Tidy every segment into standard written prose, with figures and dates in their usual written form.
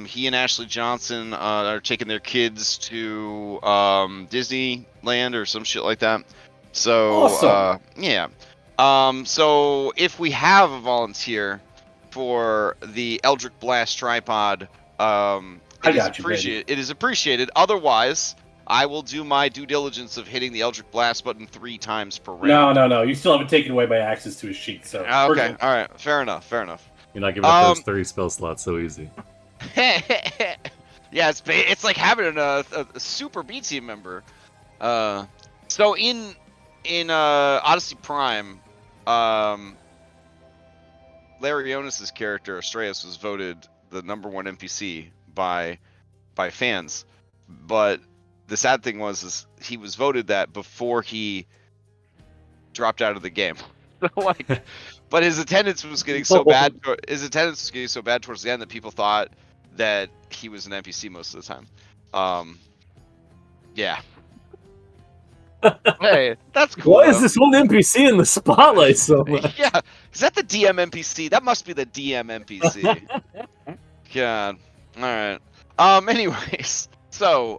He and Ashley Johnson are taking their kids to Disneyland or some shit like that. So Awesome. yeah. So if we have a volunteer for the Eldritch Blast tripod, it is appreciated. Otherwise, I will do my due diligence of hitting the Eldritch Blast button 3 times per round. No. You still haven't taken away my access to his sheet, so we're Okay, good. all right, fair enough. You're not giving up those 30 spell slots so easy. Yeah, it's like having a super B team member. So in Odyssey Prime, Larionis's character Astreus was voted the #1 NPC by fans, but the sad thing was he was voted that before he dropped out of the game. But his attendance was getting so bad. His attendance was getting so bad towards the end that people thought that he was an NPC most of the time. Yeah. Hey, that's cool. Why is this one NPC in the spotlight so much? Yeah, is that the DM NPC? That must be the DM NPC. God. All right. Anyways, so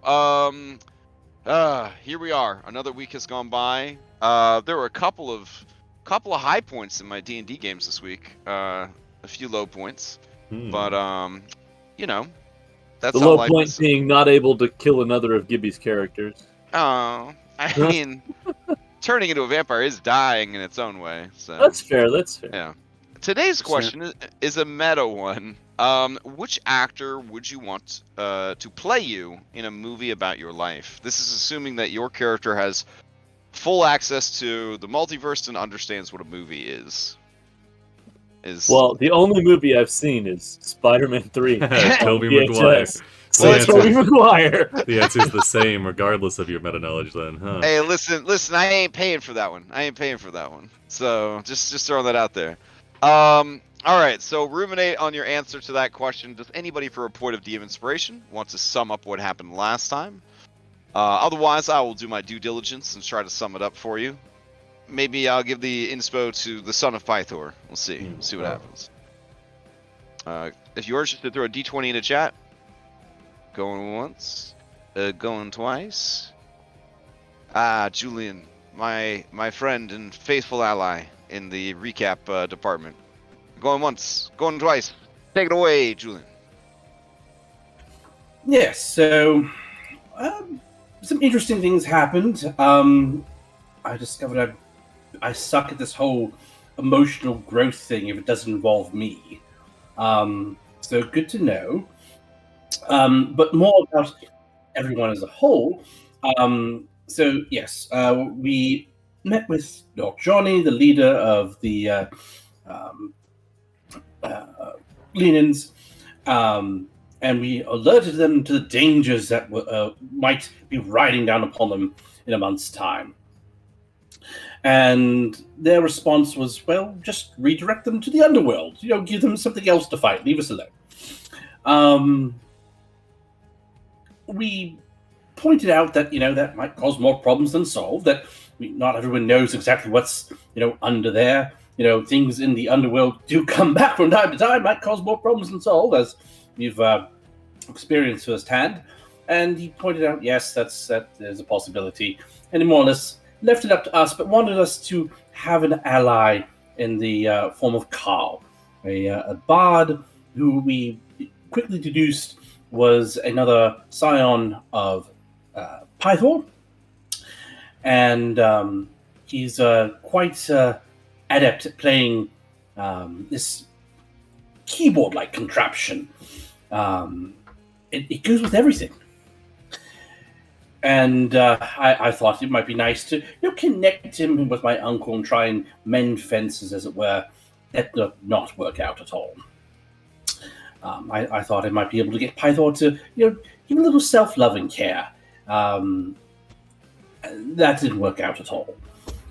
here we are. Another week has gone by. There were a couple of high points in my D&D games this week. A few low points, but that's the low point being not able to kill another of Gibby's characters. Oh, I mean, turning into a vampire is dying in its own way. So that's fair. Yeah. Today's question is a meta one. Which actor would you want to play you in a movie about your life? This is assuming that your character has full access to the multiverse and understands what a movie is. Well, the only movie I've seen is Spider-Man 3. Tobey Maguire. Tobey Maguire. The answer's the same regardless of your meta knowledge then, huh? Hey, listen, I ain't paying for that one. So just throwing that out there. All right, so ruminate on your answer to that question. Does anybody for a point of DM inspiration want to sum up what happened last time? Otherwise, I will do my due diligence and try to sum it up for you. Maybe I'll give the inspo to the son of Pythor. We'll see. We'll see what happens. If you're interested, throw a D20 in the chat. Going once. Going twice. Julian, my friend and faithful ally in the recap department. Going once. Going twice. Take it away, Julian. Yes, so some interesting things happened. I discovered I suck at this whole emotional growth thing if it doesn't involve me. So good to know. But more about everyone as a whole. So yes, we met with Doc Johnny, the leader of the Lenins, and we alerted them to the dangers that might be riding down upon them in a month's time. And their response was, well, just redirect them to the underworld. Give them something else to fight. Leave us alone. We pointed out that, that might cause more problems than solve, that not everyone knows exactly what's, under there. Things in the underworld do come back from time to time, might cause more problems than solve, as we've experienced firsthand. And he pointed out, yes, that there's a possibility. And he more or less left it up to us, but wanted us to have an ally in the form of Carl, a bard who we quickly deduced was another scion of Pythor. And he's quite adept at playing this keyboard-like contraption. It goes with everything. And I thought it might be nice to connect him with my uncle and try and mend fences, as it were. That did not work out at all. I thought I might be able to get Pythor to give a little self-loving care. That didn't work out at all.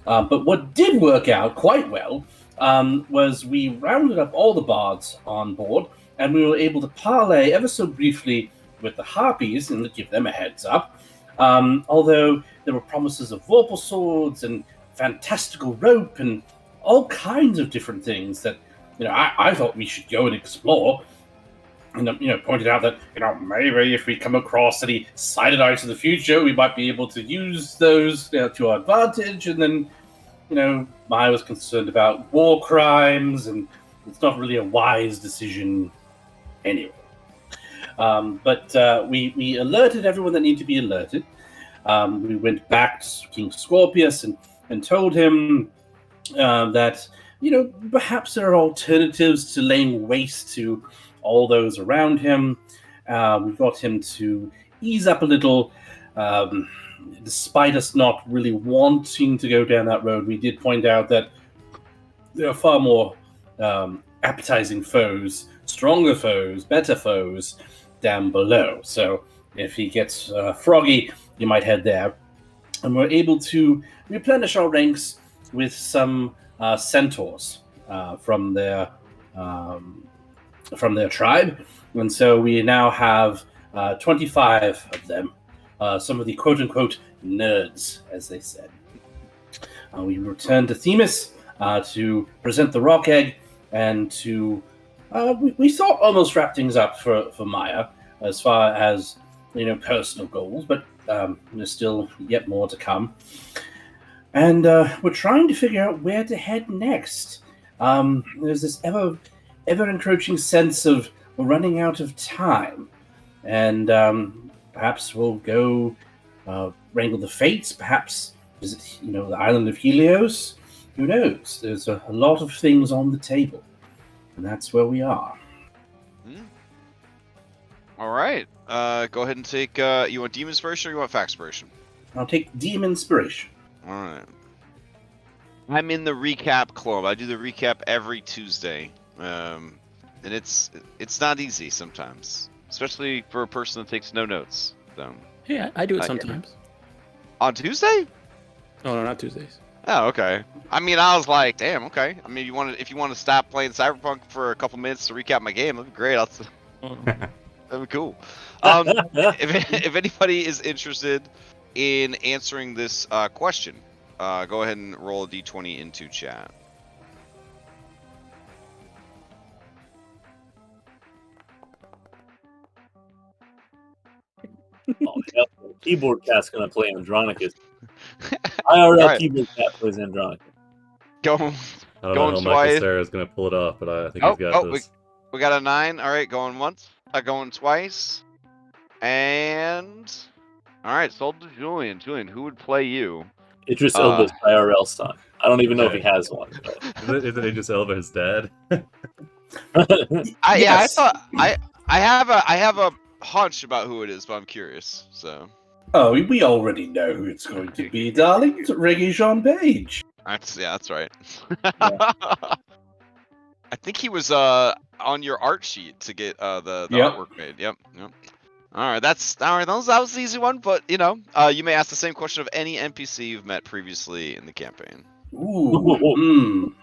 But what did work out quite well was we rounded up all the bards on board, and we were able to parlay ever so briefly with the Harpies and give them a heads up. Although there were promises of vorpal swords and fantastical rope and all kinds of different things that I thought we should go and explore. and pointed out that maybe if we come across any sighted eyes in the future, we might be able to use those to our advantage. And then Maya was concerned about war crimes, and it's not really a wise decision anyway. But we alerted everyone that needed to be alerted. We went back to King Scorpius and told him that perhaps there are alternatives to laying waste to all those around him. We got him to ease up a little. Despite us not really wanting to go down that road, we did point out that there are far more appetizing foes, stronger foes, better foes down below. So if he gets froggy, you might head there. And we're able to replenish our ranks with some centaurs from their tribe. And so we now have 25 of them, some of the quote-unquote nerds, as they said. We returned to Themis to present the rock egg and to we thought almost wrap things up for Maya as far as personal goals, but there's still yet more to come. And we're trying to figure out where to head next. There's this ever encroaching sense of we're running out of time, and perhaps we'll go wrangle the fates. Perhaps visit the island of Helios. Who knows? There's a lot of things on the table. And that's where we are. All right. Go ahead and take. You want Demon Inspiration or you want Fact Inspiration? I'll take Demon Inspiration. All right. I'm in the recap club. I do the recap every Tuesday, and it's not easy sometimes, especially for a person that takes no notes. So. Yeah, I do it sometimes. On Tuesday? Oh, no, not Tuesdays. Oh, okay. I mean, I was like, damn, okay. I mean, if you want to stop playing Cyberpunk for a couple minutes to recap my game, that'd be great. That'd be cool. If anybody is interested in answering this question, go ahead and roll a d20 into chat. Oh, yeah. Keyboard Cat's gonna play Andronicus. IRL Keyboard Cat plays Andronicus. Going I don't know how Michael Sarah is going to pull it off, but I think he's got this. We got a 9. All right, going once. Going twice. And... All right, sold to Julian. Julian, who would play you? Idris Elba's IRL son. I don't even know if he has one. Isn't Idris Elba his dad? I thought... I have a hunch about who it is, but I'm curious, so... Oh, we already know who it's going to be, darling. It's Reggie-Jean Page. That's right. Yeah. I think he was on your art sheet to get the artwork made. Yep. All right, that was the easy one, but you may ask the same question of any NPC you've met previously in the campaign. Ooh.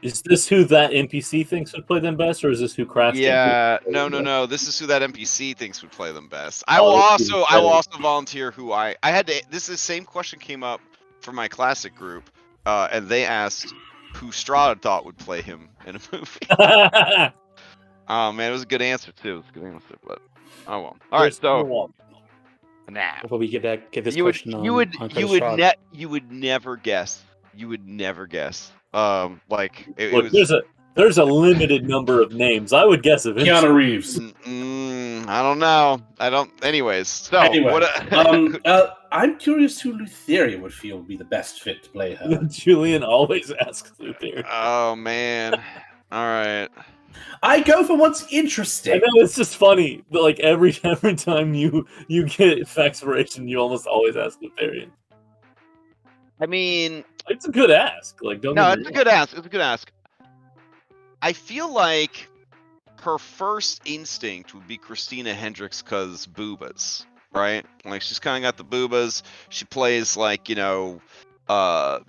Is this who that NPC thinks would play them best, or is this who CrashGem? Yeah, no. This is who that NPC thinks would play them best. I will also volunteer who I had to. This is the same question came up for my classic group, and they asked who Strahd thought would play him in a movie. Oh man, it was a good answer too. It was a good answer, but oh well. All right, so before we get this question you would never guess. You would never guess. There's a limited number of names. I would guess eventually. Keanu Reeves. I don't know. Anyways, so I'm curious who Lutheria would feel would be the best fit to play her. Julian always asks Lutheria. Oh man. All right. I go for what's interesting. I know, it's just funny, but like every time you get Factspiration, you almost always ask Lutherian. I mean, it's a good ask. It's a good ask. It's a good ask. I feel like her first instinct would be Christina Hendricks because boobas, right? Like she's kind of got the boobas. She plays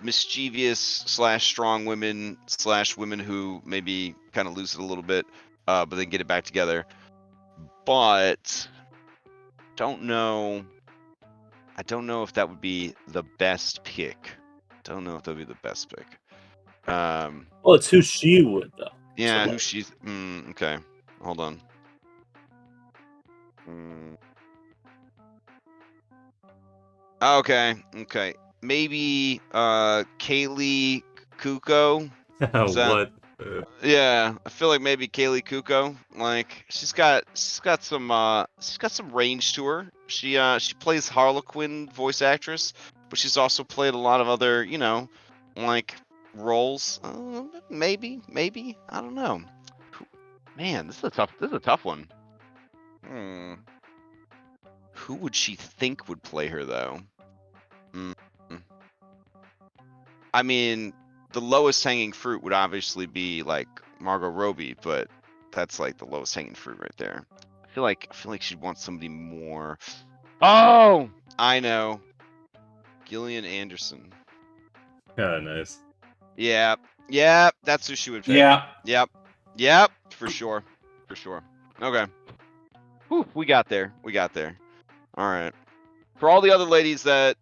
mischievous / strong women / women who maybe kind of lose it a little bit, but then get it back together. But don't know. I don't know if that would be the best pick. Well, it's who she would though. Yeah, So- who she's... okay. Hold on. Mm. Okay, okay. Maybe, Kaylee Kuko? Is that... What? Yeah, I feel like maybe Kaylee Kuko. Like she's got some range to her. She plays Harlequin voice actress, but she's also played a lot of other, like roles. Maybe I don't know. Man, this is a tough one. Who would she think would play her though? Mm. I mean, the lowest hanging fruit would obviously be like Margot Robbie, but that's like the lowest hanging fruit right there. I feel like she'd want somebody more. Oh, I know. Gillian Anderson. Yeah, nice. Yeah, that's who she would pick. Yeah. Yep, for sure. Okay. Whew, we got there. All right. For all the other ladies that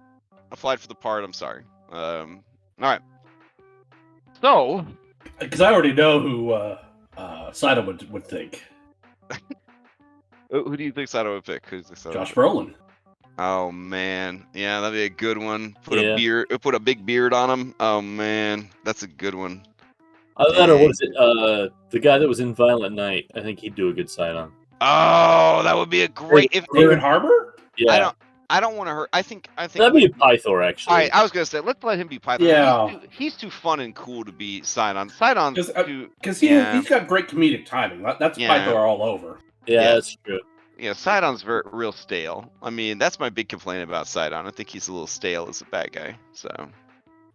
applied for the part, I'm sorry. All right. So, Because I already know who Saito would think. who do you think Saito would pick? Josh Brolin. Oh man, yeah, that'd be a good one. Put a big beard on him. Oh man, that's a good one. Either that or what is it? The guy that was in Violent Night. I think he'd do a good side on. Oh, that would be a great. David Harbour? Yeah, I don't want to hurt. I think. that'd be a Pythor actually. All right, I was gonna say let's let him be Python. Yeah. He's too fun and cool to be Sidon. Sidon, Because he's got great comedic timing. That's Yeah. Pythor all over. Yeah, that's true. Sidon's real stale. I mean, that's my big complaint about Sidon. I think he's a little stale as a bad guy. So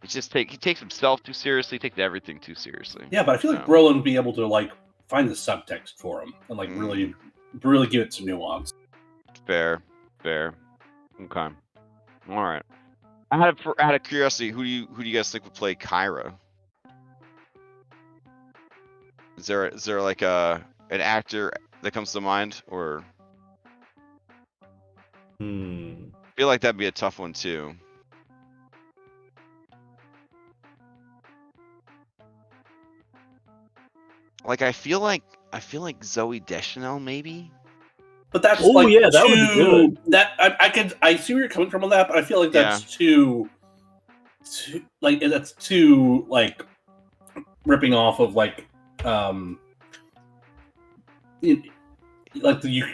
he takes himself too seriously, takes everything too seriously. Yeah, but I feel like Brolin would be able to like find the subtext for him and like really give it some nuance. Fair. Okay. All right. Out of curiosity, who do you guys think would play Kyra? Is there like an actor that comes to mind, or? I feel like that'd be a tough one too. Like I feel like Zooey Deschanel maybe. But that's that would be good. That I see where you're coming from on that, but I feel like that's too ripping off of like the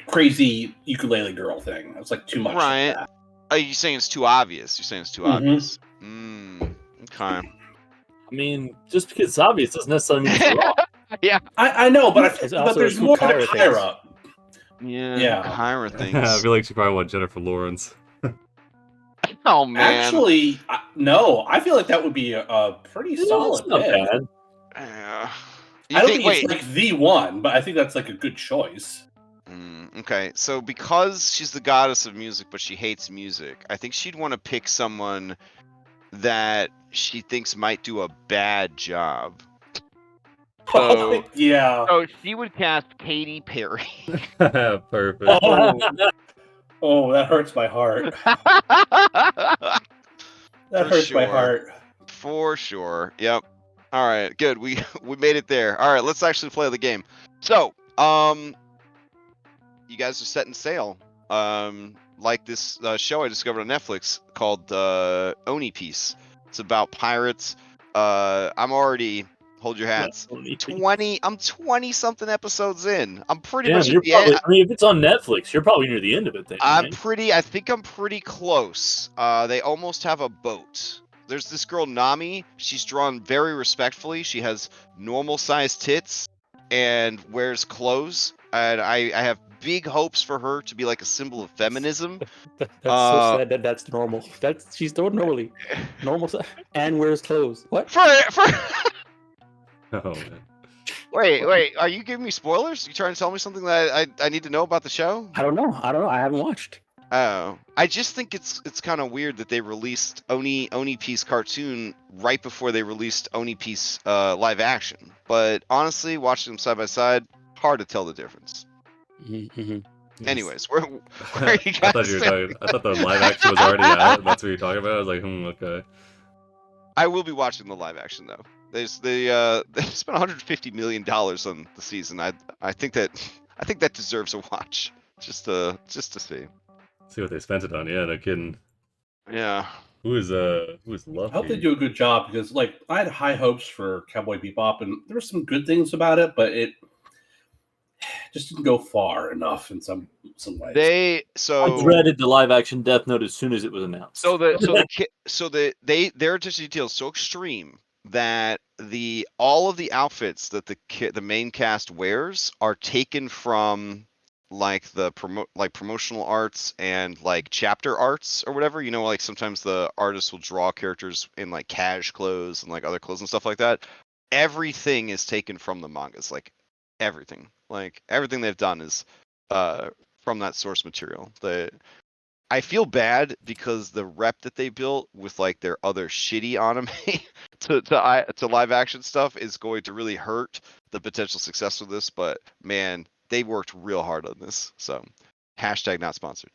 crazy ukulele girl thing. It's like too much. Right. Of that. Are you saying it's too obvious? Obvious. Okay. I mean, just because it's obvious doesn't necessarily mean it's wrong. Yeah. I know, but It's but also there's who more to Kyra thinks. Kyra. Yeah. Kyra I things. feel like she probably want Jennifer Lawrence. Oh man. Actually, no. I feel like that would be a pretty solid It's not pick. bad. You I don't think, think it's like the one, but I think that's like a good choice. Okay, so because she's the goddess of music, but she hates music, I think she'd want to pick someone that she thinks might do a bad job. So, Yeah. so she would cast Katy Perry. Perfect. Oh, that hurts my heart. That For hurts my sure. heart. For sure. Yep. All right. Good. We made it there. All right. Let's actually play the game. So, you guys are setting sail. Like this show I discovered on Netflix called Oni Piece. It's about pirates. I'm already. Hold your hats. 20. I'm 20 something episodes in. I'm pretty much at the end. I mean, if it's on Netflix, you're probably near the end of it. Then, I right? think I'm pretty close. They almost have a boat. There's this girl Nami. She's drawn very respectfully. She has normal sized tits and wears clothes. And I have big hopes for her to be like a symbol of feminism. That's so sad that that's normal. She's doing normally normal and wears clothes. What? For Oh man. wait, are you giving me spoilers? You trying to tell me something that I need to know about the show? I don't know. I haven't watched. Oh, I just think it's kind of weird that they released Oni Piece cartoon right before they released Oni Piece live action. But honestly, watching them side by side, hard to tell the difference. Mm-hmm. Anyways, where are you guys? I thought the live action was already out. That's what you're talking about. I was like, okay. I will be watching the live action though. they spent $150 million on the season. I think that deserves a watch. Just to see. See what they spent it on. Yeah, no kidding. Yeah. Who's Luffy? I hope they do a good job because, like, I had high hopes for Cowboy Bebop, and there were some good things about it, but it just didn't go far enough in some ways. I dreaded the live action Death Note as soon as it was announced. So their attention to detail is so extreme that all of the outfits that the main cast wears are taken from like the promotional arts and like chapter arts or whatever. You know, like sometimes the artists will draw characters in like cash clothes and like other clothes and stuff like that. Everything is taken from the mangas, like everything they've done is from that source material. I feel bad because the rep that they built with like their other shitty anime to live action stuff is going to really hurt the potential success of this. But man, they worked real hard on this. So hashtag not sponsored.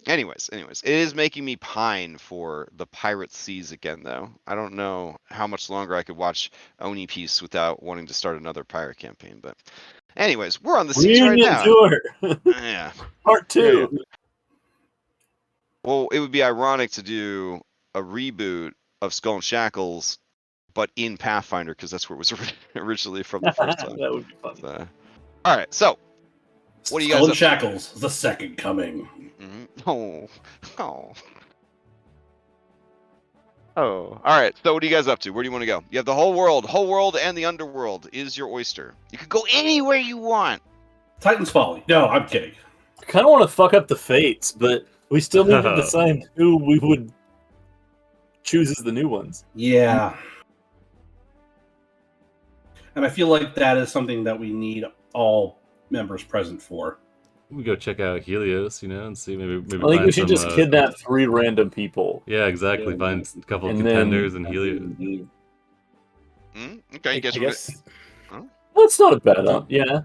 Anyways, it is making me pine for the Pirate Seas again, though. I don't know how much longer I could watch Oni Piece without wanting to start another pirate campaign. But anyways, we're on the seas right now. Tour. Yeah. Part 2. Yeah. Well, it would be ironic to do a reboot of Skull and Shackles, but in Pathfinder, because that's where it was originally from the first time. That would be fun. So, all right, so what do you guys? Skull and Shackles, the second coming. Mm-hmm. Oh. All right. So what are you guys up to? Where do you want to go? You have the whole world, and the underworld is your oyster. You can go anywhere you want. Titan's Folly. No, I'm kidding. I kind of want to fuck up the fates, but we still need to decide who we would choose as the new ones. Yeah. And I feel like that is something that we need all members present for. We go check out Helios, and see maybe. I think we should just kidnap 3 random people. Yeah, exactly. Yeah. Find a couple of contenders in Helios. Okay, I guess That's not a bad one. Yeah.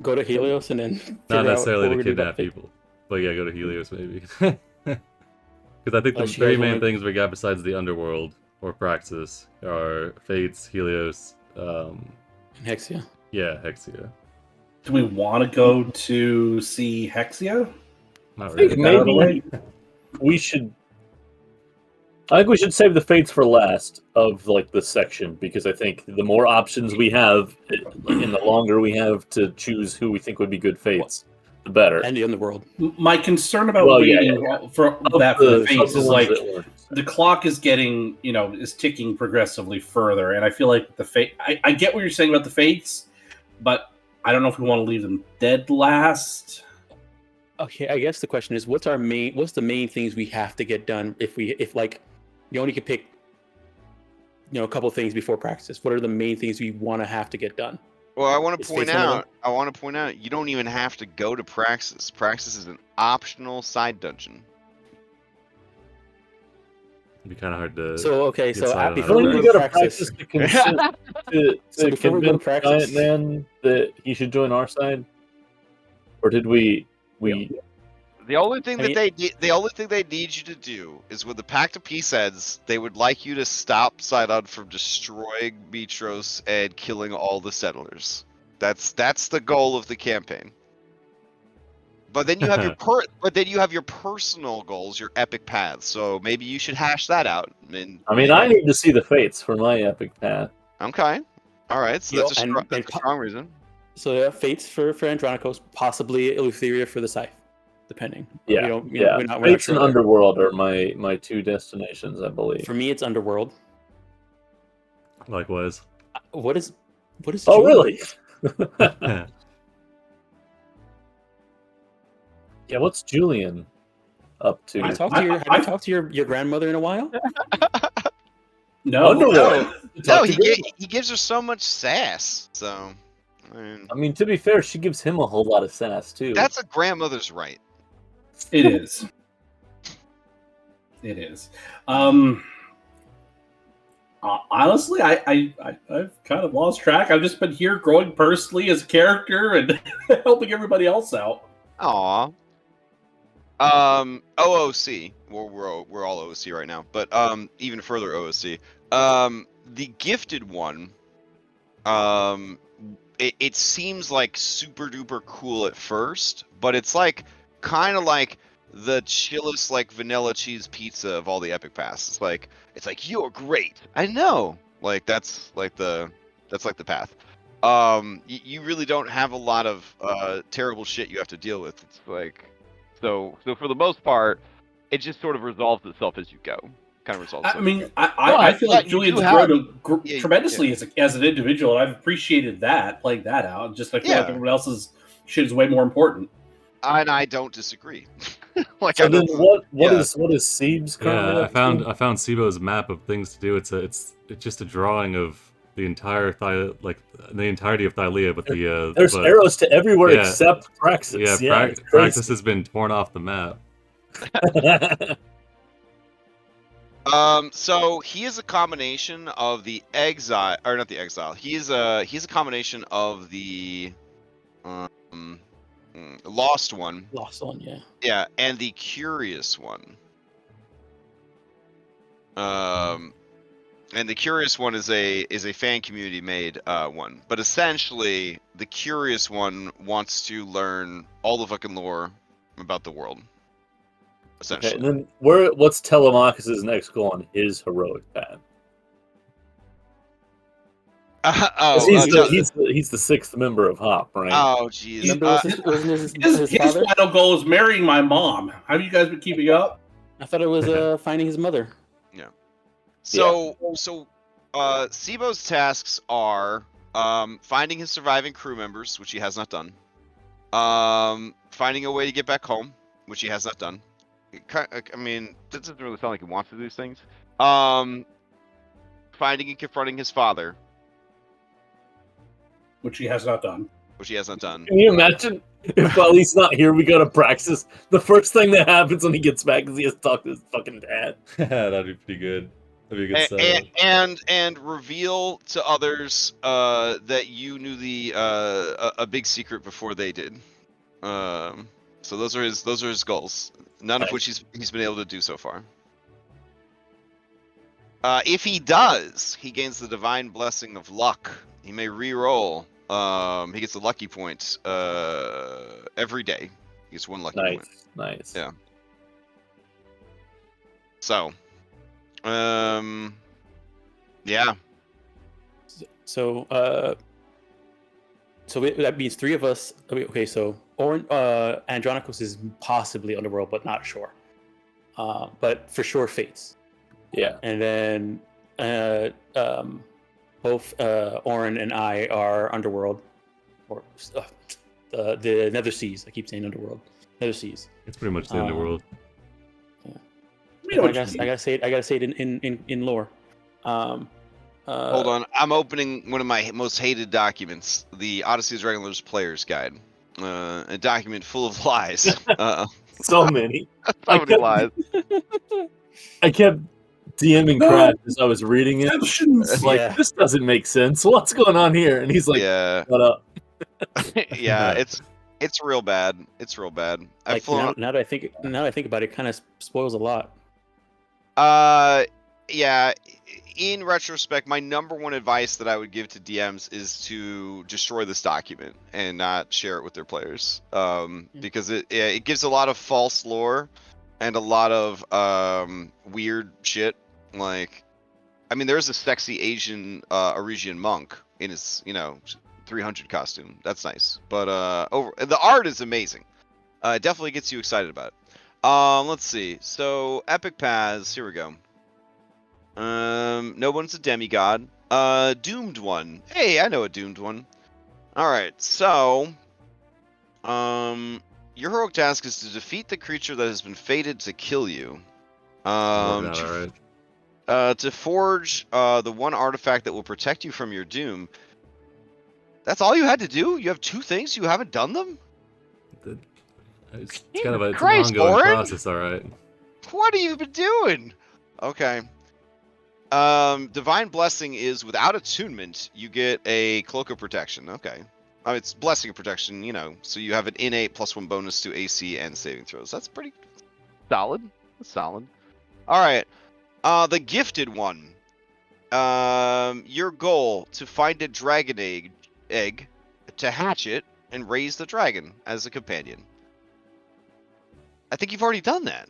Go to Helios and then Not necessarily to to kidnap people, but yeah, go to Helios maybe. Because I think the 3 main things we got besides the underworld or Praxis are Fates, Helios, Hexia. Yeah, Hexia. Do we want to go to see Hexia? Not I think really. maybe we should. I think we should save the fates for last of like this section because I think the more options we have, and the longer we have to choose who we think would be good fates, the better. And the underworld. My concern about waiting for the fates is like the clock is getting, is ticking progressively further, and I feel like the fate. I get what you're saying about the fates, but I don't know if we want to leave them dead last. Okay, I guess the question is, what's the main things we have to get done if you only could pick, a couple things before Praxis? What are the main things we want to have to get done? Well, I want to point out, you don't even have to go to Praxis. Praxis is an optional side dungeon. It'd be kind of hard to. So before we go to Praxis to convince Giant Man that he should join our side, or did we? The only thing they need you to do is when the Pact of Peace ends, they would like you to stop Sidon from destroying Mitros and killing all the settlers. That's the goal of the campaign. But then you have your personal goals, your epic paths. So maybe you should hash that out. I need to see the fates for my epic path. Okay. All right. So that's a strong reason. So fates for Andronikos, possibly Eleutheria for the Scythe, depending. Yeah. We're not Fates sure and Underworld are my 2 destinations, I believe. For me, it's Underworld. Likewise. What is? Oh, really? Yeah, what's Julian up to? Have you talked to your grandmother in a while? No. No, he gives her so much sass. So, I mean, to be fair, she gives him a whole lot of sass too. That's a grandmother's right. It is. It is. Honestly, I've kind of lost track. I've just been here growing personally as a character and helping everybody else out. Aw. OOC. We're all OOC right now, but even further OOC. the gifted one, it seems like super duper cool at first, but it's like kind of like the chillest like vanilla cheese pizza of all the epic paths. It's like you're great. I know. Like that's like the path. You really don't have a lot of terrible shit you have to deal with. It's like so for the most part, it just sort of resolves itself as you go. Kind of resolves. I mean, I feel like Julian's grown tremendously as an individual, and I've appreciated that, playing that out. Just I feel like everyone else's shit is way more important. And I don't disagree. Like, so then what is Sieb's currently? Yeah, I found Sibo's map of things to do. It's just a drawing of the entire the entirety of Thylea, but there's arrows to everywhere except Praxis. Yeah, Praxis has been torn off the map. So he is a combination of the exile, or not the exile. He's a combination of the lost one. Lost one, yeah. Yeah, and the curious one. And the curious one is a fan community made one, but essentially the curious one wants to learn all the fucking lore about the world. Essentially. Okay, and then what's Telemachus's next goal on his heroic path? He's the sixth member of Hop, right? Oh, jeez. His final goal is marrying my mom. Have you guys been keeping up? I thought it was finding his mother. Yeah. So Sibo's tasks are finding his surviving crew members, which he has not done. Finding a way to get back home, which he has not done. I mean, that doesn't really sound like he wants to do these things. Finding and confronting his father, which he has not done. Can you imagine if while he's not here, we go to Praxis? The first thing that happens when he gets back is he has to talk to his fucking dad. That'd be pretty good. That'd be a good setup. And reveal to others that you knew a big secret before they did. So those are his goals. None of which he's been able to do so far. If he does, he gains the divine blessing of luck. He may re-roll. He gets a lucky point every day. He gets one lucky point. Nice. Yeah. So, yeah. So that means three of us. Okay, so Andronicus is possibly Underworld, but not sure. But for sure, Fates. Yeah. And then both Oren and I are Underworld, or the Nether Seas. I keep saying Underworld. Nether Seas. It's pretty much the Underworld. Yeah. I gotta say it in lore. Hold on, I'm opening one of my most hated documents, the Odysseys Dragonlords Player's Guide. A document full of lies. So many. Many lies. I kept DMing Crash as I was reading it. Like, this doesn't make sense. What's going on here? And he's like, shut up. Yeah, it's real bad. It's real bad. Now that I think about it, it kind of spoils a lot. Yeah. In retrospect, my number one advice that I would give to DMs is to destroy this document and not share it with their players, because it gives a lot of false lore and a lot of weird shit. Like, I mean, there's a sexy Asian Arisian monk in his 300 costume. That's nice, but the art is amazing. It definitely gets you excited about it. Let's see. So epic paths. Here we go. No one's a demigod. Doomed one. Hey, I know a doomed one. Alright, so your heroic task is to defeat the creature that has been fated to kill you. To forge the one artifact that will protect you from your doom. That's all you had to do? You have two things? You haven't done them? It's kind of an ongoing process, alright. What have you been doing? Okay. Divine Blessing is without attunement, you get a Cloak of Protection. Okay. It's Blessing of Protection, so you have an innate +1 bonus to AC and saving throws. That's pretty solid. That's solid. Alright. The Gifted one. your goal to find a dragon egg to hatch it and raise the dragon as a companion. I think you've already done that.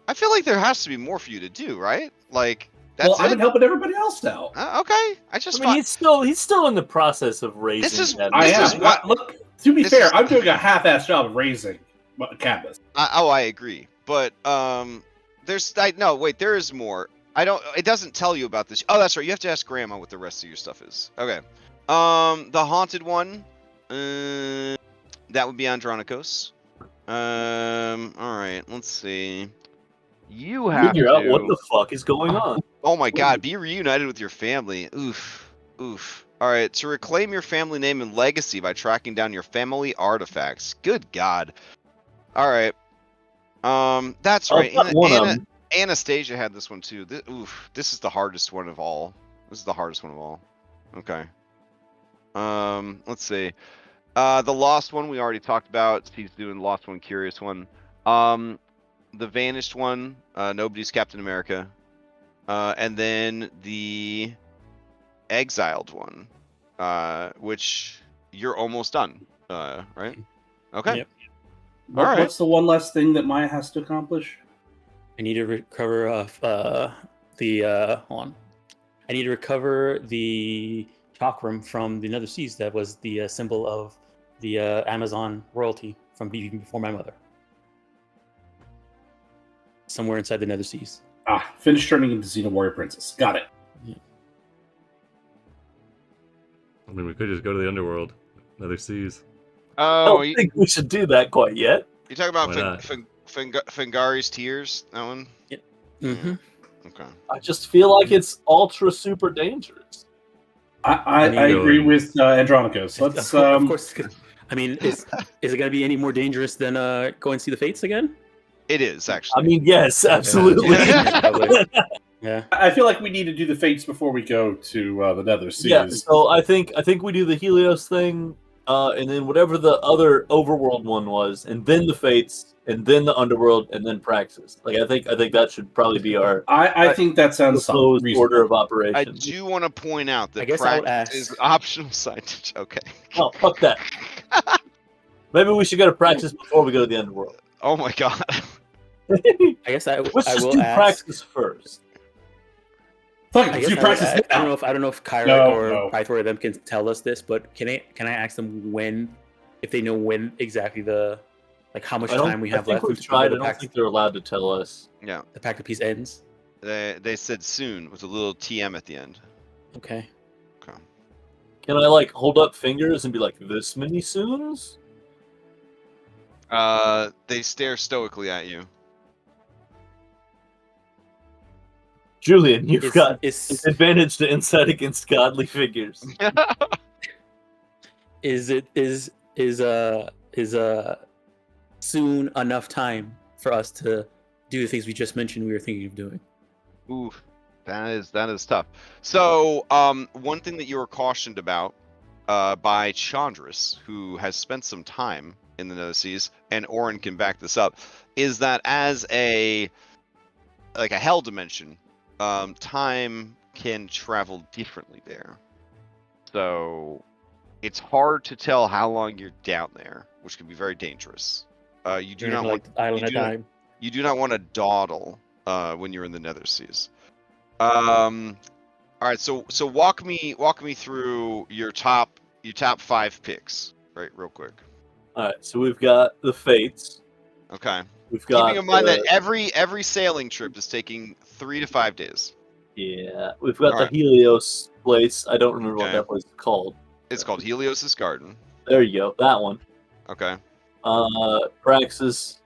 I feel like there has to be more for you to do, right? Like, that's Well, I've been it? helping everybody else out. Okay. I just I mean, he's still in the process of raising. This is- that. I This am. is what- Look, to be this fair, is- I'm doing a half-assed job of raising Canvas. I agree. But there is more. It doesn't tell you about this. Oh, that's right. You have to ask Grandma what the rest of your stuff is. Okay. The haunted one, that would be Andronikos. All right, let's see. You have Figure to out what the fuck is going on. Oh my god, be reunited with your family. Oof. All right, to reclaim your family name and legacy by tracking down your family artifacts. Good god. All right. That's right. Anastasia had this one too. This is the hardest one of all. Okay. Let's see. The Lost one we already talked about. He's doing Lost One, Curious One. The Vanished one, Nobody's Captain America. And then the Exiled one, which you're almost done, right? Okay. Yep. All right. What's the one last thing that Maya has to accomplish? I need to recover hold on. I need to recover the chakram from the Nether Seas that was the symbol of the Amazon royalty from even before my mother. Somewhere inside the Nether Seas. Finish turning into Xena Warrior Princess. Got it. I mean, we could just go to the underworld, Nether Seas. I don't think we should do that quite yet. You talking about Why not? Fengari's Tears? That one? Mm-hmm. Okay. I just feel like it's ultra super dangerous. I agree with Andronikos. Let's Of course. I mean, is it going to be any more dangerous than go and see the Fates again? It is actually. I mean, yes, absolutely. Yeah. I feel like we need to do the Fates before we go to the Nether Seas. Yeah, so I think we do the Helios thing, and then whatever the other overworld one was, and then the Fates, and then the underworld, and then Praxis. Like I think that should probably be our I think that sounds proposed reasonable. order of I operation. do want to point out that I guess I would practice is ask- optional science. Okay. Oh, fuck that. Maybe we should go to Praxis before we go to the underworld. Oh my god. I guess Let's I just will do ask. Praxis first. Fuck I it, guess do Praxis. I don't know if Kyra No, or no. Pythor or them can tell us this, but can I ask them if they know when exactly how much time we have I think left? we've tried. I before don't think they're allowed to tell us. Yeah. the Pact of Peace ends. They said soon with a little TM at the end. Okay. Okay. Can I hold up fingers and be like, this many soons? They stare stoically at you. Julian, you've got Is advantage to insight against godly figures. soon enough time for us to do the things we just mentioned we were thinking of doing? Oof, that is tough. So, one thing that you were cautioned about by Chandris, who has spent some time in the Nether Seas, and Orin can back this up, is that as a hell dimension, time can travel differently there. So, it's hard to tell how long you're down there, which can be very dangerous. You do not want Island of Time. you do not want to dawdle when you're in the Nether Seas. All right, so walk me through your top 5 picks, right, real quick. All right, so we've got the Fates. Okay. We've got Keeping in mind that every sailing trip is taking 3 to 5 days. yeah, we've got the Alright. Helios place. I don't remember what Okay. that place is called. It's called Helios's Garden. There you go, that one. Okay. Praxis,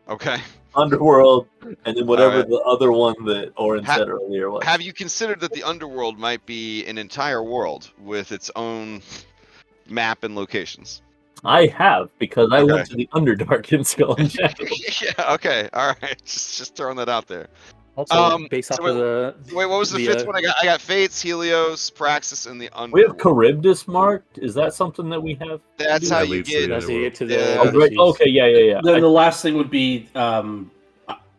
Okay. Underworld, and then whatever Alright. the other one that Oren Ha- said earlier was. Have you considered that the underworld might be an entire world with its own map and locations? I have, because I Okay. went to the Underdark in Skull and Shackles. Yeah. Okay. All right. Just throwing that out there. Also, based so off of the Wait, what was the fifth one? I got Fates, Helios, Praxis, and the We have Underworld. Charybdis marked. Is that something that we have? That's That how you leads to get. the that's it to the Yeah. Oh, Nether great. Seas. Okay, yeah. Then I- the last thing would be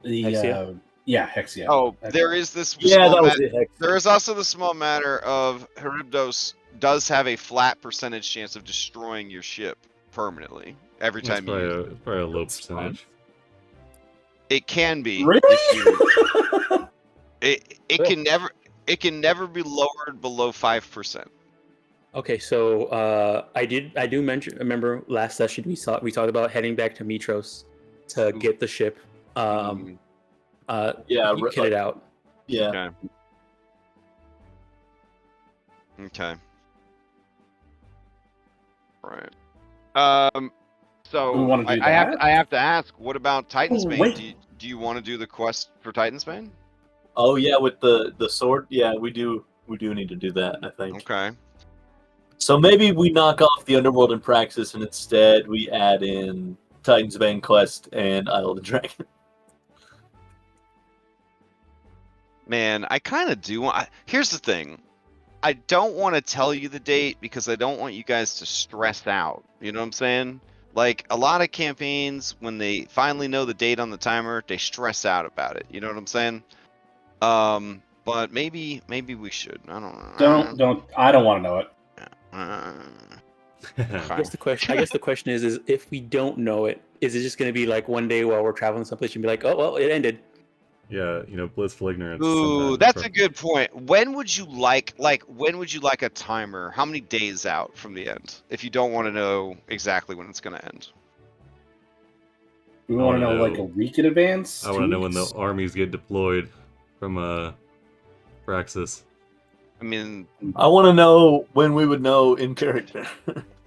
Ixia? Yeah, Hex. Yeah. Oh, there is this Yeah, small that was mat- it. Hex. There is also the small matter of Charybdis does have a flat percentage chance of destroying your ship permanently every That's time you use it. probably a low That's fine. percentage. It can be Really? if you. It can never be lowered below 5%. Okay, so I do remember last session we talked about heading back to Mitros to get the ship Mm, Yeah, kitted out. Yeah. okay. Okay. Right. So We wanna do I that? have to ask, what about Titan's Oh, Bane? wait. Do you want to do the quest for Titan's Bane? Oh yeah, with the sword. Yeah, we do need to do that. I think. Okay. So maybe we knock off the Underworld in Praxis, and instead we add in Titan's Bane quest and Isle of the Dragon. Man, I kind of do want. Here's the thing. I don't want to tell you the date because I don't want you guys to stress out. You know what I'm saying? Like a lot of campaigns, when they finally know the date on the timer, they stress out about it. You know what I'm saying? But maybe we should. I don't know. I don't want to know it. I guess the question is if we don't know it, is it just going to be like one day while we're traveling someplace and be like, oh well, it ended. Yeah, blissful ignorance. Ooh, that's a good point. When would you like a timer? How many days out from the end? If you don't want to know exactly when it's going to end. We I want to wanna know like know- a week in advance. I want to 2 know when the weeks? armies get deployed from Praxis. I mean, I want to know when we would know in character.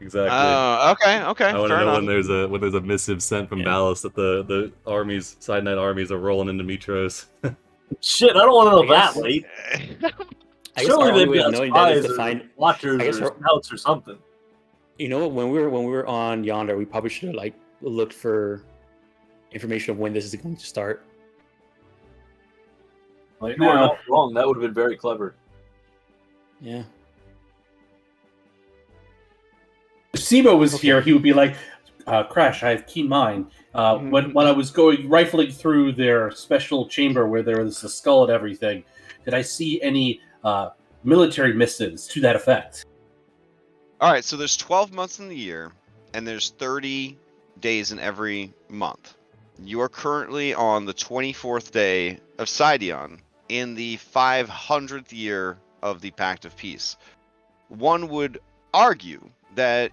Exactly. okay, I want fair to know enough. when there's a missive sent from Yeah. Ballast that the armies, side night armies, are rolling into Mitros. Shit, I don't want to know I guess- that late. I guess Surely our only they've way of got knowing that is spies to or find. watchers I guess or our- scouts or something. You know what? When we were on Yonder, we probably should have like looked for information of when this is going to start. Like, No. you are not wrong. That would have been very clever. Yeah. If Sibo was here, he would be like, Crash, I have keen mind. When I was rifling through their special chamber where there was a skull and everything, did I see any military missives to that effect? All right, so there's 12 months in the year, and there's 30 days in every month. You are currently on the 24th day of Sidon in the 500th year of the Pact of Peace. One would argue that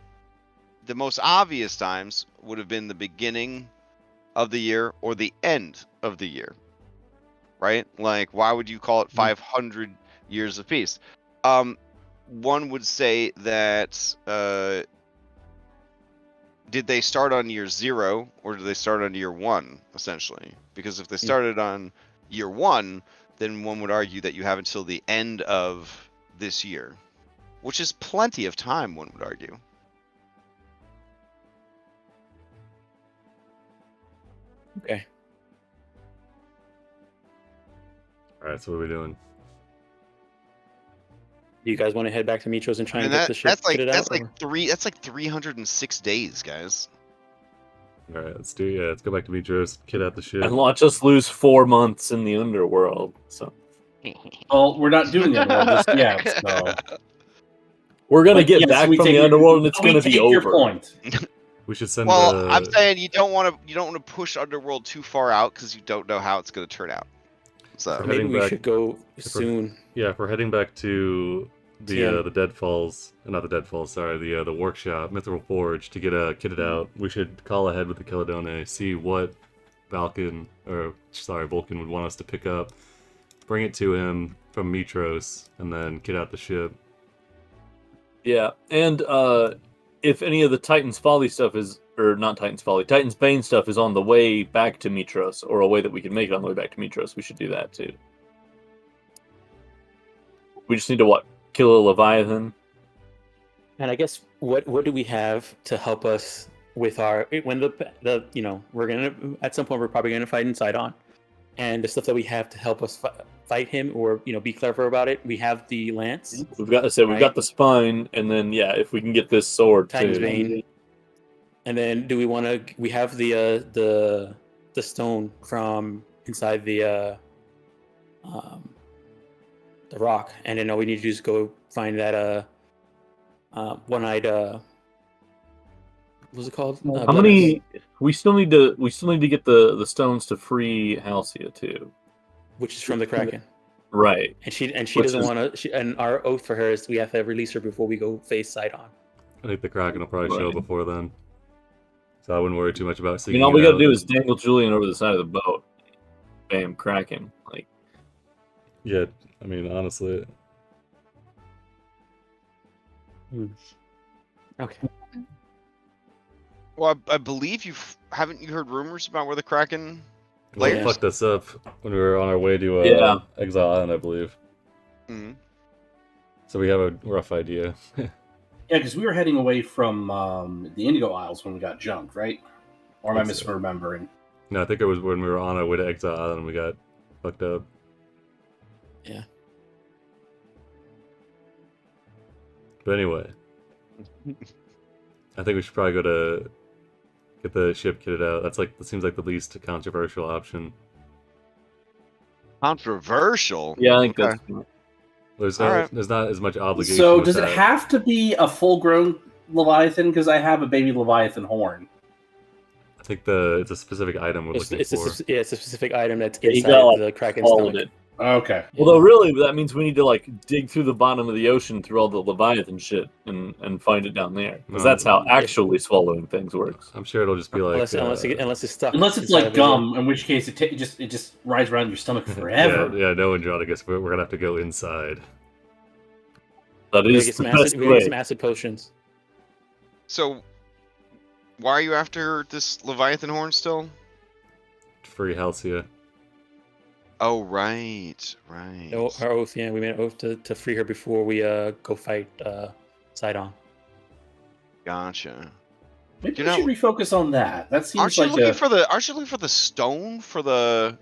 the most obvious times would have been the beginning of the year or the end of the year, right? Like, why would you call it 500 years of peace? One would say that did they start on year 0 or did they start on year 1, essentially? Because if they started on year 1, then one would argue that you have until the end of this year, which is plenty of time, one would argue. Okay. All right, so what are we doing? Do you guys want to head back to Mitros and try and get the ship that's like kitted out? or- 306 days, guys. All right, let's go back to Mitros, kid out the ship. And watch us lose 4 months in the underworld. So Well, we're not doing it just yet, so. we're gonna But get yes, back we from take the your- underworld, and it's we gonna be take over. your point. We should send. Well, I'm saying you don't want to push Underworld too far out because you don't know how it's going to turn out. So We're Maybe heading we back- should go we're- soon. Yeah, if we're heading back to TM. the Deadfalls, not the Deadfalls, sorry, the workshop, Mithril Forge, to get kitted out, we should call ahead with the Caledone, see what Vulcan would want us to pick up, bring it to him from Mitros, and then get out the ship. Yeah, and if any of the Titan's Folly stuff is, or not Titan's Folly, Titan's Bane stuff is on the way back to Mitros, or a way that we can make it on the way back to Mitros, we should do that too. We just need to kill a Leviathan. And I guess what do we have to help us with our when the we're gonna at some point we're probably gonna fight inside on, and the stuff that we have to help us fight him or be clever about it. We have the lance, We've got we've got the spine, and then if we can get this sword Titan's too. Bane, and then do we want to? We have the stone from inside the the rock, and then all we need to do is go find that one-eyed what's it called? How many? We still need to get the stones to free Halcyon too. Which is from the Kraken. Right. And she Which doesn't is- want to. And our oath for her is we have to release her before we go face Sidon. I think the Kraken will probably show Right. before then. So I wouldn't worry too much about I seeing mean, all we gotta do is dangle Julian over the side of the boat. Bam, Kraken. Like, Yeah, I mean, honestly. Okay. Well, I believe haven't you heard rumors about where the Kraken Well, layers? fucked us up when we were on our way to Yeah. Exile Island, I believe. Mm-hmm. So we have a rough idea. Yeah, because we were heading away from the Indigo Isles when we got jumped, right? Or am I That's it. misremembering? No, I think it was when we were on our way to Exile Island and we got fucked up. Yeah. But anyway, I think we should probably go to get the ship kitted out. That seems like the least controversial option. Controversial. yeah, I think Okay. that's. Alright. There's not as much obligation. So, with does it that. have to be a full-grown Leviathan? Because I have a baby Leviathan horn. I think it's a specific item we're looking It's for. a specific item that's Yeah, you inside gotta, the Kraken's Followed stomach. it. Okay. Although really, that means we need to like dig through the bottom of the ocean through all the Leviathan shit and find it down there, because that's how actually swallowing things works. I'm sure it'll just be like Unless it's stuck. Unless it's inside like of his, gum, in which case it just rides around your stomach forever. yeah, no, Andron, I guess we're gonna have to go inside. That We gotta is get the some best acid. We gotta get way. some acid potions. So, why are you after this Leviathan horn still? Free Halcyon. Oh, right. Our oath, yeah, we made an oath to free her before we go fight Sidon. Gotcha. Maybe You we should refocus on that. That seems Aren't you like looking a... for the stone for the?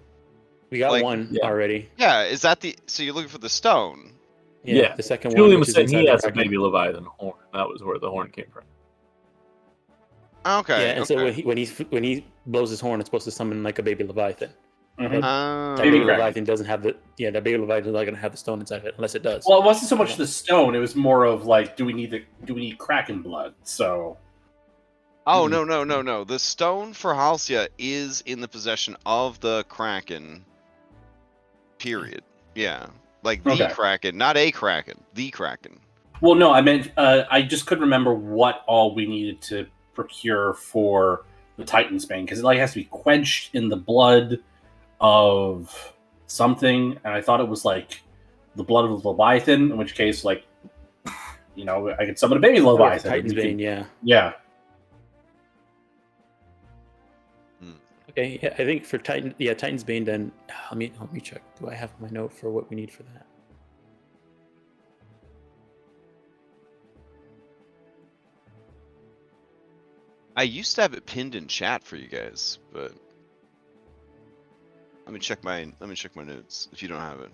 We got Like- one Yeah. already. Yeah, is that the? So you're looking for the stone? Yeah. The second one, Julian which was is saying inside he the has a Kraken. baby Leviathan horn. That was where the horn came from. Okay. Yeah, and so okay. when he blows his horn, it's supposed to summon like a baby Leviathan. Mhm. That Baby baby Kraken. Leviathan doesn't have the that baby Leviathan is not gonna have the stone inside of it unless it does. Well, it wasn't so much the stone. It was more of like, do we need Kraken blood? So Oh no! The stone for Halcyon is in the possession of the Kraken. Period. Yeah, like the Okay. Kraken, not a Kraken. The Kraken. well, no, I meant I just couldn't remember what all we needed to procure for the Titan's Bane because it like has to be quenched in the blood of something, and I thought it was like the blood of the Leviathan. In which case, like, I could summon a baby Leviathan. Titan's We could- Bane, yeah. Yeah. Okay, yeah, I think for Titan's Bane, then let me check. Do I have my note for what we need for that? I used to have it pinned in chat for you guys, but let me check my notes if you don't have it.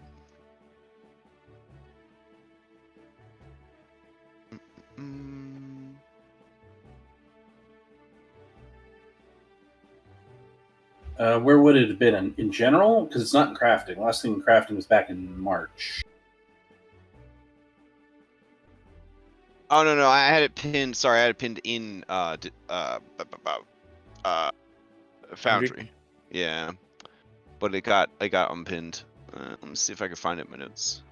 Mm. Where would it have been in general? Because it's not in crafting. Last thing in crafting was back in March. Oh no, I had it pinned. Sorry, I had it pinned in Foundry. Yeah, but it got unpinned. Let me see if I can find it in my notes.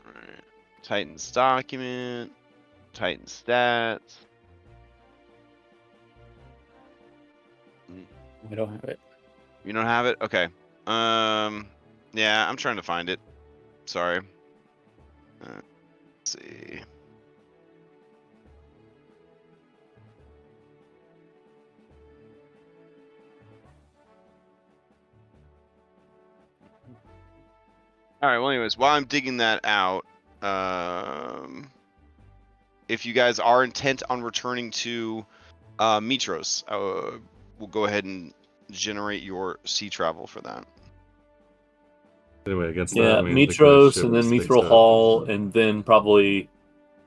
Alright. Titans document. Titan stats. We don't have it. You don't have it? Okay. Yeah, I'm trying to find it. Sorry. Let's see. All right. Well, anyways, while I'm digging that out, if you guys are intent on returning to Mitros, we'll go ahead and generate your sea travel for that. Anyway, against that, Yeah, I mean, the Mitros, ship and then stinks Mithril up. Hall, and then probably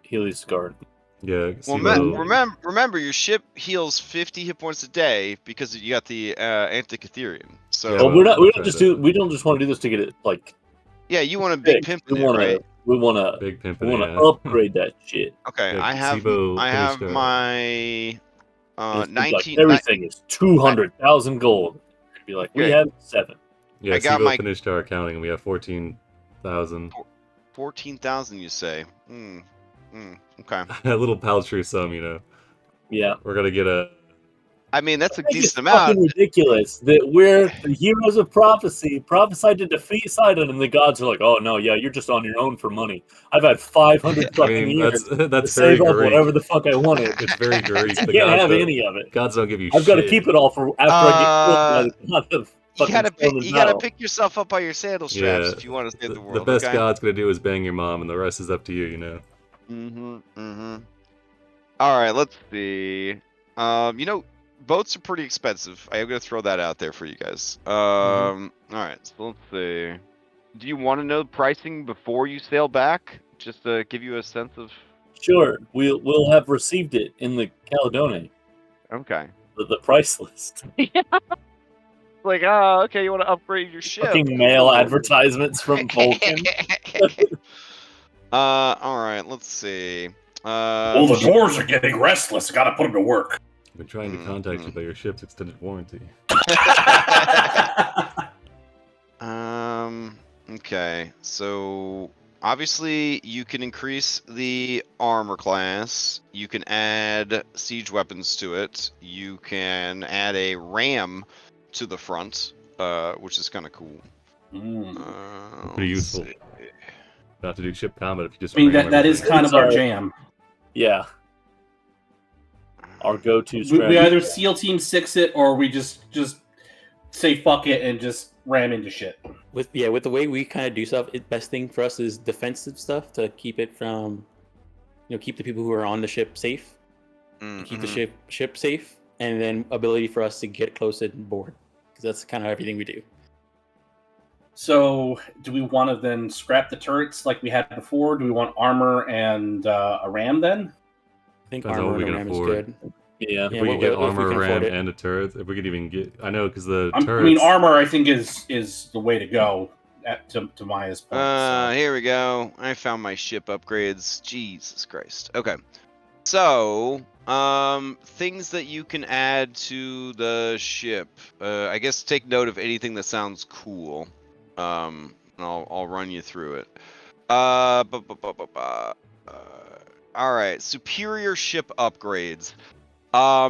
Helios Guard. Yeah, Well, Sibo, remember, your ship heals 50 hit points a day because you got the Antikytherian. So Yeah, Oh, well, we I'm don't just trying do. to- We don't just want to do this to get it like yeah, you want a big fixed. pimp in it, right? We want to. big We pimping, want to yeah. upgrade that shit. Okay, Yeah, I have Sibo finished my And it's like 19. everything is 200,000 gold. It'd be like we Okay. have 7. Yeah, I got Sibo my- finished our accounting, and we have 14,000. 14,000, you say? Okay. A little paltry sum, you know. Yeah. We're gonna get a. I mean, that's a I think it's decent amount. fucking ridiculous that we're the heroes of prophecy, prophesied to defeat Sidon, and the gods are like, "Oh no, yeah, you're just on your own for money. I've had 500 I fucking mean, years that's to very save up Greek. whatever the fuck I wanted. It's very Greek. I The can't gods have don't, any of it. gods don't give you I've got to shit. keep it all for after I get killed by the god of You fucking gotta stone and you gotta metal. pick yourself up by your sandal straps Yeah, if you want to save the world. The best okay? God's gonna do is bang your mom, and the rest is up to you, you know. All right, let's see. Boats are pretty expensive. I am gonna throw that out there for you guys. All right, so let's see. Do you want to know pricing before you sail back, just to give you a sense of? Sure, we'll have received it in the Caledonian, Okay. the price list. Like, oh, okay, you want to upgrade your ship? Fucking mail advertisements from Vulcan. All right, let's see. Oh, the doors are getting restless. Gotta put them to work. I've been trying to contact you about your ship's extended warranty. Okay, so obviously you can increase the armor class. You can add siege weapons to it. You can add a ram to the front, which is kind of cool. Pretty let's useful. see. Not to do ship combat if you just. I mean, ram that is everything. kind of our Sorry. jam. Yeah, our go-to We strategy. either SEAL Team 6 it or we just say fuck it and just ram into shit. With the way we kind of do stuff, the best thing for us is defensive stuff to keep it from, keep the people who are on the ship safe, keep the ship safe, and then ability for us to get close and board, because that's kind of everything we do. So, do we want to then scrap the turrets like we had before? Do we want armor and a ram then? I think Depends on armor what we and a can ram is afford. good. Yeah, If Yeah, we what- could get if we armor, can afford ram, it. and a turret, if we could even get, I know because the I turrets. mean, armor I think is the way to go. To Maya's point. So. Here we go. I found my ship upgrades. Jesus Christ. Okay. So, things that you can add to the ship. I guess take note of anything that sounds cool. And I'll run you through it. All right. Superior ship upgrades.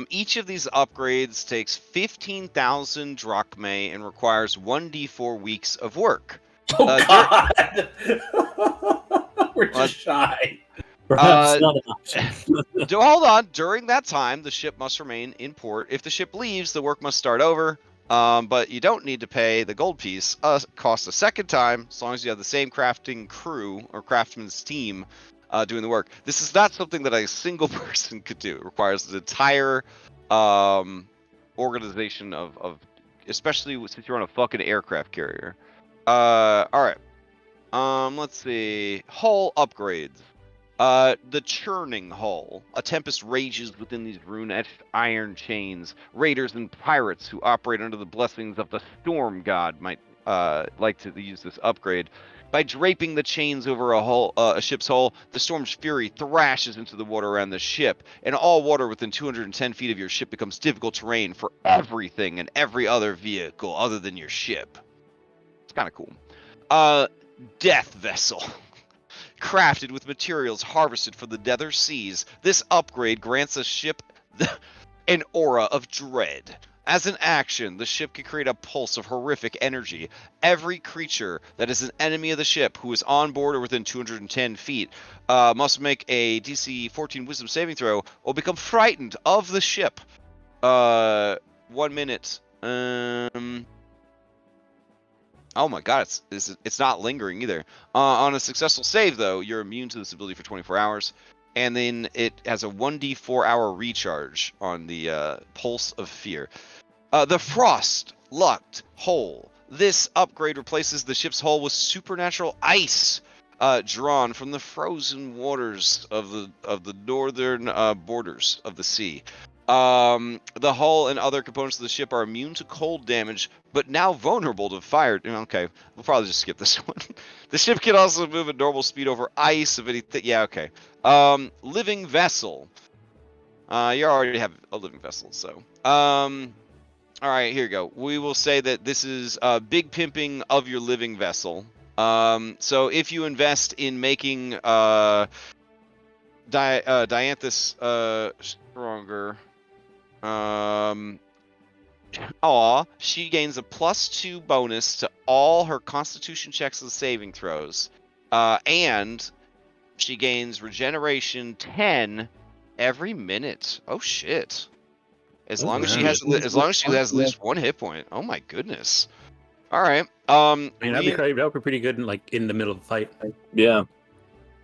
Each of these upgrades takes 15,000 drachmae and requires 1d4 weeks of work. Oh God! We're just shy. perhaps not an option. Hold on. During that time, the ship must remain in port. If the ship leaves, the work must start over. But you don't need to pay the gold piece. Costs a second time, as long as you have the same crafting crew or craftsman's team doing the work. This is not something that a single person could do. It requires an entire organization of, especially since you're on a fucking aircraft carrier. All right. Let's see. Hull upgrades. The churning hull. A tempest rages within these rune-etched iron chains. Raiders and pirates who operate under the blessings of the storm god might like to use this upgrade. By draping the chains over a ship's hull, the storm's fury thrashes into the water around the ship, and all water within 210 feet of your ship becomes difficult terrain for everything and every other vehicle other than your ship. It's kind of cool. Death vessel. Crafted with materials harvested from the nether seas, this upgrade grants a ship an aura of dread. As an action, the ship can create a pulse of horrific energy. Every creature that is an enemy of the ship who is on board or within 210 feet must make a DC 14 Wisdom saving throw or become frightened of the ship. 1 minute. Oh my god, it's not lingering either. On a successful save, though, you're immune to this ability for 24 hours. And then it has a 1d4 hour recharge on the Pulse of Fear. The Frost Locked Hole. This upgrade replaces the ship's hull with supernatural ice, drawn from the frozen waters of the northern borders of the sea. The hull and other components of the ship are immune to cold damage, but now vulnerable to fire. Okay, we'll probably just skip this one. The ship can also move at normal speed over ice if anything. Yeah, okay. Living vessel. You already have a living vessel, so. All right, here you go. We will say that this is big pimping of your living vessel. So if you invest in making Dianthus stronger, she gains a +2 bonus to all her Constitution checks and saving throws, and she gains regeneration 10 every minute. Oh shit! As long as she has at least 1 hit point. Oh my goodness! All right. I mean, that would be pretty good in the middle of the fight. Yeah.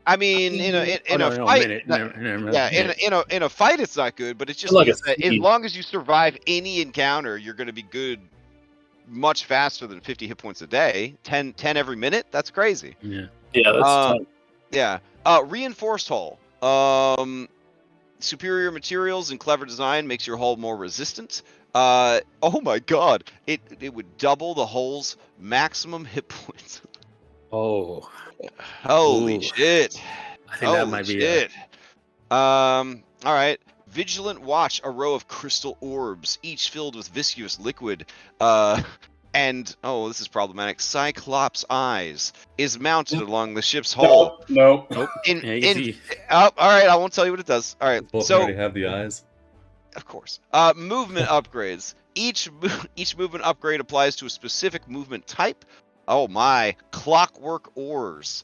I mean, in a fight, in a fight, it's not good, but it just Like means a that as speed. long as you survive any encounter, you're going to be good much faster than 50 hit points a day. 10 every minute. That's crazy. Yeah. Yeah, that's tough. Yeah. Reinforced hull. Superior materials and clever design makes your hull more resistant. Oh my god, it would double the hull's maximum hit points. Oh. Holy Ooh. shit. I think that might be shit. All right. Vigilant watch, a row of crystal orbs, each filled with viscous liquid. And this is problematic. Cyclops eyes is mounted along the ship's hull. Nope. Nope. Easy. All right, I won't tell you what it does. All right, Both so already have the eyes. of course, movement upgrades. Each movement upgrade applies to a specific movement type. Oh my! Clockwork oars.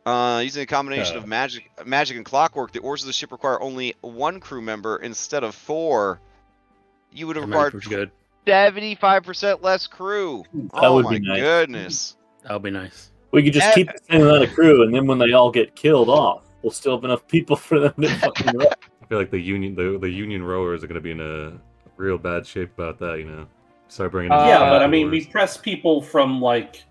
Using a combination of magic and clockwork, the oars of the ship require only 1 crew member instead of 4. You would have required 75% less crew. That would my be nice. goodness. That would be nice. We could just keep the same amount of crew, and then when they all get killed off, we'll still have enough people for them to fucking run. I feel like the union rowers are going to be in a real bad shape about that. Start bringing. Yeah, but I mean, we press people from like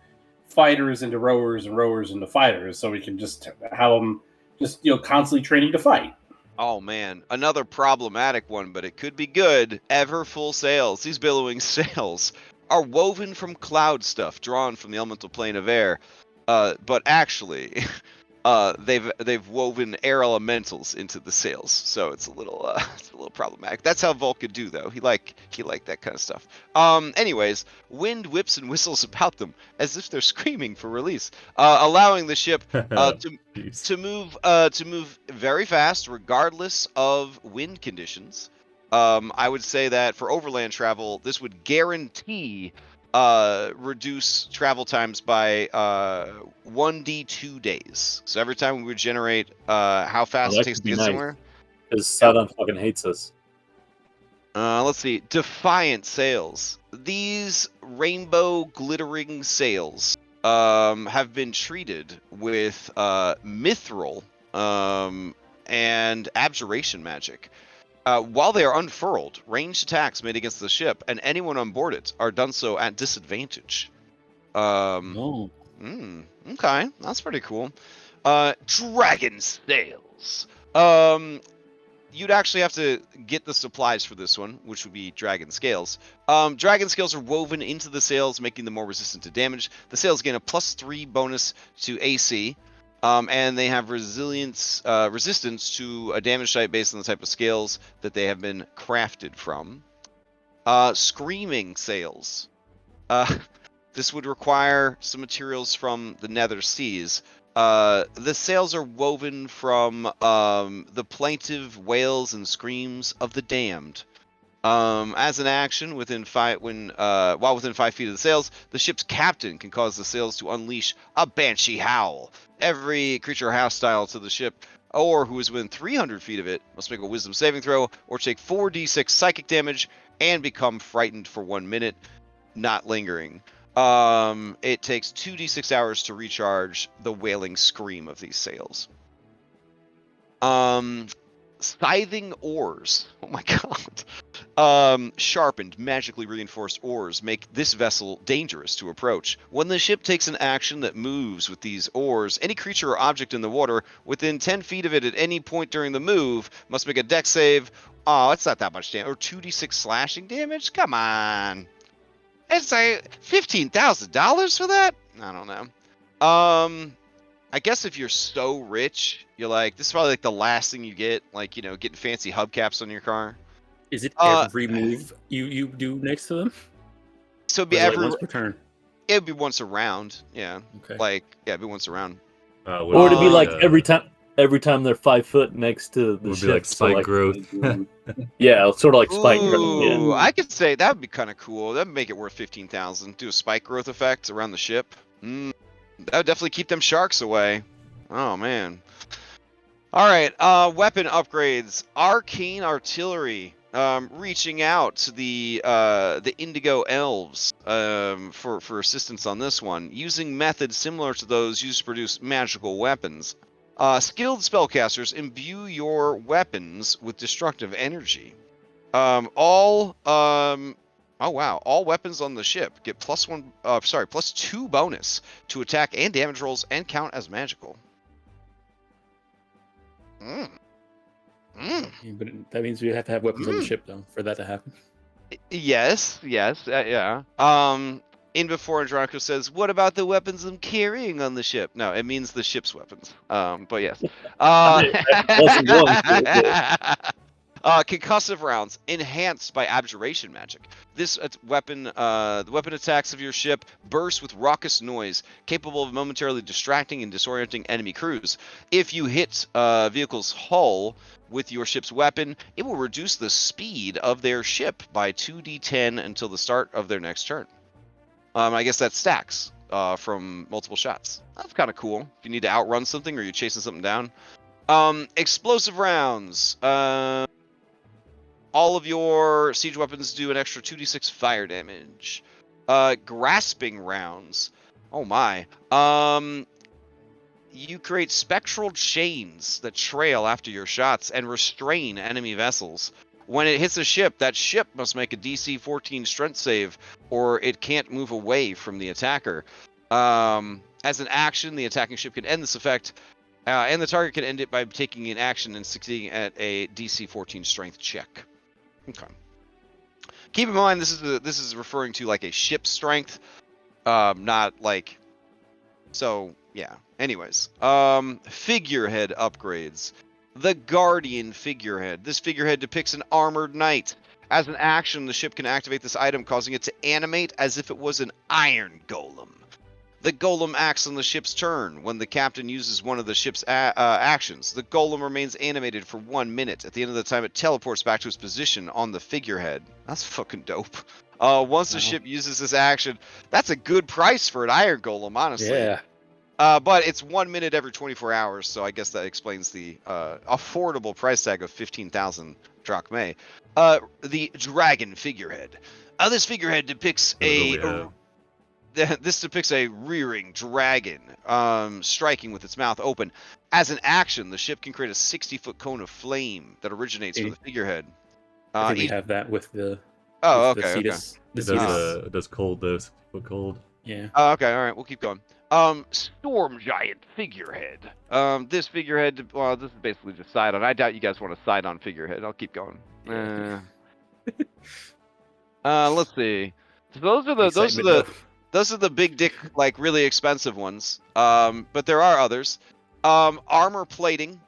fighters into rowers and rowers into fighters, so we can just have them just constantly training to fight. Oh man, another problematic one, but it could be good. Ever full sails. These billowing sails are woven from cloud stuff drawn from the elemental plane of air. But actually, they've woven air elementals into the sails, so it's a little problematic. That's how Volk could do, though. He liked that kind of stuff. Anyways, wind whips and whistles about them as if they're screaming for release, allowing the ship to move very fast regardless of wind conditions. I would say that for overland travel, this would guarantee reduce travel times by 1d2 days. So every time we would generate how fast it takes to get somewhere. Because Saddam fucking hates us. Let's see. Defiant sails. These rainbow glittering sails have been treated with mithril and abjuration magic. While they are unfurled, ranged attacks made against the ship and anyone on board it are done so at disadvantage. Okay, that's pretty cool. Dragon sails. You'd actually have to get the supplies for this one, which would be dragon scales. Dragon scales are woven into the sails, making them more resistant to damage. The sails gain a +3 bonus to AC. And they have resistance to a damage type based on the type of scales that they have been crafted from. Screaming sails. This would require some materials from the Nether Seas. The sails are woven from the plaintive wails and screams of the damned. As an action, while within 5 feet of the sails, the ship's captain can cause the sails to unleash a banshee howl. Every creature hostile to the ship, or who is within 300 feet of it, must make a wisdom saving throw, or take 4d6 psychic damage, and become frightened for 1 minute, not lingering. It takes 2d6 hours to recharge the wailing scream of these sails. Scything oars. Oh my god. Sharpened, magically reinforced oars make this vessel dangerous to approach. When the ship takes an action that moves with these oars, any creature or object in the water within 10 feet of it at any point during the move must make a dex save. Oh, it's not that much damage. Or 2d6 slashing damage? Come on. It's like $15,000 for that? I don't know. I guess if you're so rich, you're like, this is probably like the last thing you get, like, you know, getting fancy hubcaps on your car. Is it every move you do next to them? So it'd be Or like once per turn. It'd be once a round, yeah. Okay. Like, yeah, it'd be once a round. Or it'd be like every time they're 5 foot next to the would ship. be like spike growth. Yeah, sort of like spike growth. Ooh, Yeah. I could say that would be kind of cool. That'd make it worth 15,000. Do a spike growth effect around the ship. That would definitely keep them sharks away. Oh man. All right, weapon upgrades. Arcane artillery. Reaching out to the Indigo Elves for assistance on this one, using methods similar to those used to produce magical weapons. Skilled spellcasters imbue your weapons with destructive energy. All weapons on the ship get +2 bonus to attack and damage rolls and count as magical. Yeah, but that means we have to have weapons on the ship, though, for that to happen. Yes, yeah. In before Andronico says, "What about the weapons I'm carrying on the ship?" No, it means the ship's weapons. But yes. Concussive rounds enhanced by abjuration magic. This weapon, the weapon attacks of your ship burst with raucous noise, capable of momentarily distracting and disorienting enemy crews. If you hit a vehicle's hull with your ship's weapon, it will reduce the speed of their ship by 2d10 until the start of their next turn. I guess that stacks from multiple shots. That's kind of cool. If you need to outrun something or you're chasing something down. Explosive rounds. All of your siege weapons do an extra 2d6 fire damage. Grasping rounds. Oh my. You create spectral chains that trail after your shots and restrain enemy vessels. When it hits a ship, that ship must make a DC 14 strength save, or it can't move away from the attacker. As an action, the attacking ship can end this effect, and the target can end it by taking an action and succeeding at a DC 14 strength check. Okay. Keep in mind, this is referring to like a ship strength, not like. So yeah. Anyways, figurehead upgrades. The Guardian figurehead. This figurehead depicts an armored knight. As an action, the ship can activate this item, causing it to animate as if it was an iron golem. The golem acts on the ship's turn. When the captain uses one of the ship's actions, the golem remains animated for 1 minute. At the end of the time, it teleports back to its position on the figurehead. That's fucking dope. Once the ship uses this action, that's a good price for an iron golem, honestly. Yeah. But it's 1 minute every 24 hours, so I guess that explains the affordable price tag of 15,000 drachmae. The dragon figurehead. This figurehead depicts This depicts a rearing dragon, striking with its mouth open. As an action, the ship can create a 60-foot cone of flame that originates from the figurehead. I think we have that with the. Oh, with okay. The Okay. It does cold, though. Foot cold. Yeah. Oh, okay, all right, we'll keep going. Storm Giant figurehead. This figurehead, well, this is basically just side on. I doubt you guys want to side on figurehead. I'll keep going. Let's see. So those are the big dick, like really expensive ones. But there are others. Armor plating.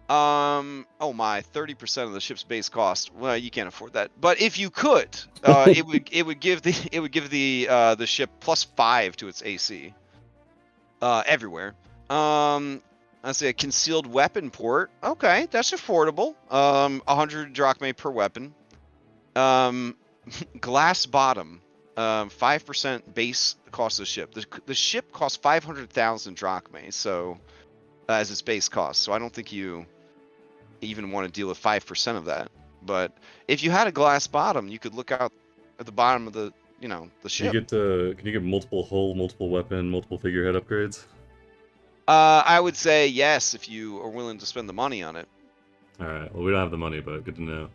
Oh my, 30% of the ship's base cost. Well, you can't afford that. But if you could, it would give the ship +5 to its AC. Everywhere. Let's say a concealed weapon port. Okay, that's affordable. 100 drachmae per weapon. Glass bottom. 5% base cost of the ship. The ship costs 500,000 drachmae, so as its base cost. So I don't think you even want to deal with 5% of that. But if you had a glass bottom, you could look out at the bottom of the ship. Can you get multiple hull, multiple weapon, multiple figurehead upgrades? I would say yes if you are willing to spend the money on it. All right. Well, we don't have the money, but good to know.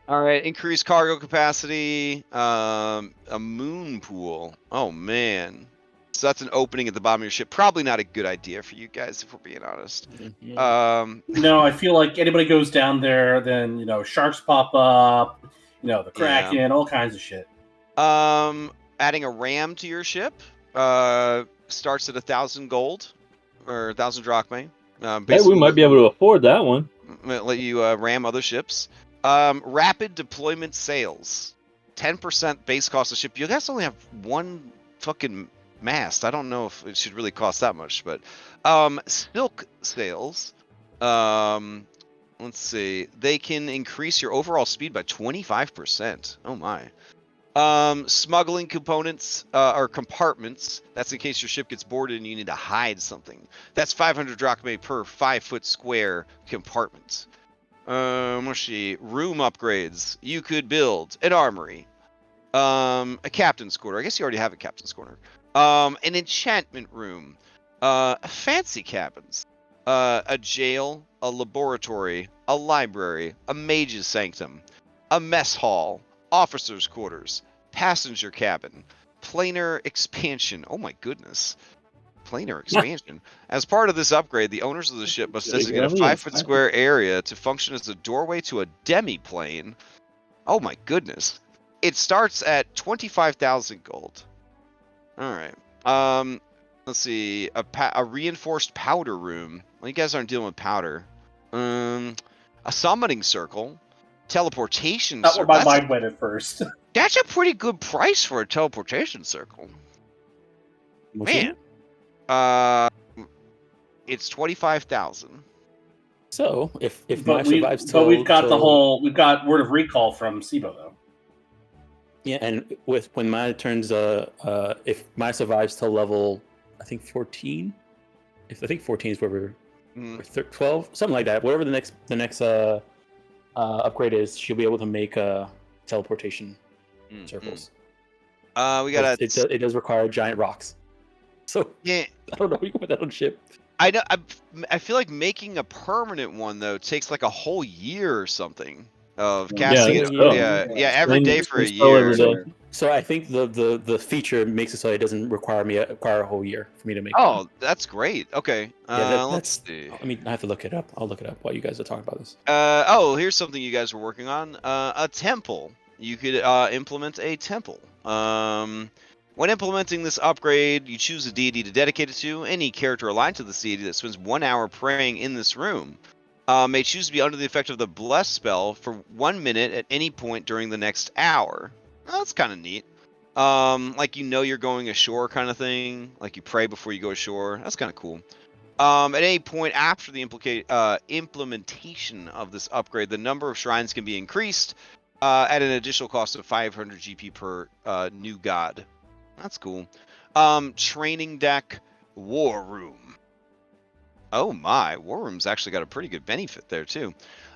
All right, increased cargo capacity, a moon pool. Oh man, so that's an opening at the bottom of your ship. Probably not a good idea for you guys, if we're being honest. No, I feel like anybody goes down there, then sharks pop up, the Kraken, all kinds of shit. Adding a ram to your ship starts at 1,000 gold or 1,000 drachmae. Hey, we might be able to afford that one. Let you ram other ships. Rapid deployment sales, 10% base cost of ship. You guys only have one fucking mast. I don't know if it should really cost that much, but silk sales. Let's see. They can increase your overall speed by 25%. Oh my. Smuggling components or compartments. That's in case your ship gets boarded and you need to hide something. That's 500 drachmae per 5-foot square compartment. Let's see. Room upgrades. You could build an armory, a captain's quarter. I guess you already have a captain's corner. An enchantment room, fancy cabins, a jail, a laboratory, a library, a mage's sanctum, a mess hall, officers' quarters, passenger cabin, planar expansion. Oh my goodness. Planar expansion. As part of this upgrade, the owners of the ship must designate a 5-foot square area to function as a doorway to a demi-plane. Oh my goodness. It starts at 25,000 gold. Alright. Let's see. A reinforced powder room. Well, you guys aren't dealing with powder. A summoning circle. Teleportation That's circle. where my mind went at first. That's a pretty good price for a teleportation circle. Man. It's 25,000. So if But Maya survives till, we've got word of recall from Sibo though. Yeah, and when Maya turns if Maya survives till level, I think 14. I think 14 is where we're 12, something like that. Whatever the next upgrade is, she'll be able to make teleportation circles. We got it does require giant rocks. So yeah, I don't know. You can put that on ship. I know. I feel like making a permanent one though takes like a whole year or something of casting it. Yeah, every day for a year. So I think the feature makes it so it doesn't require a whole year for me to make. Oh, that's great. Okay. Let's see. I mean, I have to look it up. I'll look it up while you guys are talking about this. Here's something you guys were working on. A temple. You could implement a temple. When implementing this upgrade, you choose a deity to dedicate it to. Any character aligned to this deity that spends 1 hour praying in this room may choose to be under the effect of the Bless spell for 1 minute at any point during the next hour. Well, that's kind of neat. Like you're going ashore kind of thing. Like you pray before you go ashore. That's kind of cool. At any point after the implementation of this upgrade, the number of shrines can be increased at an additional cost of 500 GP per new god. That's cool. Training deck, war room. Oh my, war room's actually got a pretty good benefit there too.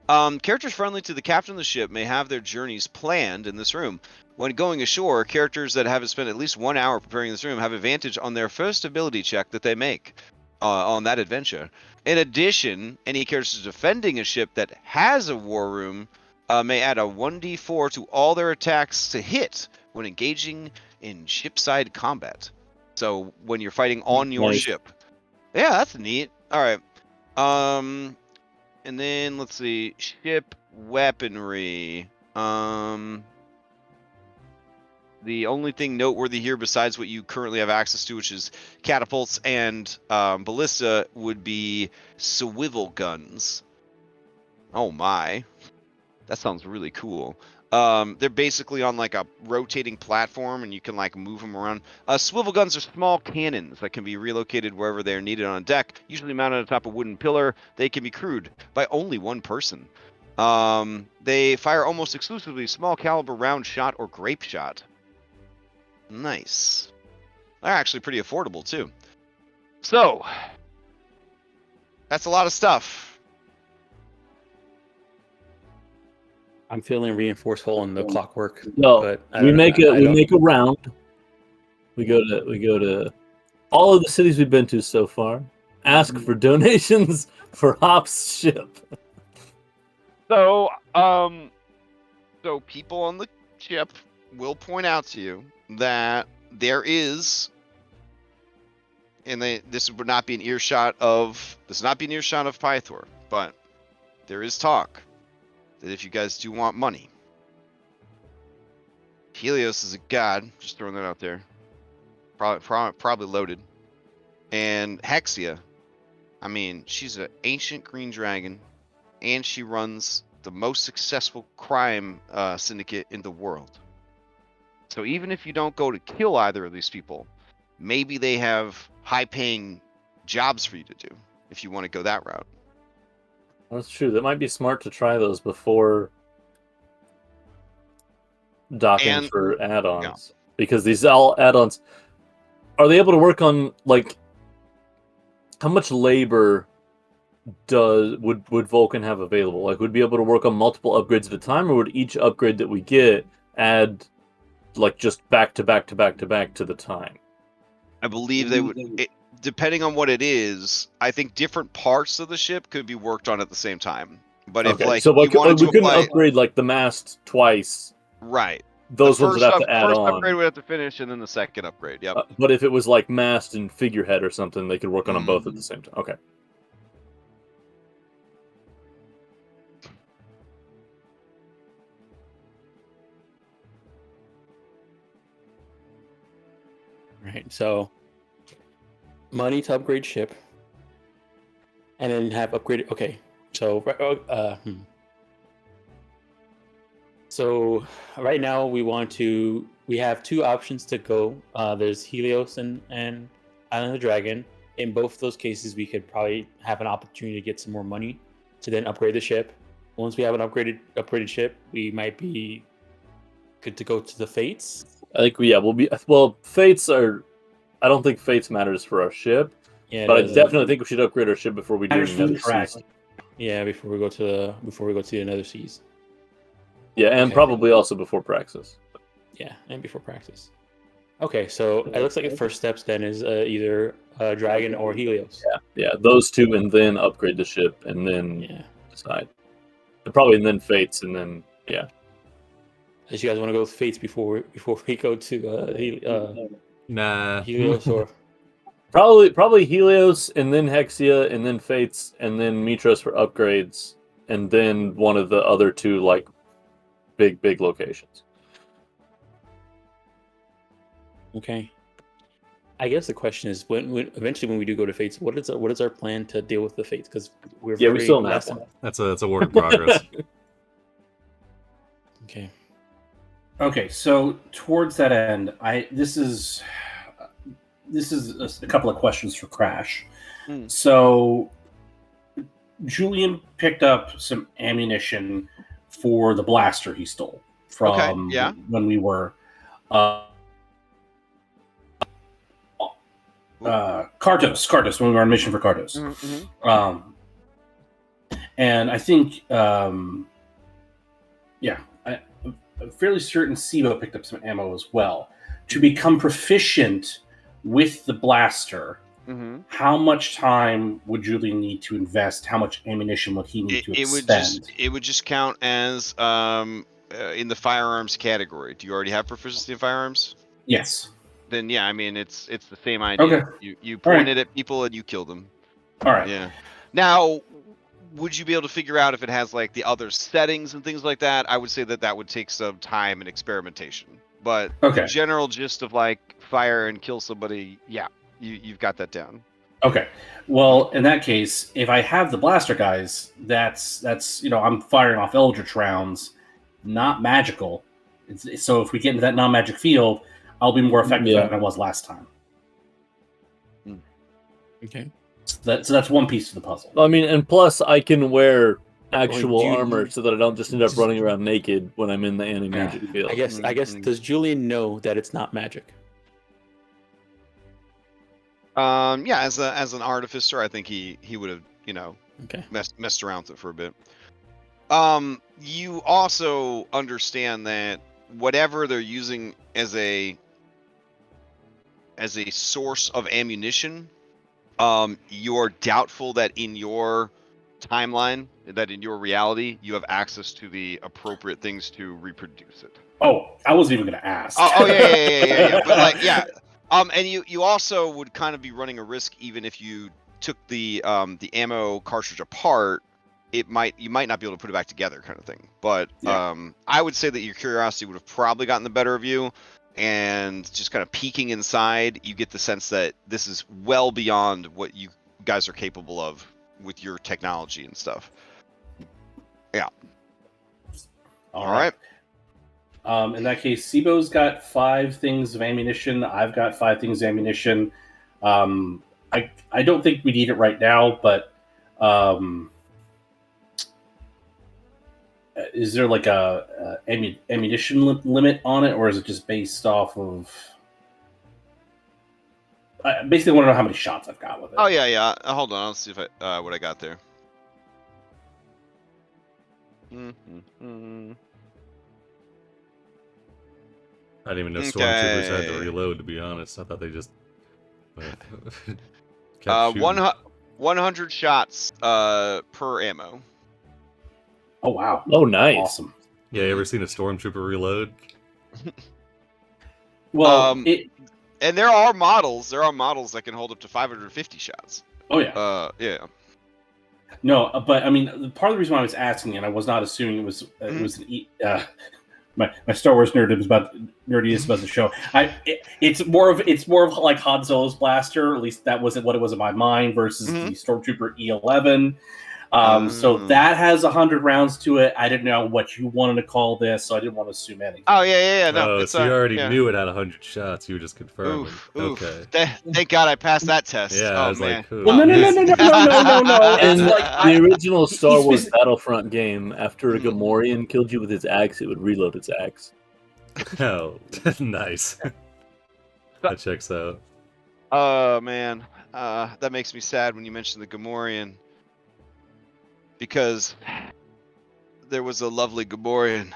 Characters friendly to the captain of the ship may have their journeys planned in this room. When going ashore, characters that have spent at least 1 hour preparing this room have advantage on their first ability check that they make on that adventure. In addition, any characters defending a ship that has a war room may add a 1d4 to all their attacks to hit when engaging in shipside combat. So when you're fighting on your ship. Yeah, that's neat. All right. And then let's see, ship weaponry. The only thing noteworthy here besides what you currently have access to, which is catapults and ballista, would be swivel guns. Oh my. That sounds really cool. They're basically on like a rotating platform and you can like move them around. Swivel guns are small cannons that can be relocated wherever they're needed on a deck, usually mounted on top of a wooden pillar. They can be crewed by only one person. They fire almost exclusively small caliber round shot or grape shot. Nice. They're actually pretty affordable too. So, that's a lot of stuff. I'm feeling reinforced hole in the clockwork. No, but we make a round. We go to all of the cities we've been to so far. Ask for donations for Hop's ship. So, so people on the ship will point out to you that there is, and this would not be an earshot of Pythor, but there is talk that if you guys do want money, Helios is a god. Just throwing that out there. Probably loaded. And Hexia, I mean, she's an ancient green dragon, and she runs the most successful crime syndicate in the world. So even if you don't go to kill either of these people, maybe they have high-paying jobs for you to do if you want to go that route. That's true. That might be smart to try those before docking for add-ons, because these all add-ons, are they able to work on, like, how much labor would Vulcan have available? Like, would be able to work on multiple upgrades at a time, or would each upgrade that we get add, like, just back to back to back to back to the time? I believe they would, depending on what it is. I think different parts of the ship could be worked on at the same time. But if, like, so you wanted to we couldn't apply, upgrade, like, the mast twice. right? Those ones would have to add first on. upgrade would have to finish, and then the second upgrade. Yep. But if it was like mast and figurehead or something, they could work on them both at the same time. Okay. Right. So, money to upgrade ship, and then have upgraded. Okay. So, So right now we have two options to go. There's Helios and Island of the Dragon. In both of those cases, we could probably have an opportunity to get some more money to then upgrade the ship. Once we have an upgraded ship, we might be good to go to the Fates. I think Fates are. I don't think Fates matters for our ship. Yeah, but I definitely think we should upgrade our ship before we do another season. Yeah, before we go to another season. Yeah, and probably also before Praxis. Yeah, and before Praxis. Okay, so it looks like the first steps then is either Dragon or Helios. Yeah, those two, and then upgrade the ship, and then decide. And then Fates, and then Unless you guys want to go with Fates before we go to Nah. Helios or probably Helios, and then Hexia, and then Fates, and then Mitros for upgrades, and then one of the other two, like, big locations. Okay. I guess the question is when we do go to Fates, what is our plan to deal with the Fates? Because we still have one. That's a work in progress. Okay. Okay, so towards that end, this is a couple of questions for Crash. So Julian picked up some ammunition for the blaster he stole from when we were Kartos when we were on mission for Kartos. And I think I'm fairly certain Sibo picked up some ammo as well. To become proficient with the blaster, how much time would Julian need to invest? How much ammunition would he need to expend? It would just count as in the firearms category. Do you already have proficiency in firearms? Yes. Then yeah, I mean it's the same idea. Okay. You pointed at people and you killed them. All right. Yeah. Now, would you be able to figure out if it has, like, the other settings and things like that? I would say that would take some time and experimentation. But the general gist of, like, fire and kill somebody, you've got that down. Okay. Well, in that case, if I have the blaster guys, that's I'm firing off Eldritch rounds, not magical. So if we get into that non-magic field, I'll be more effective than I was last time. Okay. So that's one piece of the puzzle. I mean, and plus I can wear actual armor so that I don't just end up running around naked when I'm in the anti-magic field. I guess does Julian know that it's not magic? As an artificer, I think he would have, messed around with it for a bit. You also understand that whatever they're using as a source of ammunition, you're doubtful that in your timeline that in your reality you have access to the appropriate things to reproduce it. Oh, I wasn't even gonna ask. Oh yeah. But like, yeah. And you also would kind of be running a risk even if you took the ammo cartridge apart. You might not be able to put it back together, kind of thing. But Yeah. I would say that your curiosity would have probably gotten the better of you, and just kind of peeking inside, you get the sense that this is well beyond what you guys are capable of with your technology and stuff. Yeah. All right. In that case, Sibo's got 5 things of ammunition. I've got 5 things of ammunition. I don't think we need it right now, but is there like a ammunition limit on it, or is it just based off of? I basically want to know how many shots I've got with it. Oh yeah. Hold on, I'll see if what I got there. I didn't even know stormtroopers had to reload. To be honest, I thought they just kept shooting. 100 shots per ammo. Oh wow! Oh, nice. Awesome. Yeah, you ever seen a stormtrooper reload? Well, and there are models that can hold up to 550 shots. Oh yeah. Yeah. No, but I mean, part of the reason why I was asking, and I was not assuming it was my Star Wars nerdiness about the show. It's more of like Han Solo's blaster. At least that wasn't what it was in my mind versus the Stormtrooper E11. So that has 100 rounds to it. I didn't know what you wanted to call this, so I didn't want to assume anything. Oh yeah. No, so you already knew it had 100 shots. You were just confirming. Oof. Okay. Thank God I passed that test. Yeah, I was like, well, no. In It's like the original Star Wars Battlefront game, after a Gamorrean killed you with his axe, it would reload its axe. Oh, nice. That checks out. Oh man, that makes me sad when you mention the Gamorrean, because there was a lovely Gamorrean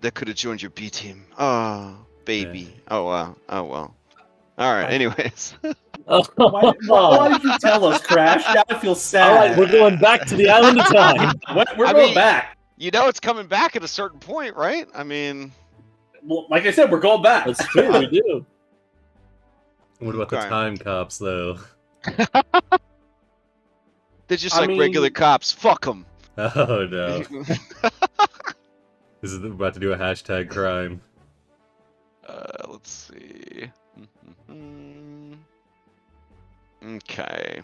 that could have joined your B team. Oh, baby. Yeah. Oh wow. Oh well. All right. Anyways. Why did you tell us, Crash? Now I feel sad. All right, we're going back to the island of time. We're going back. You know it's coming back at a certain point, right? I mean, well, like I said, we're going back. That's true. We do. What about the time cops, though? They're just regular cops. Fuck them. Oh no! This is about to do a hashtag crime. Let's see. Okay.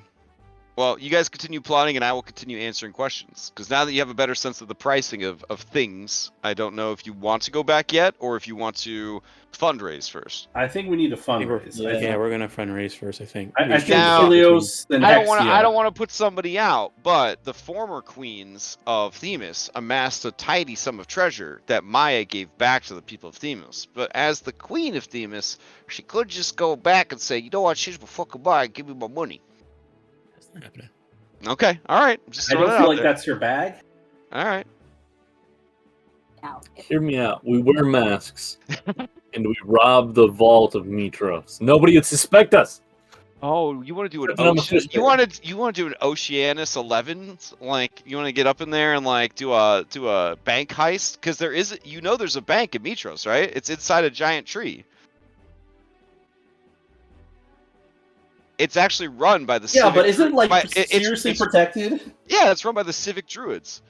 Well, you guys continue plotting, and I will continue answering questions. Because now that you have a better sense of the pricing of things, I don't know if you want to go back yet, or if you want to fundraise first. I think we need to fundraise. Yeah, we're gonna fundraise first. I think. I think Helios. I don't want to put somebody out, but the former queens of Themis amassed a tidy sum of treasure that Maya gave back to the people of Themis. But as the queen of Themis, she could just go back and say, "You know what? She's my fucking buy. Give me my money." That's not happening. Okay, all right. Just I don't feel like that's your bag. All right. Hear me out. We wear masks, and we rob the vault of Mitros. Nobody would suspect us. Oh, you want to do an I'm a ocean? fish You want to do an Oceanus 11? Like you want to get up in there and like do a bank heist? Because there's a bank in Mitros, right? It's inside a giant tree. It's actually run by the Civic but isn't it like seriously protected? Yeah, it's run by the Civic Druids.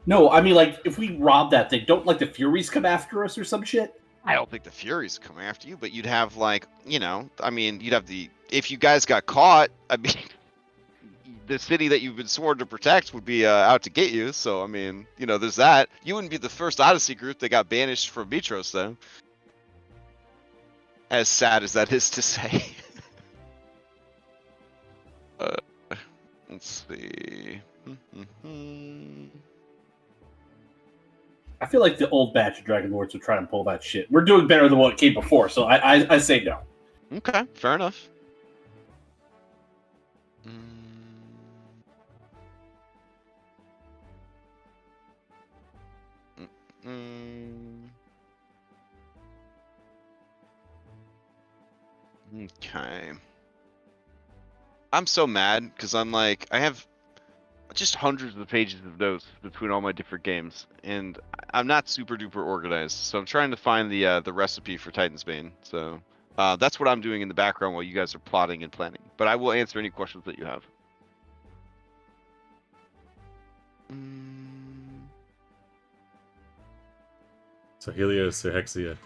No, I mean like if we rob that thing, don't like the Furies come after us or some shit? I don't think the Furies come after you, but you'd have you'd have if you guys got caught, I mean, the city that you've been sworn to protect would be out to get you. So I mean, there's that. You wouldn't be the first Odyssey group that got banished from Mitros, though. As sad as that is to say. Let's see. I feel like the old batch of Dragonlords would try and pull that shit. We're doing better than what came before, so I say no. Okay, fair enough. Okay. I'm so mad because I'm like, I have just hundreds of pages of notes between all my different games, and I'm not super duper organized. So I'm trying to find the recipe for Titan's Bane. So that's what I'm doing in the background while you guys are plotting and planning. But I will answer any questions that you have. So Helios or Hexia?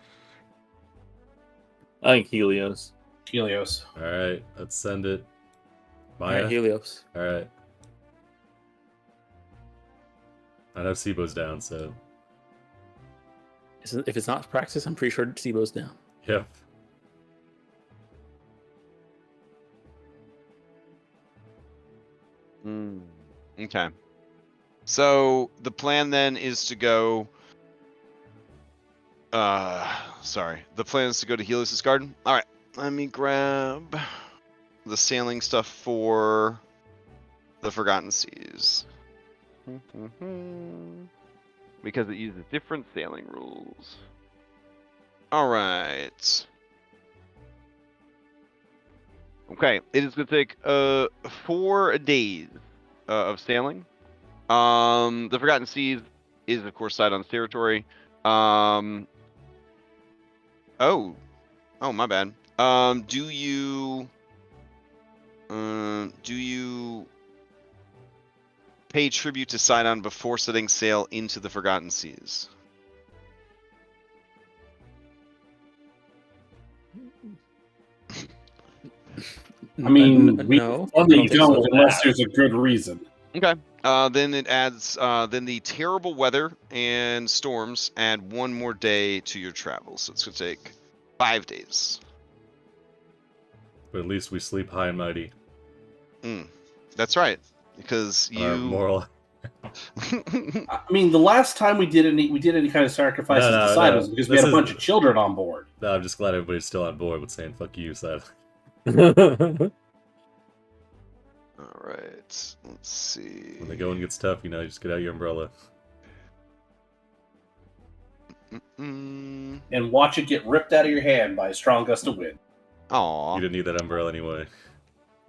I think Helios. Helios. All right, let's send it. All Maya. right, Helios. All right. I know Sibo's down, so If it's not Praxis, I'm pretty sure Sibo's down. yep. Okay. So the plan then is to go. Sorry. The plan is to go to Helios' garden. All right. Let me grab the sailing stuff for the Forgotten Seas. Because it uses different sailing rules. All right. Okay, it is going to take 4 days of sailing. The Forgotten Seas is, of course, Sidon's territory. Oh, my bad. Do you pay tribute to Sidon before setting sail into the Forgotten Seas? I mean, we no, probably think don't so. unless there's a good reason. Okay. Then it adds then the terrible weather and storms add 1 more day to your travels. So it's gonna take 5 days. But at least we sleep high and mighty. That's right. Because On our you moral. I mean, the last time we did any kind of sacrifices No, to no, Sidon no. was because we This had a is- bunch of children on board. No, I'm just glad everybody's still on board with saying "fuck you," Sidon. All right. Let's see. When the going gets tough, you just get out your umbrella. Mm-mm. And watch it get ripped out of your hand by a strong gust of wind. Aw. You didn't need that umbrella anyway.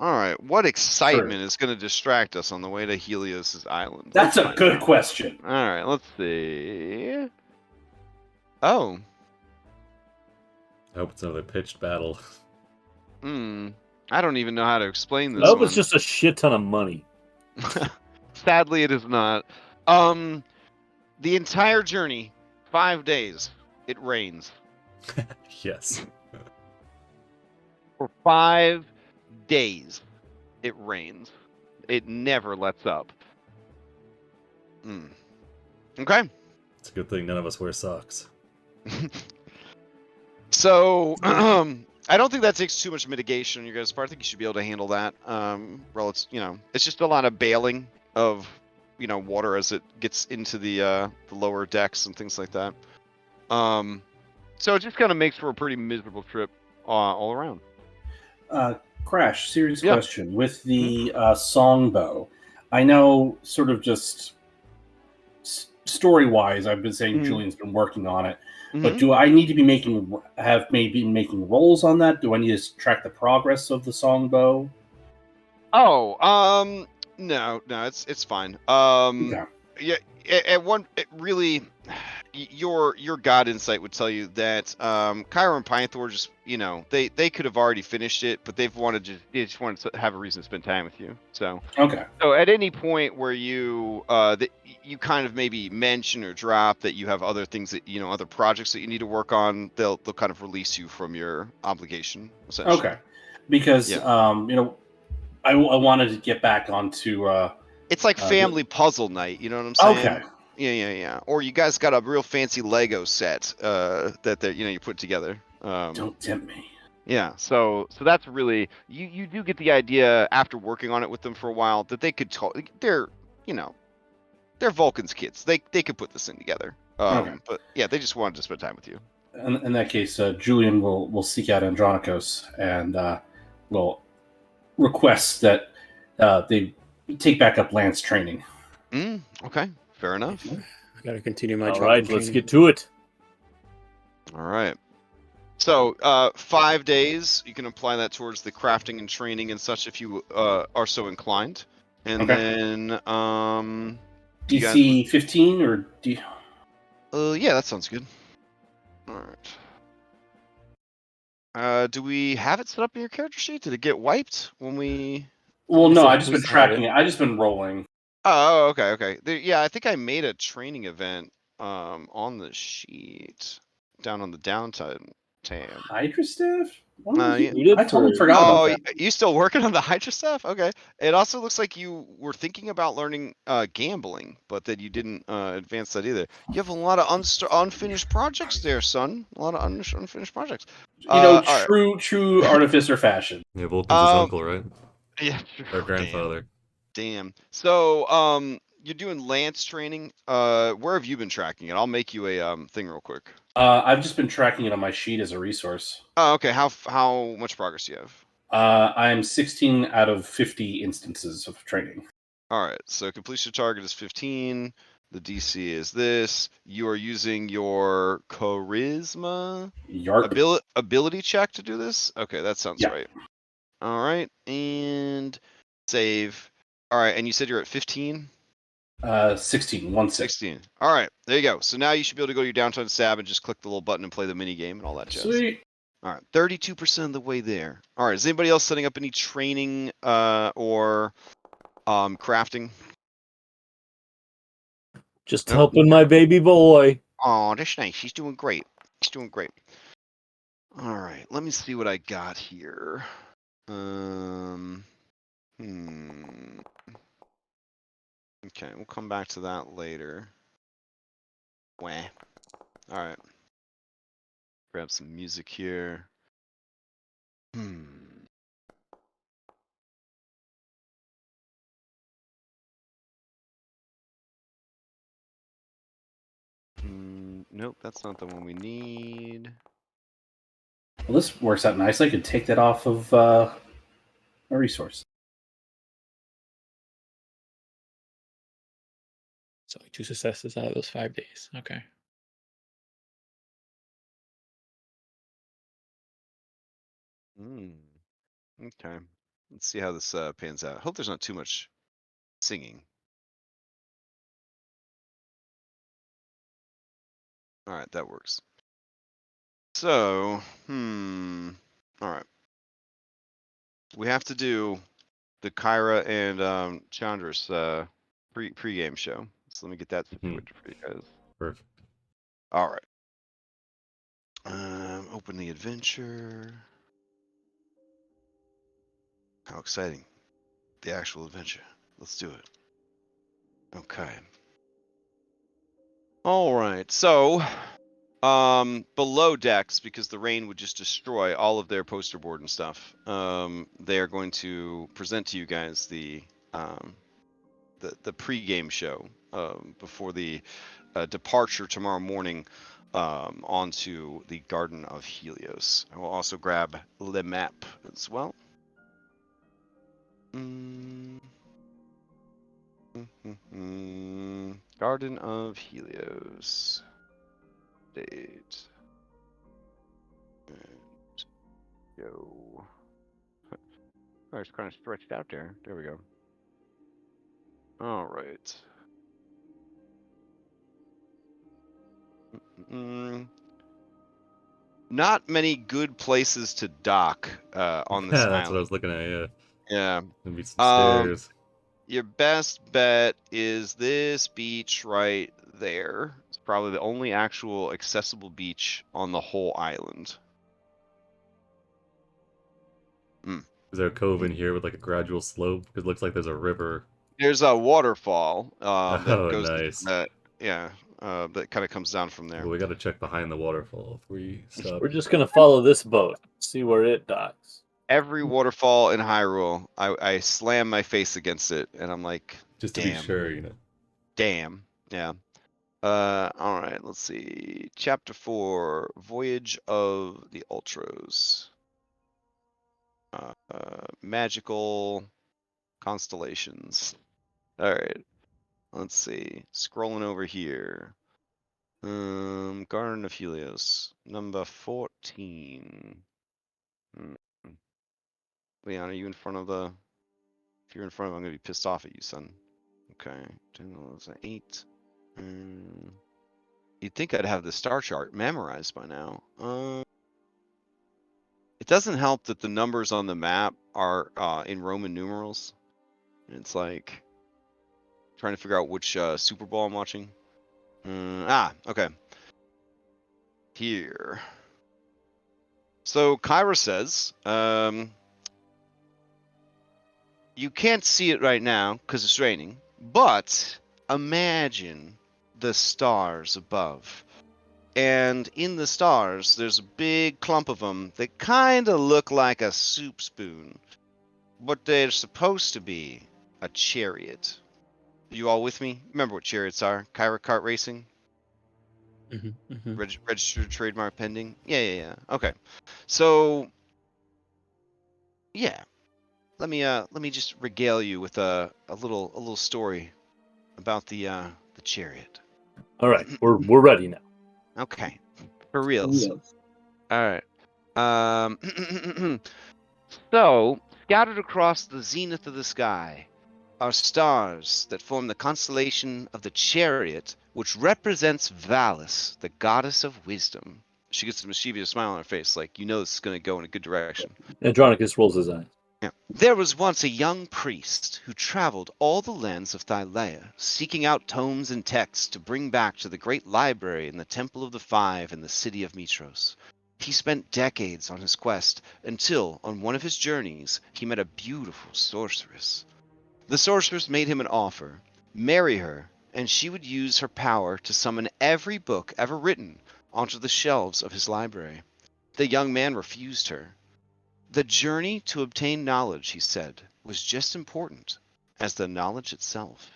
All right. What excitement is going to distract us on the way to Helios' island? That's Let's a find good out. question. All right. Let's see. Oh. I hope it's another pitched battle. I don't even know how to explain this. I hope one. it's just a shit ton of money. Sadly, it is not. The entire journey, 5 days, it rains. Yes. For 5 days, it rains. It never lets up. Okay. It's a good thing none of us wear socks. So, I don't think that takes too much mitigation on your guys' part. I think you should be able to handle that. It's just a lot of bailing of, water as it gets into the lower decks and things like that. So it just kind of makes for a pretty miserable trip all around. Crash, serious Yeah. question. With the songbow, I know sort of just story-wise, I've been saying Julian's been working on it. But do I need to be making rolls on that? Do I need to track the progress of the songbow? Oh, no, it's fine. Okay. Yeah, your god insight would tell you that Cairo and Pythor just they could have already finished it, but they just wanted to have a reason to spend time with you. So at any point where you you kind of maybe mention or drop that you have other things that other projects that you need to work on, they'll kind of release you from your obligation. Essentially. Okay, because I wanted to get back onto. It's like family puzzle night. You know what I'm saying? Okay. Yeah. Or you guys got a real fancy Lego set that you put together. Don't tempt me. Yeah. So that's really you do get the idea after working on it with them for a while that they could they're Vulcan's kids. They could put this thing together. Okay. But yeah, they just wanted to spend time with you. In that case, Julian will seek out Andronikos and will request that they take back up Lance training. Okay. Fair enough. I gotta continue my All job. right, let's get to it. All right. So 5 days, you can apply that towards the crafting and training and such if you are so inclined. And Okay. then you guys DC 15 or D? yeah, that sounds good. All right. Do we have it set up in your character sheet? Did it get wiped when we? Well, no, So I just been who's tracking it. I just been rolling. Oh, okay. Yeah, I think I made a training event on the sheet down on the downtime tab. Hydra staff? Yeah. You did I totally for- forgot about Oh, that. you still working on the Hydra stuff? Okay. It also looks like you were thinking about learning gambling, but that you didn't advance that either. You have a lot of unfinished projects there, son. A lot of unfinished projects. You know, All true artificer fashion. Yeah, Vulcan's his uncle, right? yeah. Or grandfather. Damn. So, you're doing Lance training. Where have you been tracking it? I'll make you a thing real quick. I've just been tracking it on my sheet as a resource. Oh, okay. How much progress do you have? I'm 16 out of 50 instances of training. All right. So completion target is 15. The DC is this. You are using your charisma Yarp. ability check to do this. Okay, that sounds Yeah. right. All right, and save. All right, and you said you're at 15. 16. 1 6. 16. All right, there you go. So now you should be able to go to your downtown stab and just click the little button and play the mini game and all that jazz. Sweet. All right, 32% of the way there. All right, is anybody else setting up any training or crafting? Just Nope. helping my baby boy. Oh, that's nice. He's doing great. He's doing great. All right, let me see what I got here. Okay, we'll come back to that later. Wah. All right. Grab some music here. Nope, that's not the one we need. Well, this works out nicely. I could take that off of a resource. So 2 successes out of those 5 days. Okay. Okay. Let's see how this pans out. Hope there's not too much singing. All right, that works. So, all right. We have to do the Kyra and Chandra's pre-game show. So let me get that situated for you guys. Perfect. All right. Open the adventure. How exciting. The actual adventure. Let's do it. Okay. All right. So, below decks, because the rain would just destroy all of their poster board and stuff, they are going to present to you guys the pre-game show before the departure tomorrow morning onto the Garden of Helios. I will also grab the map as well. Garden of Helios. Date. And go. Oh, it's kind of stretched out there. There we go. All right. Not many good places to dock on this Yeah, that's island. what I was looking at. Yeah. Yeah. Maybe some stairs. Your best bet is this beach right there. It's probably the only actual accessible beach on the whole island. Is there a cove in here with like a gradual slope? Because it looks like there's a river. There's a waterfall that Oh, goes nice. that kind of comes down from there. Well, we got to check behind the waterfall if we stop. We're just gonna follow this boat, see where it docks. Every waterfall in Hyrule, I slam my face against it, and I'm like, Just to damn. be sure, you know. Damn. Yeah. All right. Let's see. Chapter 4: Voyage of the Ultros. Magical constellations. All right. Let's see. Scrolling over here. Garden of Helios, number 14. Leon, are you in front of the If you're in front of him, I'm gonna be pissed off at you, son. Okay, 10, 11, 8. You'd think I'd have the star chart memorized by now. It doesn't help that the numbers on the map are in Roman numerals. And it's like trying to figure out which Super Bowl I'm watching. Okay. Here. So Kyra says, you can't see it right now because it's raining, but imagine the stars above. And in the stars, there's a big clump of them that kind of look like a soup spoon, but they're supposed to be a chariot. You all with me? Remember what chariots are? Kyra kart racing? Registered trademark pending? Yeah. Okay. So, yeah. Let me just regale you with a little story about the chariot. All right, we're ready now. Okay. For reals. All right. So, scattered across the zenith of the sky are stars that form the constellation of the chariot, which represents Valis, the goddess of wisdom. She gets a mischievous smile on her face, like, you know this is going to go in a good direction. Andronicus rolls his eyes. Yeah. There was once a young priest who traveled all the lands of Thylea, seeking out tomes and texts to bring back to the great library in the Temple of the Five in the city of Mitros. He spent decades on his quest until, on one of his journeys, he met a beautiful sorceress. The sorceress made him an offer: marry her, and she would use her power to summon every book ever written onto the shelves of his library. The young man refused her. The journey to obtain knowledge, he said, was just important as the knowledge itself.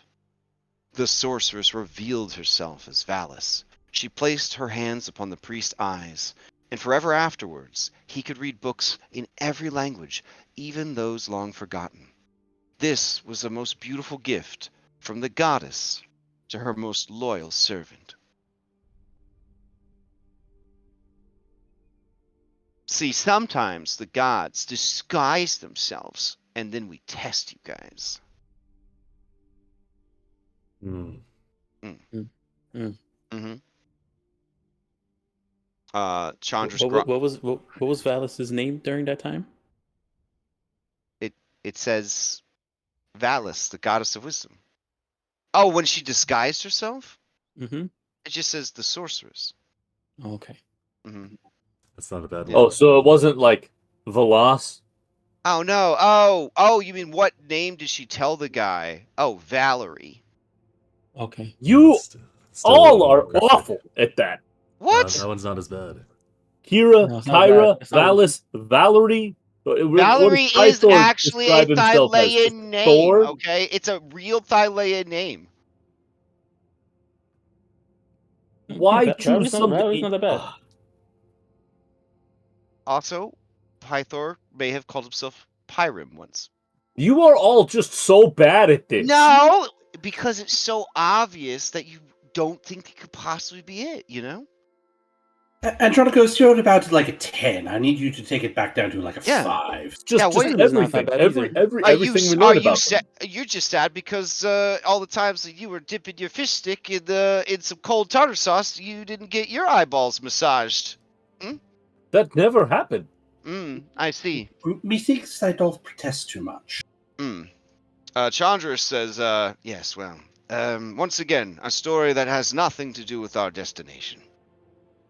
The sorceress revealed herself as Valis. She placed her hands upon the priest's eyes, and forever afterwards he could read books in every language, even those long forgotten. This was the most beautiful gift from the goddess to her most loyal servant. See, sometimes the gods disguise themselves, and then we test you guys. Chandra's What was Valis's name during that time? It says Valis, the goddess of wisdom. Oh, when she disguised herself? Mm-hmm. It just says the sorceress. Okay. Mm-hmm. That's not a bad one. Oh, so it wasn't like Velas? Oh no. Oh, you mean what name did she tell the guy? Oh, Valerie. Okay. You Still all are cryptic. awful at that. What? That one's not as bad. Kira, No, it's not Kyra, bad. It's not- Valis, Valerie. What Valerie does is Pythor actually a describe himself as? Just Thylean name, Thor? okay? It's a real Thylean name. Why choose something? Valerie's not that bad. Also, Pythor may have called himself Pyrim once. You are all just so bad at this. No, because it's so obvious that you don't think it could possibly be it, you know? Andronicus, you're about to like a 10. I need you to take it back down to like a Yeah. 5. It's just, Yeah, just what- It's not that everything. bad Everything we Are learn you about them. You're just sad because all the times that you were dipping your fish stick in some cold tartar sauce, you didn't get your eyeballs massaged. That never happened. I see. Methinks I don't protest too much. Chandra says, yes, well, once again, a story that has nothing to do with our destination.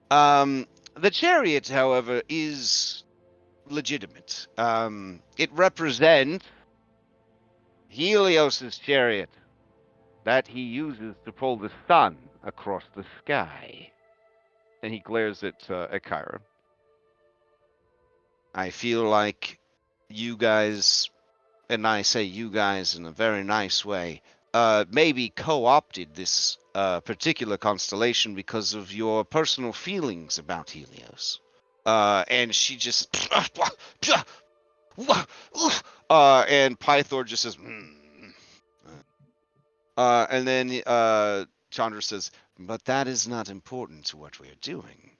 The chariot, however, is legitimate. It represents Helios's chariot that he uses to pull the sun across the sky. And he glares at Kyra. I feel like you guys, and I say you guys in a very nice way, maybe co-opted this particular constellation because of your personal feelings about Helios. And she just... and Pythor just says... and then Chandra says, but that is not important to what we're doing.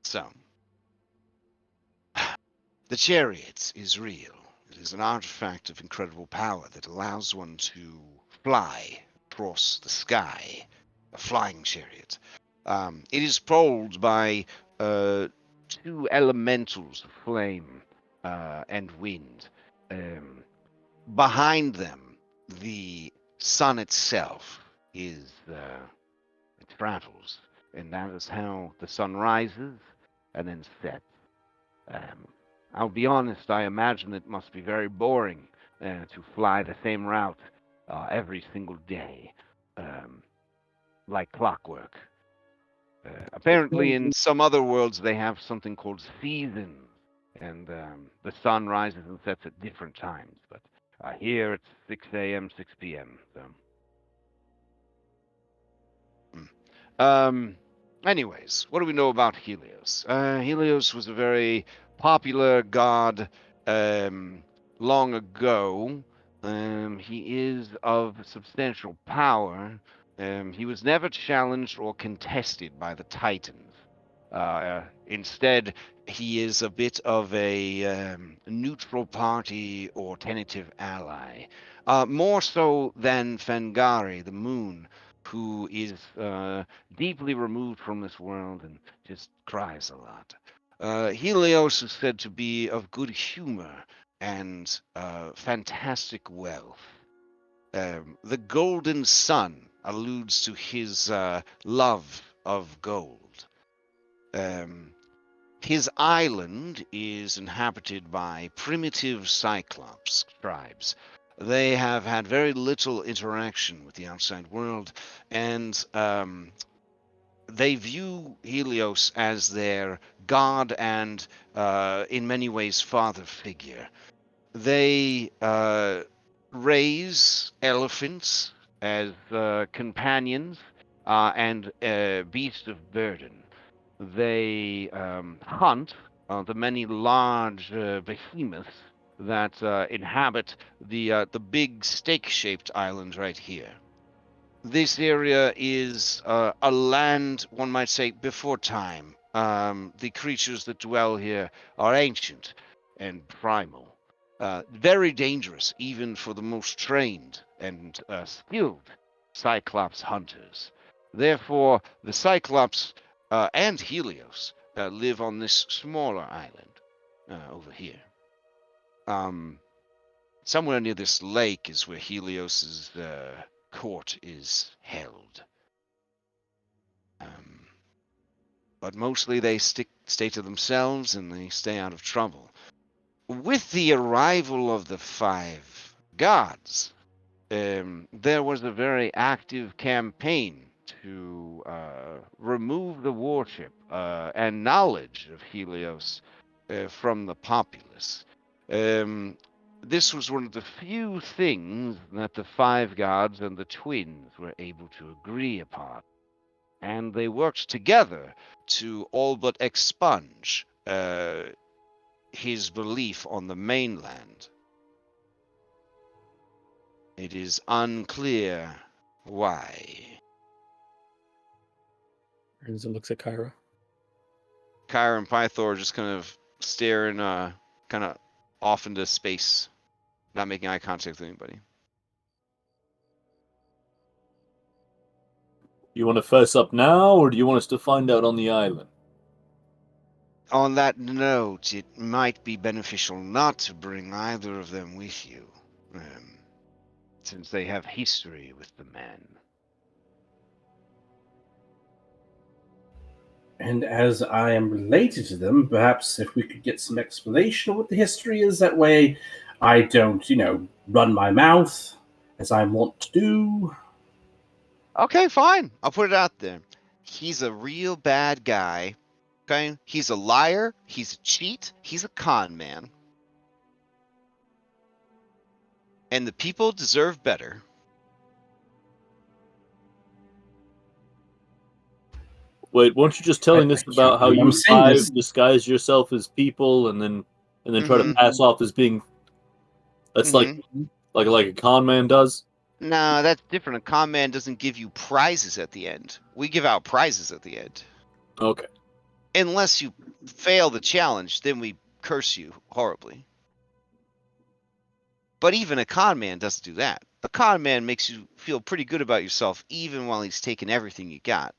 So, the chariot is real. It is an artifact of incredible power that allows one to fly across the sky, a flying chariot. It is pulled by two elementals of flame and wind. Behind them, the sun itself is it travels, and that is how the sun rises and then sets. I'll be honest, I imagine it must be very boring to fly the same route every single day, like clockwork. Apparently, in some other worlds, they have something called seasons, and the sun rises and sets at different times. But here it's 6 a.m., 6 p.m. So. Anyways, what do we know about Helios? Helios was a very popular god long ago. He is of substantial power. He was never challenged or contested by the Titans. Instead, he is a bit of a neutral party or tentative ally. More so than Fengari, the moon, who is deeply removed from this world and just cries a lot. Helios is said to be of good humor and fantastic wealth. The golden sun alludes to his love of gold. His island is inhabited by primitive Cyclops tribes. They have had very little interaction with the outside world, and they view Helios as their god and, in many ways, father figure. They raise elephants as companions and beasts of burden. They hunt the many large behemoths that inhabit the big stake-shaped island right here. This area is a land, one might say, before time. The creatures that dwell here are ancient and primal. Very dangerous, even for the most trained and skilled Cyclops hunters. Therefore, the Cyclops and Helios live on this smaller island over here. Somewhere near this lake is where Helios's court is held. But mostly they stay to themselves and they stay out of trouble. With the arrival of the 5 gods, there was a very active campaign to remove the worship and knowledge of Helios from the populace. This was one of the few things that the 5 gods and the twins were able to agree upon. And they worked together to all but expunge his belief on the mainland. It is unclear why. Renzo looks at Kyra. Kyra and Pythor just kind of staring kind of off into space, not making eye contact with anybody. You want to fess up now, or do you want us to find out on the island? On that note, it might be beneficial not to bring either of them with you, since they have history with the man. And as I am related to them, perhaps if we could get some explanation of what the history is, that way I don't, run my mouth as I want to do. Okay, fine. I'll put it out there. He's a real bad guy. Okay? He's a liar. He's a cheat. He's a con man. And the people deserve better. Wait, weren't you just telling us about how you 5 disguise yourself as people and then try to pass off as being? That's like a con man does? No, that's different. A con man doesn't give you prizes at the end. We give out prizes at the end. Okay. Unless you fail the challenge, then we curse you horribly. But even a con man doesn't do that. A con man makes you feel pretty good about yourself even while he's taking everything you got.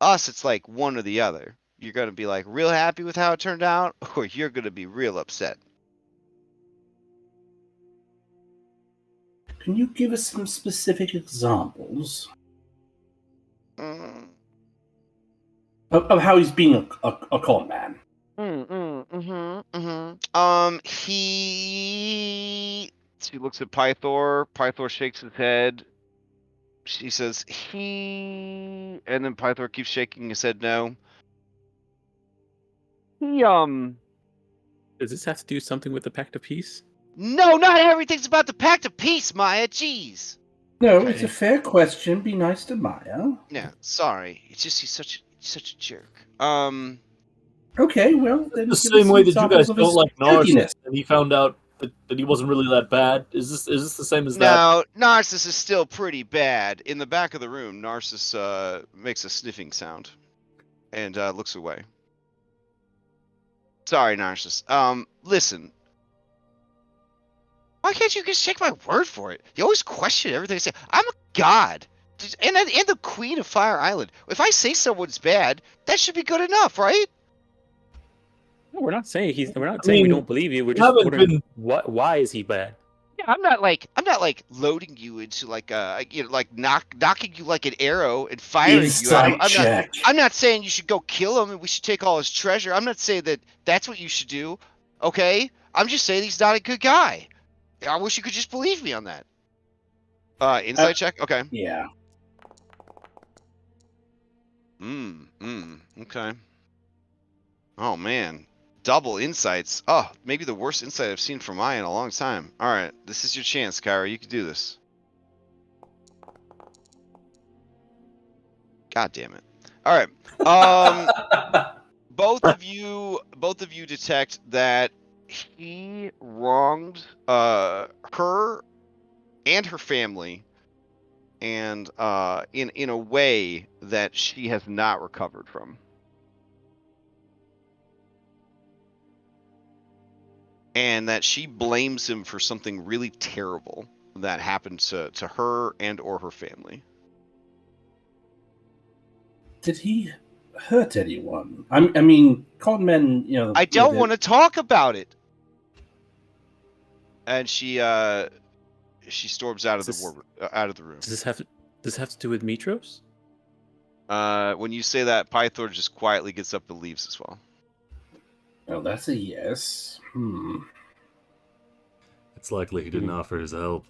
Us, it's like one or the other. You're going to be like real happy with how it turned out, or you're going to be real upset. Can you give us some specific examples Mm. of how he's being a con man? She looks at Pythor. Pythor shakes his head. She says, and then Pythor keeps shaking his head no. Does this have to do something with the Pact of Peace? No, not everything's about the Pact of Peace, Maya. Jeez. No, Okay. it's a fair question. Be nice to Maya. Yeah, sorry. It's just he's such a jerk. Okay, well, then The give us same some way that you guys examples of don't his like jerkiness. Narcissus, and he found out that he wasn't really that bad. Is this the same as that? No, Narcissus is still pretty bad. In the back of the room, Narcissus makes a sniffing sound and looks away. Sorry, Narcissus. Listen. Why can't you just take my word for it? You always question everything I say. I'm a god. And the queen of Fire Island. If I say someone's bad, that should be good enough, right? No, we're not saying we mean, don't believe you. We're you just haven't wondering been- why is he bad? Yeah, I'm not like loading you into like like knocking you like an arrow and firing Insight you. check. I'm not saying you should go kill him and we should take all his treasure. I'm not saying that that's what you should do. Okay? I'm just saying he's not a good guy. I wish you could just believe me on that. Insight check? Okay. Yeah. Okay. Oh man. Double insights. Oh, maybe the worst insight I've seen from Maya in a long time. Alright, this is your chance, Kyra. You can do this. God damn it. Alright. Both of you detect that he wronged her and her family, and in a way that she has not recovered from. And that she blames him for something really terrible that happened to her and or her family. Did he hurt anyone? I mean, con men, I don't want to talk about it. And she storms out of the room. Does this have to do with Mitros? When you say that, Pythor just quietly gets up and leaves as well. Oh, that's a yes. It's likely he didn't offer his help.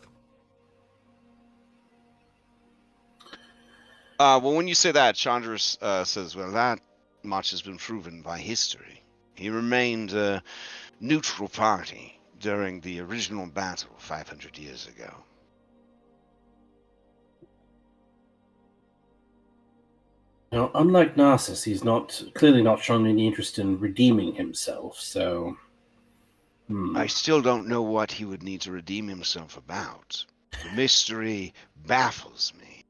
Well, when you say that, Chandras says, well, that much has been proven by history. He remained a neutral party during the original battle 500 years ago. Now, unlike Narcissus, he's clearly not shown any interest in redeeming himself, so... I still don't know what he would need to redeem himself about. The mystery baffles me.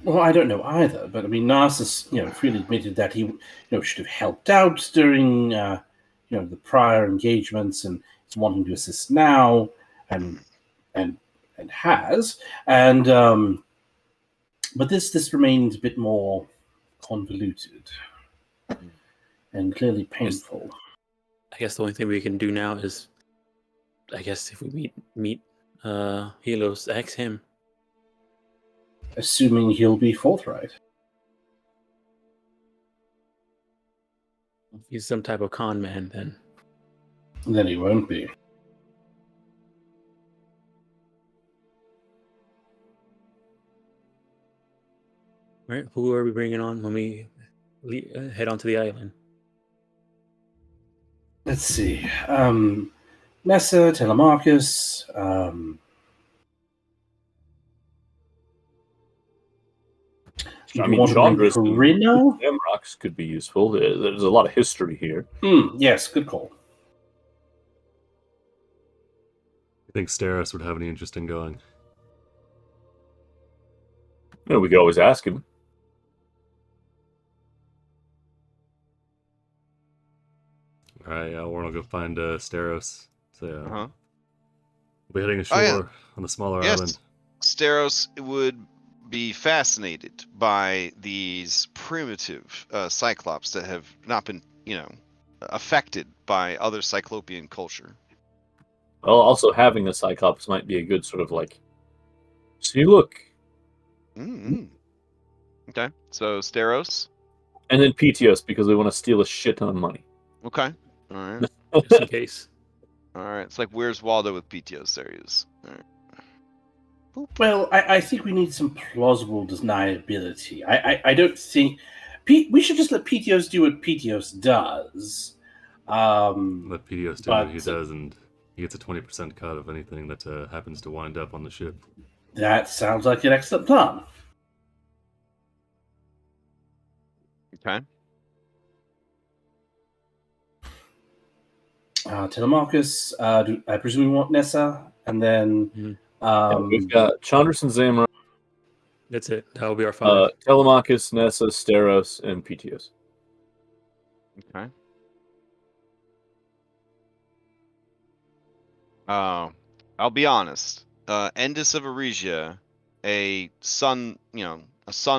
Well, I don't know either, but I mean, Narcissus, freely admitted that he, should have helped out during, the prior engagements, and is wanting to assist now, and has, and but this remains a bit more convoluted and clearly painful. I guess the only thing we can do now is, I guess, if we meet Helios, ask him. Assuming he'll be forthright. If he's some type of con man, Then he won't be. Right? Who are we bringing on when we head onto the island? Let's see. Nessa, Telemachus, I mean, want to bring Chandras and Corinna? Shamrocks could be useful. There's a lot of history here. Yes, good call. You think Steros would have any interest in going? Yeah, we could always ask him. Alright, yeah, we're gonna go find Steros. So, We'll be heading ashore Oh, yeah. on the smaller Yes. island. Steros would be fascinated by these primitive Cyclops that have not been, affected by other Cyclopean culture. Well, also having a Cyclops might be a good sort of like. See, look, Mm-hmm. Okay, so Steros. and then Petios because we want to steal a shit ton of money. Okay, all right, Just in case. all right. It's like Where's Waldo with PTOs? There he is. All right. Well, I think we need some plausible deniability. I don't think we should just let PTOS do what PTOS does. Let PDOS do what he but- does, and he gets a 20% cut of anything that happens to wind up on the ship. That sounds like an excellent plan. Okay. Telemachus, I presume we want Nessa, and then We've got Chandras and Zamra, That's it. That will be our 5. Telemachus, Nessa, Steros, and Petios. Okay. I'll be honest. Endus of Eregia, a sun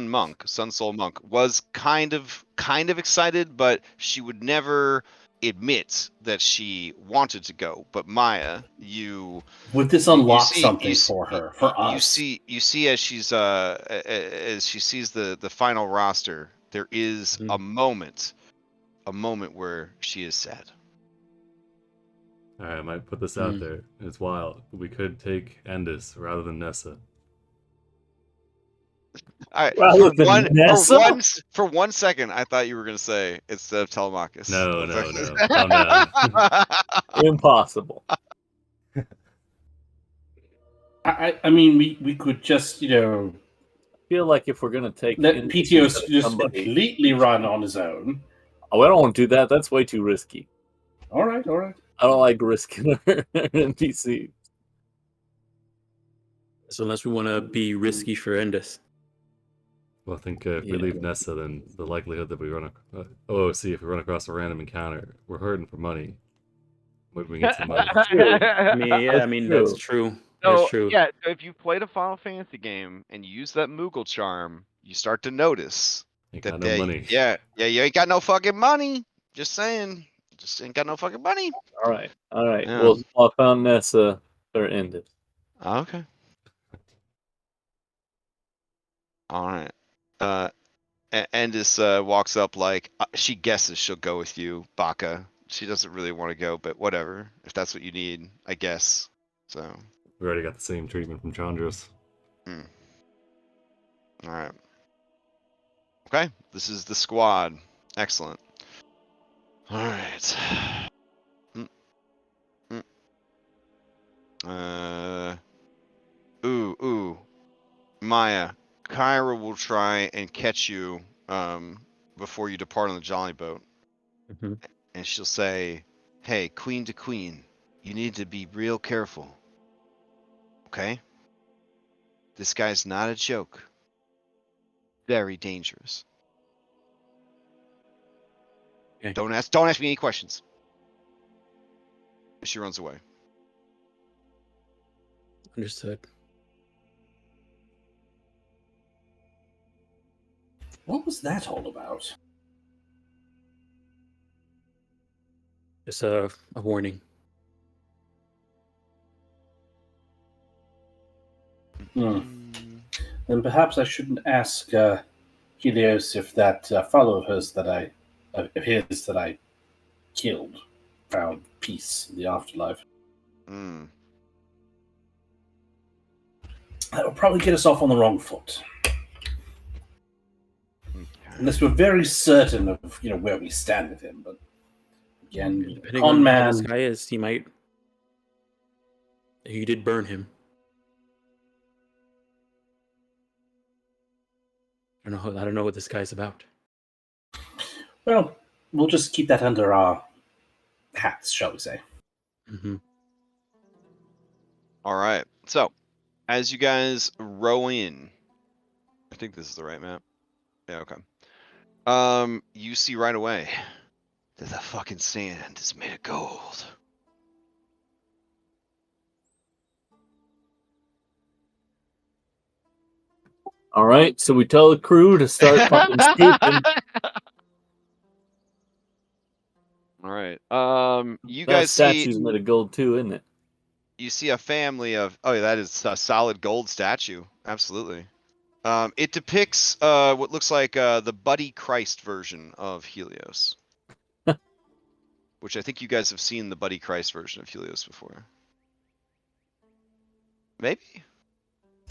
monk, sun soul monk, was kind of excited, but she would never admit that she wanted to go. But Maya, would this unlock see- something you s- for her, for us? you see as she's as she sees the final roster, there is Mhm. a moment where she is sad. Alright, I might put this out there. It's wild. We could take Endus rather than Nessa. All right, Rather than Nessa? for 1 second, I thought you were gonna say instead of Telemachus. No. Calm down. Impossible. I mean, we could just, I feel like if we're gonna take let in- PTOS just somebody- completely run on his own. Oh, I don't want to do that. That's way too risky. All right. I don't like risking our NPC. So unless we want to be risky for Endus. Well, I think if we Yeah. leave Nessa, then the likelihood that we run if we run across a random encounter, we're hurting for money. Maybe we can get some money. I mean, that's true. That's So, true. yeah, so if you played a Final Fantasy game and you use that Moogle charm, you start to notice Ain't that got no money. Yeah, you ain't got no fucking money. Just saying. Just ain't got no fucking money. All right. Yeah. Well, I found Nessa. They're ended. Okay. All right. Endis walks up like she guesses she'll go with you, Baka. She doesn't really want to go, but whatever. If that's what you need, I guess. So. We already got the same treatment from Chandras. All right. Okay, this is the squad. Excellent. All right. Ooh. Maya, Kyra will try and catch you before you depart on the Jolly Boat. Mhm. And she'll say, "Hey, queen to queen, you need to be real careful. Okay? This guy's not a joke. Very dangerous. Okay. Don't ask me any questions." She runs away. Understood. What was that all about? Just a warning. Then perhaps I shouldn't ask Helios if that follower of his that I killed found peace in the afterlife. That will probably get us off on the wrong foot. Unless we're very certain of where we stand with him, but again, Depending con on man. how this guy is, he might. You did burn him. I don't know what this guy's about. Well, we'll just keep that under our hats, shall we say? Mm-hmm. All right. So, as you guys row in, I think this is the right map. Yeah, okay. You see right away that the fucking sand is made of gold. All right, so we tell the crew to start fucking scooping. All right. You That guys see statue's made of gold too, isn't it? you see a family of yeah, that is a solid gold statue. Absolutely. It depicts what looks like the Buddy Christ version of Helios. Which I think you guys have seen the Buddy Christ version of Helios before. Maybe?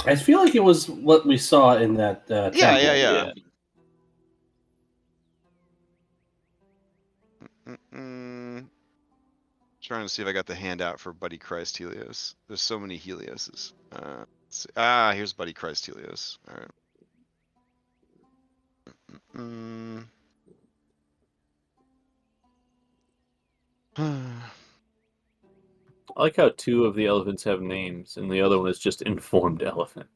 I feel like it was what we saw in that Yeah, temple. yeah. Trying to see if I got the handout for Buddy Christ Helios. There's so many Helioses. Let's see. Here's Buddy Christ Helios. All right. I like how 2 of the elephants have names, and the other one is just informed elephant.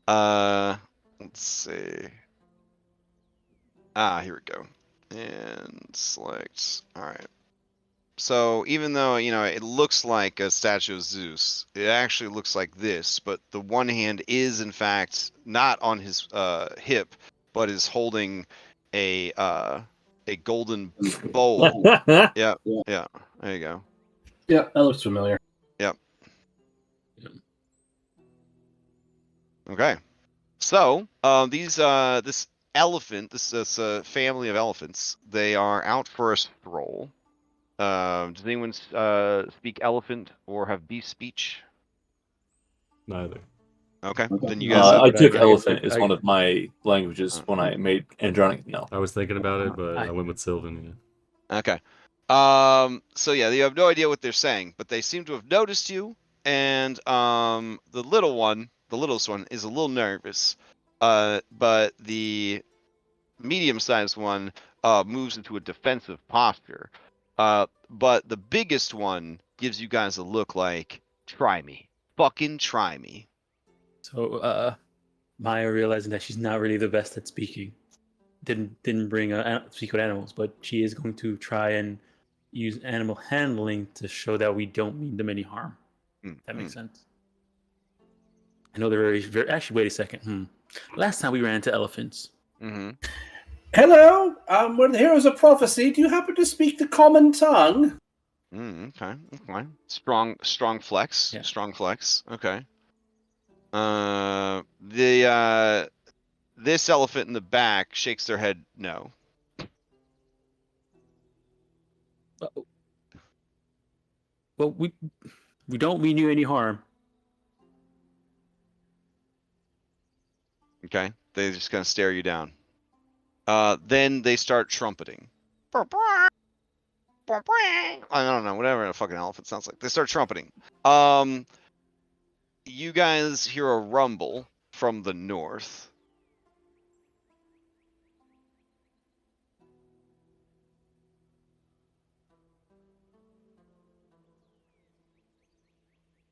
Let's see. Here we go. And select. All right. So even though, it looks like a statue of Zeus, it actually looks like this, but the one hand is in fact not on his hip, but is holding a golden bowl. Yeah. There you go. Yeah, that looks familiar. Yep. Okay. So, this elephant, this family of elephants, they are out for a stroll. Does anyone speak elephant or have beast speech? Neither. Okay, then you guys. I took I- elephant I- as one of my languages when I made Andronic. No. I was thinking about it, but I went with Sylvan. Yeah. Okay. So yeah, you have no idea what they're saying, but they seem to have noticed you, and the littlest one, is a little nervous. But the medium-sized one moves into a defensive posture. But the biggest one gives you guys a look like, try me. Fucking try me. So Maya, realizing that she's not really the best at speaking, didn't bring speak with animals, but she is going to try and use animal handling to show that we don't mean them any harm. That makes sense. I know they're very. Actually, wait a second. Last time we ran into elephants. Mm-hmm. Hello, we're the heroes of prophecy. Do you happen to speak the common tongue? Okay. Strong flex. Yeah. Strong flex. Okay. This elephant in the back shakes their head no. Well, we don't mean you any harm. Okay. They just kind of stare you down. Then they start trumpeting. I don't know, whatever a fucking elephant sounds like. They start trumpeting. You guys hear a rumble from the north.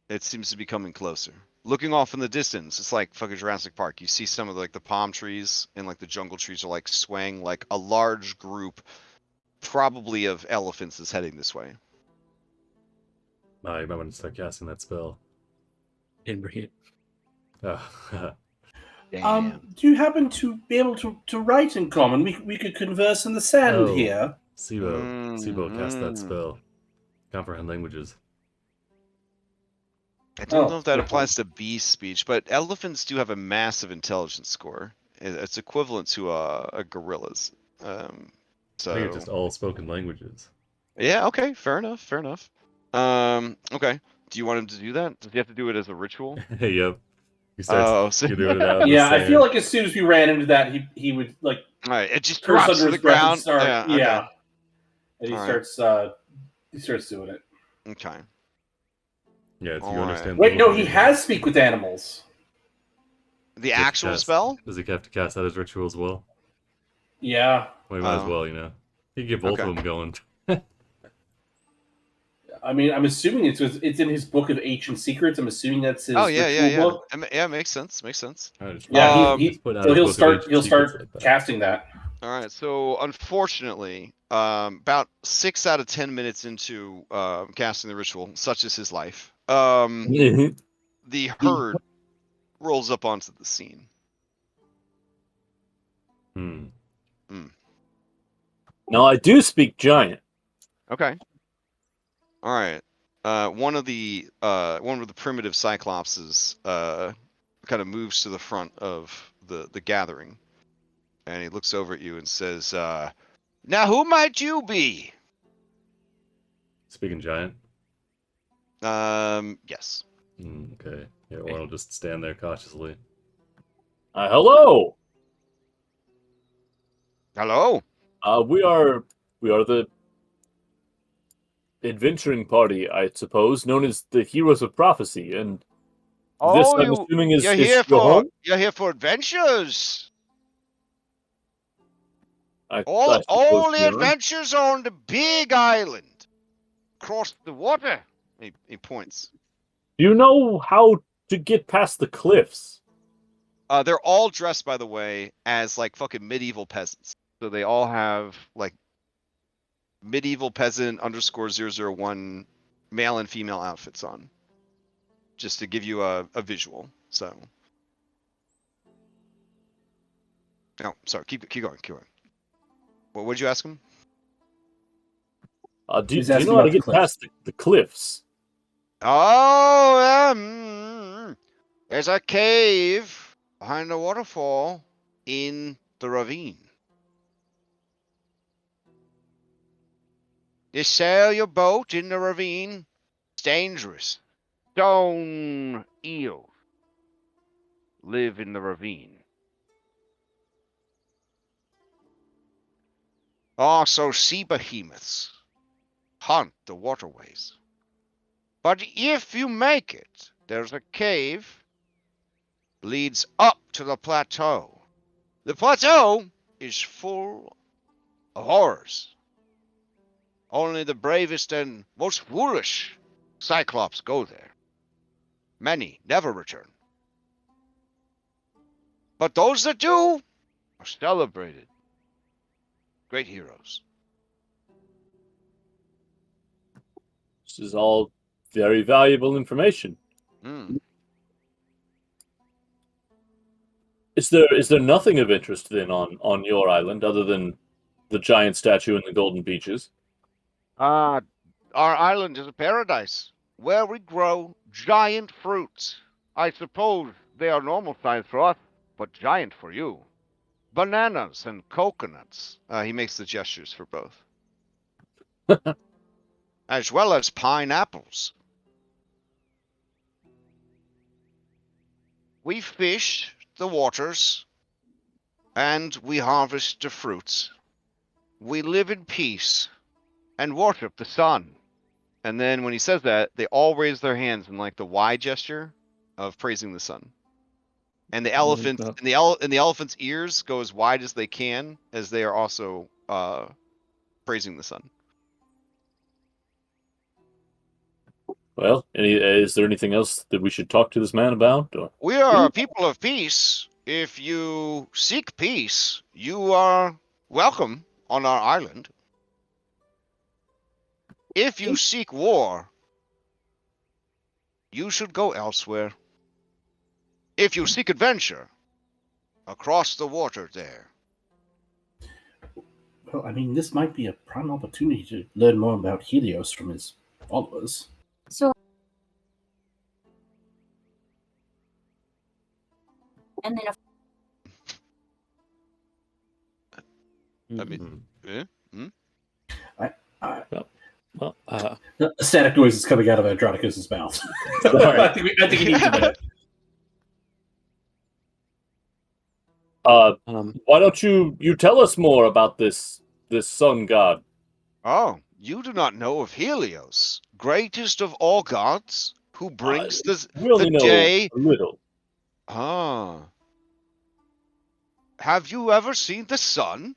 It seems to be coming closer. Looking off in the distance, it's like fucking Jurassic Park. You see some of the palm trees and the jungle trees are swaying. Like a large group, probably of elephants, is heading this way. You might want to start casting that spell. Didn't bring it. Damn. Do you happen to be able to write in common? We could converse in the sand here. Sibo cast that spell. Comprehend languages. I don't know if that applies to beast speech, but elephants do have a massive intelligence score. It's equivalent to a gorilla's. I think it's just all spoken languages. Yeah. Okay. Fair enough. Okay. Do you want him to do that? Does he have to do it as a ritual? Yep. He starts so- doing it out in the Yeah, I sand. feel like as soon as we ran into that, he would All right. It just curse drops under to the his breath and ground. start. Yeah. Okay. And he All starts doing it. Okay. Yeah, do you Alright. understand? Wait, no, he has speak with animals. The actual spell? Does he have to cast that as ritual as well? Yeah. Well, he might as well, He can get both of them going. I mean, I'm assuming it's in his book of ancient secrets. I'm assuming that's his Oh yeah, ritual book. Yeah, makes sense. Yeah, so he'll start casting that. All right. So unfortunately, about 6 out of 10 minutes into casting the ritual, such is his life, the herd rolls up onto the scene. Hmm. Now I do speak giant. Okay. All right. One of the primitive cyclopses kind of moves to the front of the gathering, and he looks over at you and says, "Now, who might you be?" Speaking giant. Yes. Okay. Yeah, Orn will just stand there cautiously. Hello. Hello. We are the adventuring party, I suppose, known as the Heroes of Prophecy, and this, I'm assuming, is your home. You're here for adventures. I All suppose the we are. adventures on the big island, across the water. He points. Do you know how to get past the cliffs? They're all dressed, by the way, as like fucking medieval peasants. So they all have like medieval peasant _001 male and female outfits on. Just to give you a visual. So. No, sorry. Keep going. What would you ask him? Do you He's asking know how to about the get past the cliffs? Oh, there's a cave behind the waterfall in the ravine. You sail your boat in the ravine. It's dangerous. Stone eels live in the ravine. Also, sea behemoths haunt the waterways. But if you make it, there's a cave leads up to the plateau. The plateau is full of horrors. Only the bravest and most foolish Cyclops go there. Many never return. But those that do are celebrated. Great heroes. This is all very valuable information. Mm. Is there nothing of interest then on your island other than the giant statue and the golden beaches? Our island is a paradise where we grow giant fruits. I suppose they are normal size for us, but giant for you. Bananas and coconuts. He makes the gestures for both. As well as pineapples. We fish the waters, and we harvest the fruits. We live in peace and worship the sun. And then when he says that, they all raise their hands in like the Y gesture of praising the sun. And the elephant and the elephant's ears go as wide as they can, as they are also praising the sun. Well, is there anything else that we should talk to this man about? Or? We are a people of peace. If you seek peace, you are welcome on our island. If you seek war, you should go elsewhere. If you seek adventure, across the water there. Well, I mean, this might be a prime opportunity to learn more about Helios from his followers. So, and then I mean, A static noise is coming out of Andronicus' mouth. I think he needs a minute. Why don't you tell us more about this sun god? Oh, you do not know of Helios, greatest of all gods, who brings We only the know day. a little. Ah. Have you ever seen the sun?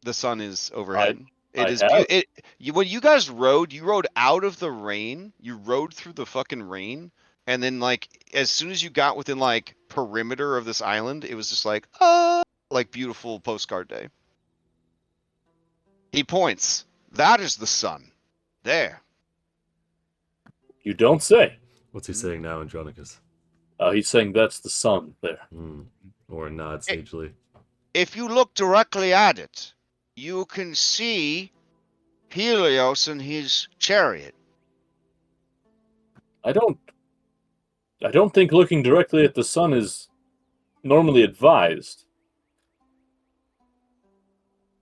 The sun is overhead. When you guys rode, you rode out of the rain. You rode through the fucking rain, and then like as soon as you got within like perimeter of this island, it was just like beautiful postcard day. He points. That is the sun. There. You don't say. What's he saying now, Andronicus? He's saying that's the sun there. Or nod sagely. If you look directly at it, you can see Helios and his chariot. I don't think looking directly at the sun is normally advised.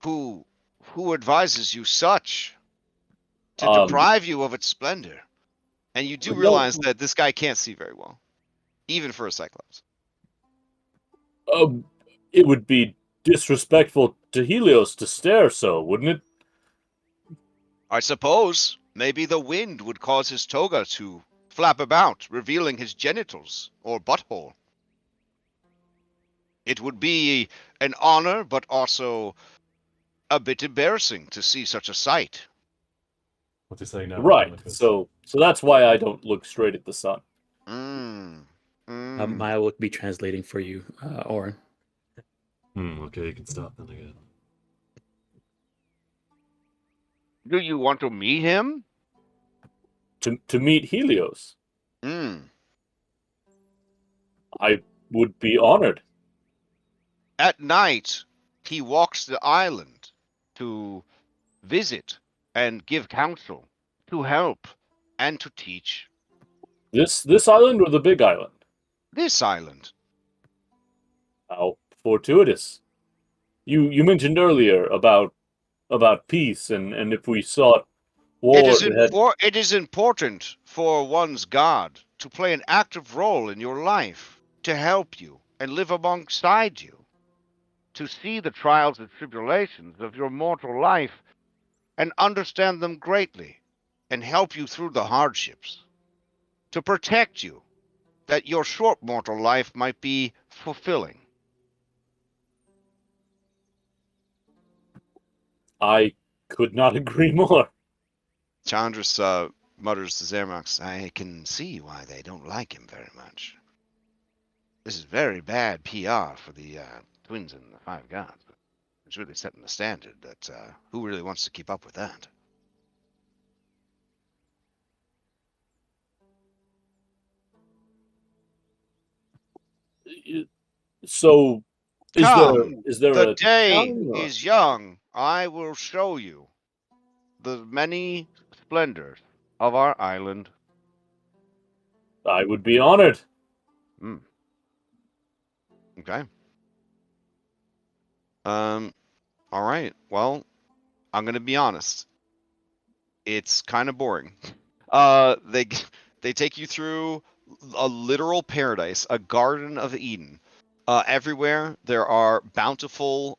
Who advises you such? To Um, deprive you of its splendor. And you do no- realize that this guy can't see very well, even for a Cyclops. It would be disrespectful to Helios to stare so, wouldn't it? I suppose maybe the wind would cause his toga to flap about, revealing his genitals or butthole. It would be an honor, but also a bit embarrassing to see such a sight. What's he saying now? Right. So that's why I don't look straight at the sun. I will be translating for you, Oren. Okay, you can stop then again. Do you want to meet him? To meet Helios, I would be honored. At night, he walks the island to visit and give counsel, to help, and to teach. This island or the big island? This island. How fortuitous. You mentioned earlier about peace and if we sought war, It is important for one's god to play an active role in your life, to help you and live alongside you, to see the trials and tribulations of your mortal life and understand them greatly and help you through the hardships, to protect you that your short mortal life might be fulfilling. I could not agree more. Chandris mutters to Zermax, I can see why they don't like him very much. This is very bad PR for the twins and the five gods. It's really setting the standard that who really wants to keep up with that? So, Come, is there the a day town or- is young. I will show you the many splendors of our island. I would be honored. Okay. All right. Well, I'm gonna be honest. It's kind of boring. They take you through a literal paradise, a Garden of Eden. Everywhere there are bountiful,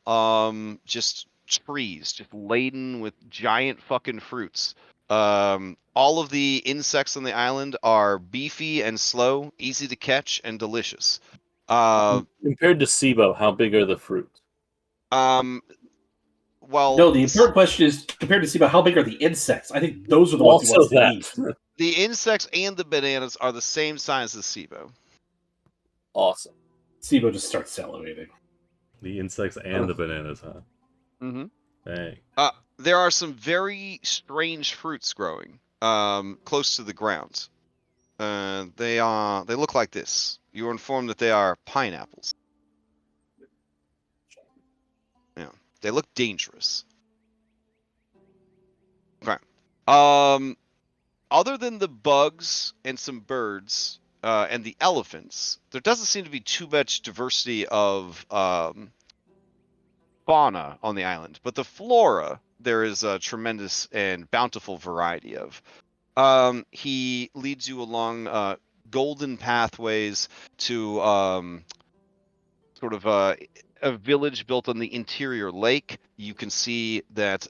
just trees, just laden with giant fucking fruits. All of the insects on the island are beefy and slow, easy to catch, and delicious. Compared to SIBO, how big are the fruits? Well, No, the important question is compared to SIBO, how big are the insects? I think those are the ones he Also wants to that. eat. the insects and the bananas are the same size as SIBO. Awesome. SIBO just starts salivating. The insects and the bananas, huh? Mm-hmm. Dang. There are some very strange fruits growing close to the ground. They look like this. You are informed that they are pineapples. Yeah, they look dangerous. Okay. Other than the bugs and some birds and the elephants, there doesn't seem to be too much diversity of fauna on the island. But the flora, there is a tremendous and bountiful variety of. He leads you along golden pathways to sort of a village built on the interior lake. You can see that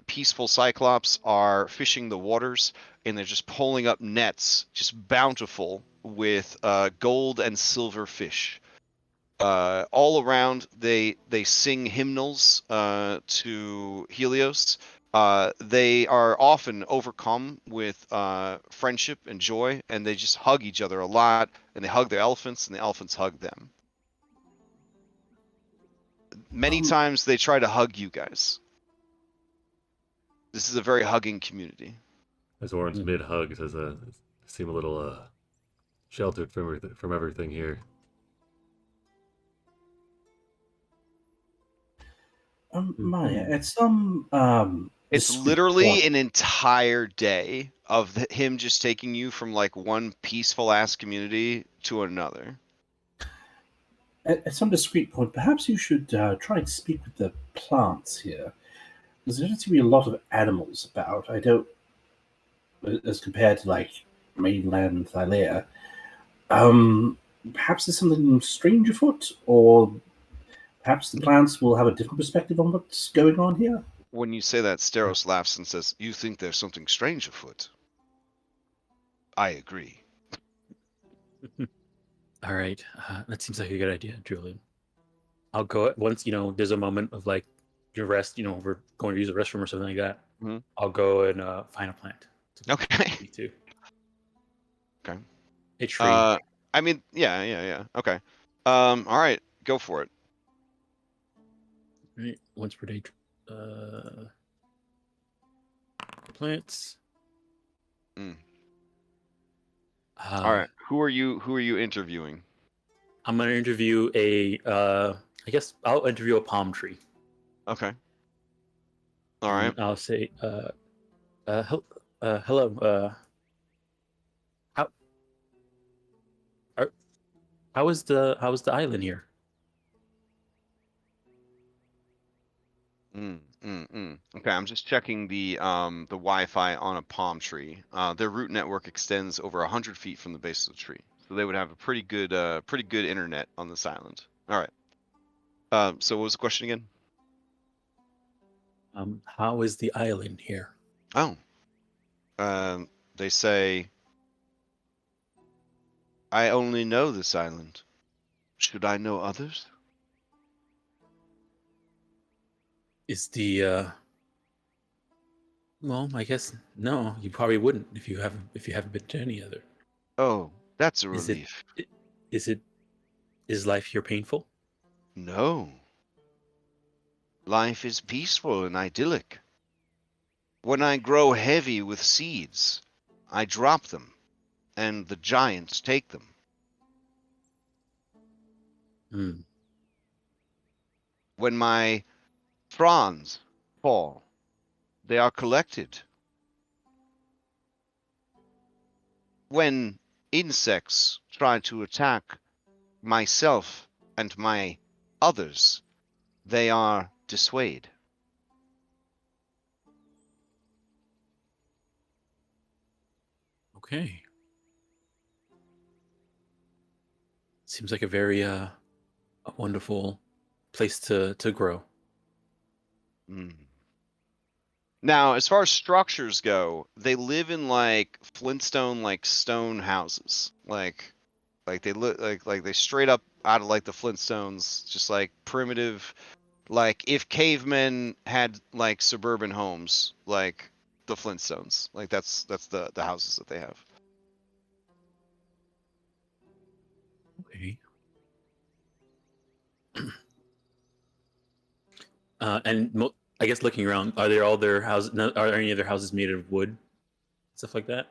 peaceful Cyclops are fishing the waters, and they're just pulling up nets, just bountiful with gold and silver fish. All around, they sing hymnals to Helios. They are often overcome with friendship and joy, and they just hug each other a lot, and they hug their elephants, and the elephants hug them. Many times they try to hug you guys. This is a very hugging community. As Oren's mid-hug, does seem a little sheltered from everything here. Maya, at some It's discrete literally point, an entire day of him just taking you from like one peaceful ass community to another. at some discrete point, perhaps you should try and speak with the plants here. Because there doesn't seem to be a lot of animals about. I don't, as compared to like mainland Thylea. Um, Perhaps there's something strange afoot, or perhaps the plants will have a different perspective on what's going on here. When you say that, Steros laughs and says, "You think there's something strange afoot?" I agree. All right, that seems like a good idea, Julian. I'll go once there's a moment of like your rest. We're going to use the restroom or something like that. Mhm. I'll go and find a plant. Okay. Me too. Okay. A tree. I mean, yeah. Okay. All right, go for it. Right, once per day. Plants. Mm. All right. Who are you interviewing? I'm gonna interview a. I guess I'll interview a palm tree. Okay. All right. And I'll say, hello. How are, how is the island here? Okay, I'm just checking the Wi-Fi on a palm tree. Their root network extends over 100 feet from the base of the tree, so they would have a pretty good internet on this island. All right. So what was the question again? How is the island here? Oh, they say I only know this island. Should I know others? Is the well, I guess no. You probably wouldn't if you haven't been to any other. Oh, that's a Is it? relief. Is it? Is life here painful? No. Life is peaceful and idyllic. When I grow heavy with seeds, I drop them, and the giants take them. Hmm. When my fronds fall, they are collected. When insects try to attack myself and my others, they are dissuaded. Okay. Seems like a very a wonderful place to grow. Mm. Now, as far as structures go, they live in like Flintstone like stone houses. Like they look like they straight up out of like the Flintstones, just like primitive, like if cavemen had like suburban homes, like the Flintstones. Like that's the houses that they have. Okay. And I guess looking around, are there all their houses? No, are there any other houses made of wood, stuff like that?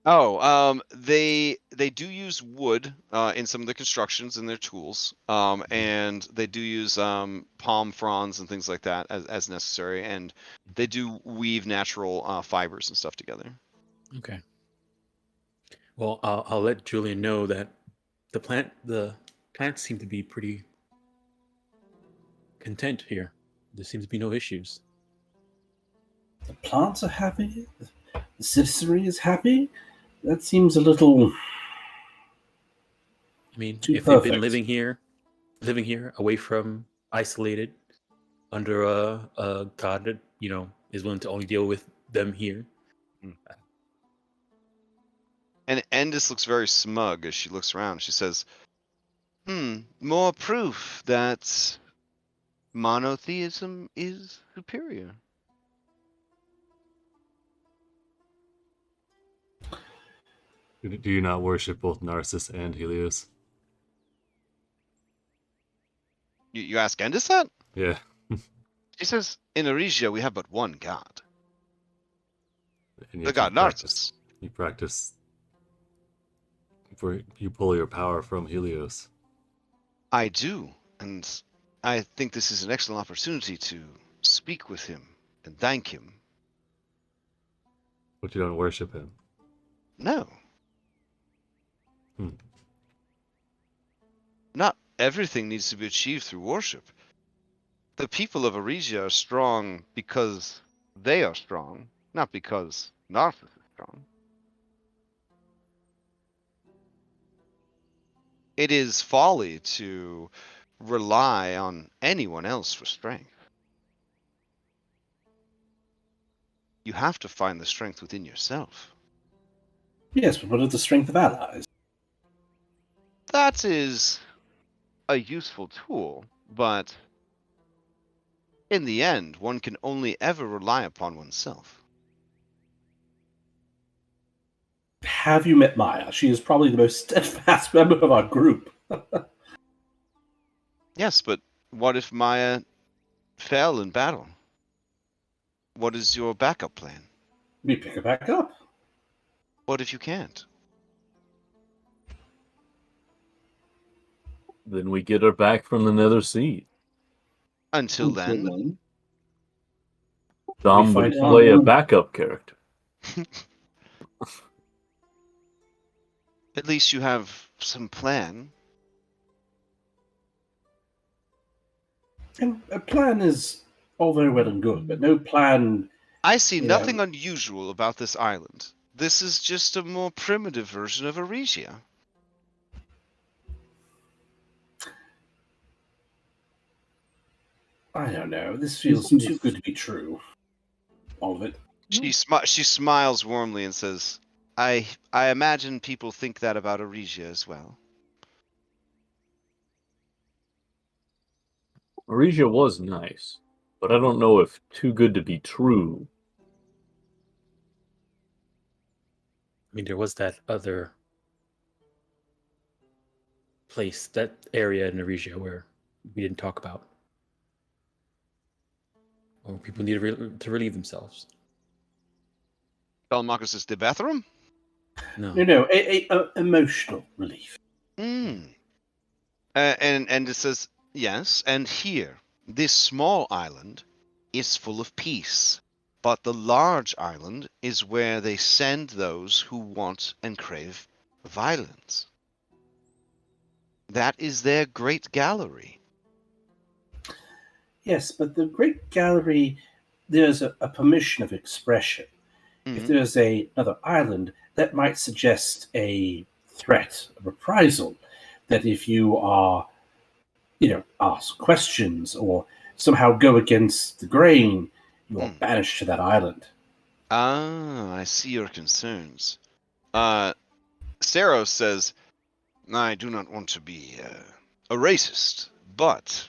Oh, they do use wood in some of the constructions in their tools, and they do use palm fronds and things like that as necessary, and they do weave natural fibers and stuff together. Okay. Well, I'll let Julian know that the plants seem to be pretty content here. There seems to be no issues. The plants are happy. The citizenry is happy. That seems a little I mean, too if they've been perfect. living here, away from isolated, under a god that is willing to only deal with them here. And Endis looks very smug as she looks around. She says, more proof that monotheism is superior. Do you not worship both Narcissus and Helios? You ask Endis that? Yeah. She says, in Eregia we have but one god. And The yet god Narcissus. you practice for you pull your power from Helios. I do, and I think this is an excellent opportunity to speak with him and thank him. But you don't worship him. No. Hmm. Not everything needs to be achieved through worship. The people of Arisia are strong because they are strong, not because Narcissus is strong. It is folly to rely on anyone else for strength. You have to find the strength within yourself. Yes, but what is the strength of allies? That is a useful tool, but in the end, one can only ever rely upon oneself. Have you met Maya? She is probably the most steadfast member of our group. Yes, but what if Maya fell in battle? What is your backup plan? We pick her back up. What if you can't? Then we get her back from the Nether Sea. Until then, Dom We would find play a out. backup character. at least you have some plan. And a plan is all very well and good, but no plan. I see Yeah. nothing unusual about this island. This is just a more primitive version of Arisia. I don't know. This feels too good to be true. All of it. She smiles warmly and says, I imagine people think that about Arisia as well. Marisia was nice, but I don't know if too good to be true. I mean, there was that other place, that area in Eresia where we didn't talk about. Or people need to relieve themselves. Telemachus says, the bathroom? No, a emotional relief. And it says, yes, and here, this small island is full of peace. But the large island is where they send those who want and crave violence. That is their great gallery. Yes, but the Great Gallery, there's a permission of expression. If Mhm. there's another island, that might suggest a threat, a reprisal. That if you are, ask questions or somehow go against the grain, you are banished to that island. Ah, I see your concerns. Steros says, I do not want to be a racist, but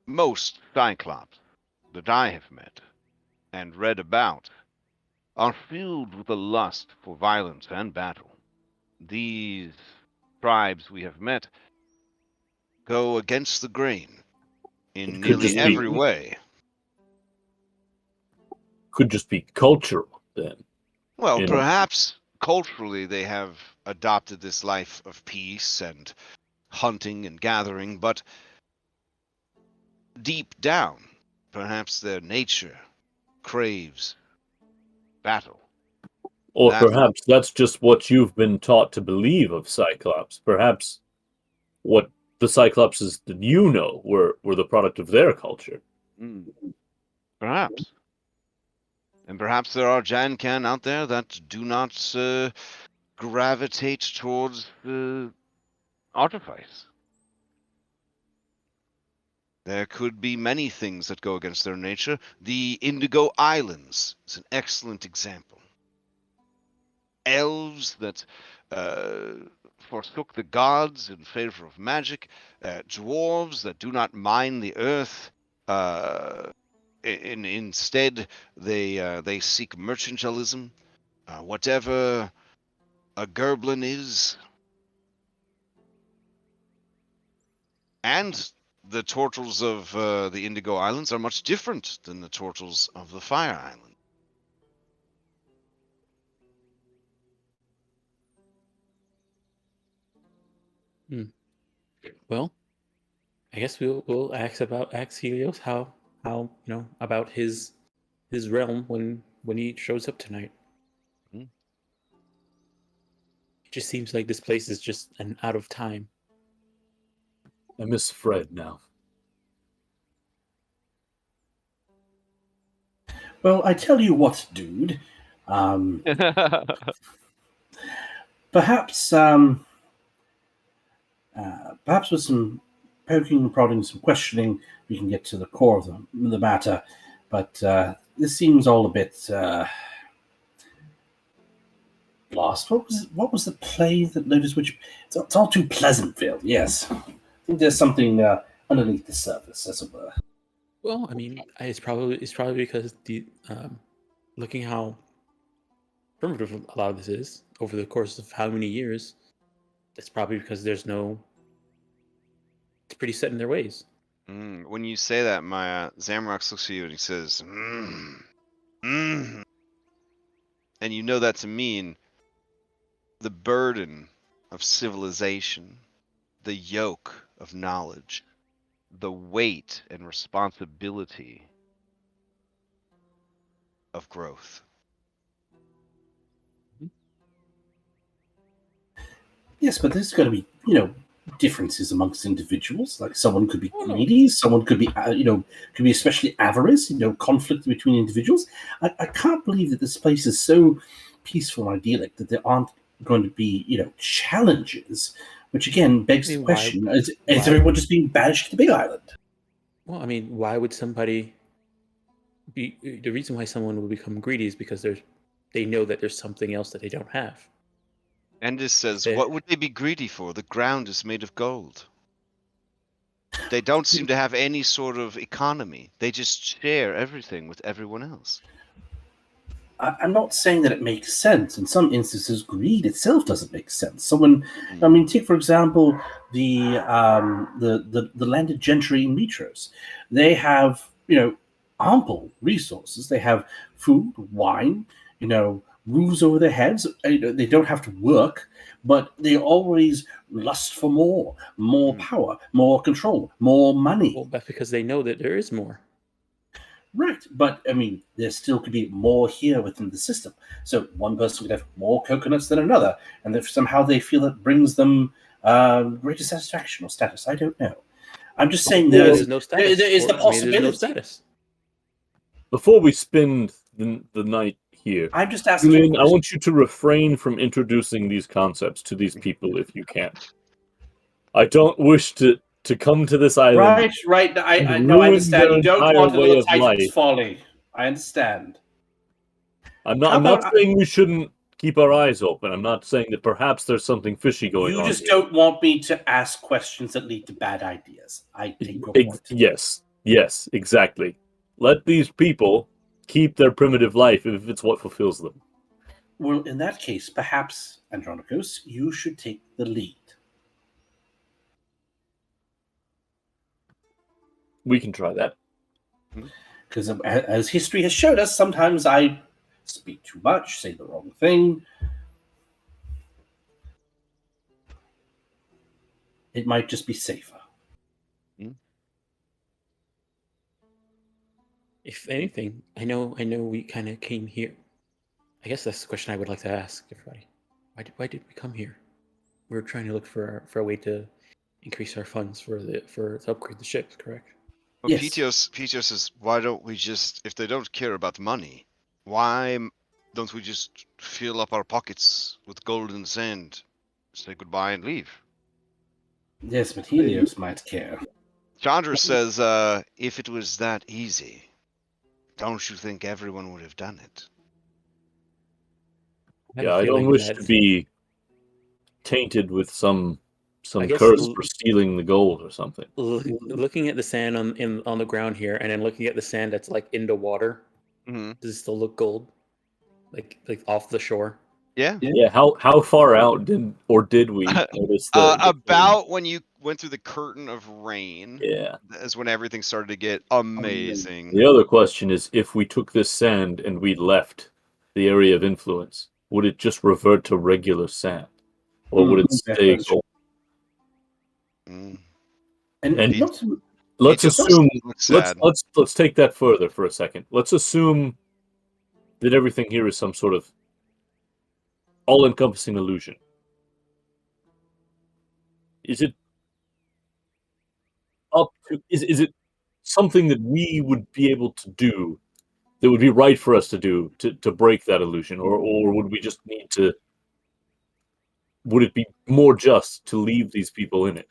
most Cyclops that I have met and read about are filled with a lust for violence and battle. These tribes we have met go against the grain in It could nearly just be- every way. Could just be cultural then. Well, You know. perhaps culturally they have adopted this life of peace and hunting and gathering, but deep down, perhaps their nature craves battle. Or That- perhaps that's just what you've been taught to believe of Cyclops. Perhaps what the Cyclopses that you know were the product of their culture. Perhaps. And perhaps there are Jankan out there that do not gravitate towards artifice. There could be many things that go against their nature. The Indigo Islands is an excellent example. Elves that forsook the gods in favor of magic, dwarves that do not mine the earth. Instead, they seek mercantilism. Whatever a Gerblin is, and the turtles of the Indigo Islands are much different than the turtles of the Fire Island. Well, I guess we'll ask Helios how about his realm when he shows up tonight. Hmm. It just seems like this place is just an out of time. I miss Fred now. Well, I tell you what, dude. Perhaps perhaps with some poking and prodding, some questioning, we can get to the core of the matter. But this seems all a bit lost. What was the play that Lotus Witch? It's all too Pleasantville. Yes, I think there's something underneath the surface, as it were. Well, I mean, it's probably because the looking how primitive a lot of this is over the course of how many years. That's probably because it's pretty set in their ways. When you say that, Maya, Zamrox looks at you and he says, and you know that to mean the burden of civilization, the yoke of knowledge, the weight and responsibility of growth. Yes, but there's got to be, differences amongst individuals. Like someone could be greedy, someone could be, could be especially avarice. Conflict between individuals. I can't believe that this place is so peaceful and idyllic that there aren't going to be, challenges. Which again begs the question: is everyone just being banished to the Big Island? Well, I mean, why would somebody be? The reason why someone would become greedy is because they know that there's something else that they don't have. Endis says, what would they be greedy for? The ground is made of gold. They don't seem to have any sort of economy. They just share everything with everyone else. I'm not saying that it makes sense. In some instances, greed itself doesn't make sense. Take for example the landed gentry in Mitros. They have ample resources. They have food, wine, roofs over their heads. They don't have to work, but they always lust for more power, more control, more money. Well, that's because they know that there is more. Right, but there still could be more here within the system. So one person could have more coconuts than another, and if somehow they feel it brings them greater satisfaction or status. I don't know. I'm just saying there's no status. There is the possibility. There's no status. Before we spend the night here, I'm just asking. Julian, I want you to refrain from introducing these concepts to these people if you can. I don't wish to come to this island. Right. I know. I understand. You don't want the little Titan's folly. I understand. I'm not saying we shouldn't keep our eyes open. I'm not saying that perhaps there's something fishy going on. You just don't want me to ask questions that lead to bad ideas. I take your point. Yes, exactly. Let these people keep their primitive life if it's what fulfills them. Well, in that case, perhaps, Andronikos, you should take the lead. We can try that. Because as history has showed us, sometimes I speak too much, say the wrong thing. It might just be safer. If anything, I know we kind of came here. I guess that's the question I would like to ask everybody. Why did we come here? We were trying to look for a way to increase our funds to upgrade the ships, correct? Well, yes. Petios says, why don't we just, if they don't care about money, why don't we just fill up our pockets with gold and sand, say goodbye and leave? Yes, but Helios might care. Chandra says, if it was that easy, don't you think everyone would have done it? I don't wish to be tainted with some curse for stealing the gold or something. Looking at the sand on the ground here, and then looking at the sand that's like in the water, Mm-hmm. does it still look gold? Like off the shore? Yeah. Yeah. How far out did we notice about when you went through the curtain of rain? Yeah. Is when everything started to get amazing. The other question is, if we took this sand and we left the area of influence, would it just revert to regular sand, or would it stay gold? Mm. And And not to, let's It just assume looks let's sad. let's take that further for a second. Let's assume that everything here is some sort of all-encompassing illusion. Is it up to is it something that we would be able to do that would be right for us to do to break that illusion, or would we just need to? Would it be more just to leave these people in it?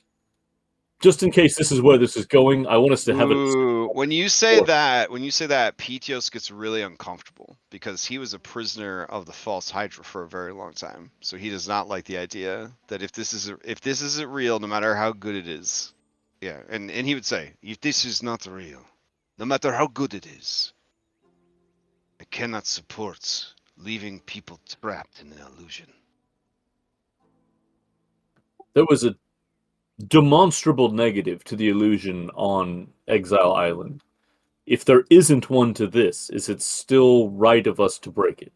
Just in case this is where this is going, I want us to have it. Ooh, when you say that, Petios gets really uncomfortable because he was a prisoner of the false Hydra for a very long time. So he does not like the idea that if this isn't real, no matter how good it is, yeah, and he would say, if this is not real, no matter how good it is, I cannot support leaving people trapped in an illusion. There was a demonstrable negative to the illusion on Exile Island. If there isn't one to this, is it still right of us to break it?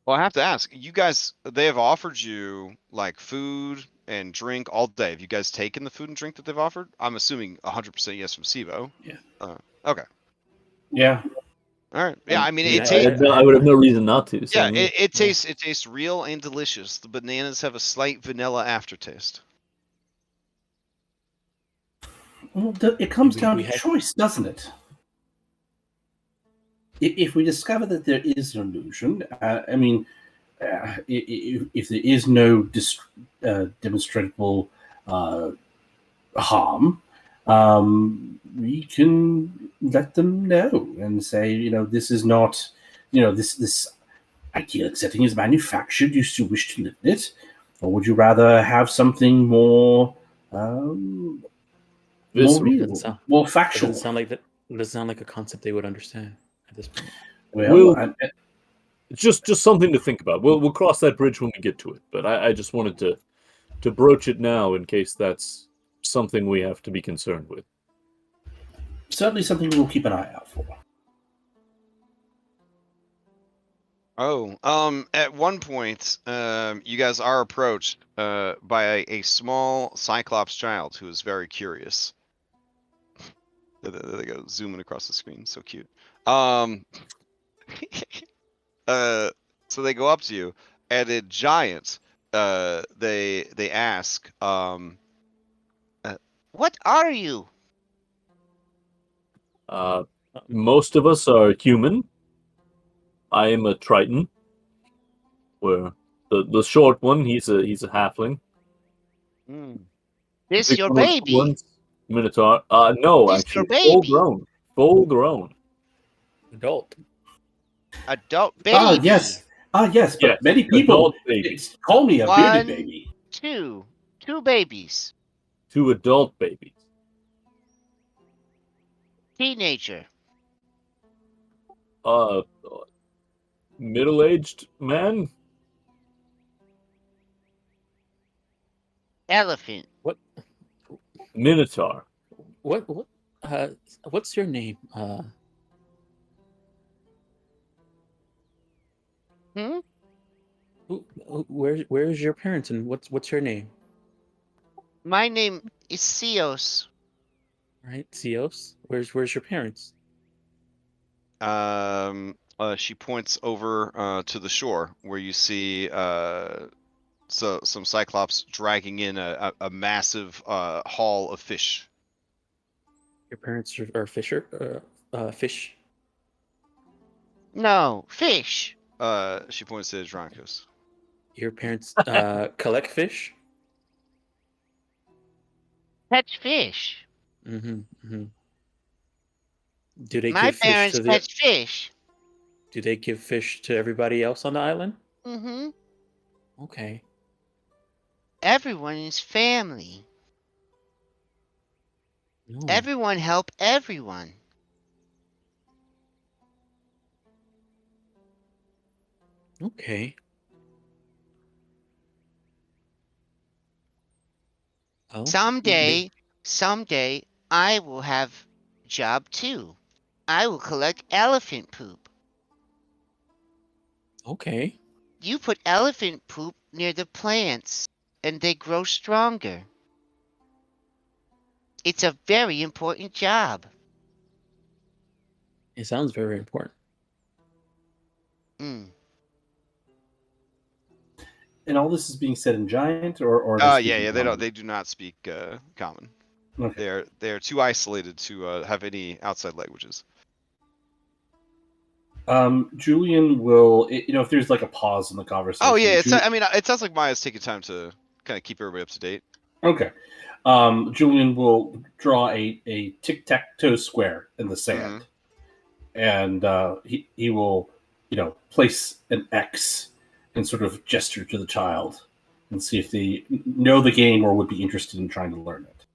Well, I have to ask you guys. They have offered you like food and drink all day. Have you guys taken the food and drink that they've offered? I'm assuming 100% yes from Sivo. Yeah. Okay. yeah. All right. Yeah. I mean, I mean, it I, tastes. I would have no reason not to. Yeah. Same here. It tastes real and delicious. The bananas have a slight vanilla aftertaste. Well, it comes We- down we to had- choice, doesn't it? If we discover that there is an illusion, I mean, if there is no demonstrable harm, we can let them know and say, this is not, this idyllic setting is manufactured. You still wish to live in it, or would you rather have something more, more This real, more It factual? doesn't sound like that. It doesn't sound like a concept they would understand at this point. Well, just something to think about. We'll cross that bridge when we get to it. But I just wanted to broach it now in case that's something we have to be concerned with. certainly something we'll keep an eye out for. Oh, at one point, you guys are approached by a small Cyclops child who is very curious. There they go, zooming across the screen, so cute. So they go up to you, and in giant, they ask, "What are you?" Most of us are human. I am a Triton. Where the short one, he's a halfling. This Big your one with baby? horns, Minotaur. No, This actually, your full baby? grown. Full grown. Adult. Adult baby. Yes, but Yes, many people adult babies. call me a bearded One, baby. two babies. 2 adult babies. Teenager. Middle-aged man. Elephant. Minotaur. What's your name? Where's your parents and what's your name? My name is Sios. Right, Cios. Where's your parents? She points over to the shore where you see some Cyclops dragging in a massive haul of fish. Your parents are fisher. Fish. No, fish. She points to Dronkos. Your parents collect fish. Catch fish. Mm-hmm. Mm-hmm. Do they My give fish parents to the? catch fish. Do they give fish to everybody else on the island? Mm-hmm. Okay. Everyone is family. No. Everyone help everyone. Okay. Oh, Someday I will have a job too. I will collect elephant poop. Okay. You put elephant poop near the plants, and they grow stronger. It's a very important job. It sounds very important. Hmm. And all this is being said in giant, or Yeah. They do not speak common. Okay. They're too isolated to have any outside languages. Julian will, if there's like a pause in the conversation. Oh yeah, Ju- I mean, it sounds like Maya's taking time to kind of keep everybody up to date. okay. Julian will draw a tic-tac-toe square in the sand, and he will, place an X and sort of gesture to the child and see if they know the game or would be interested in trying to learn it.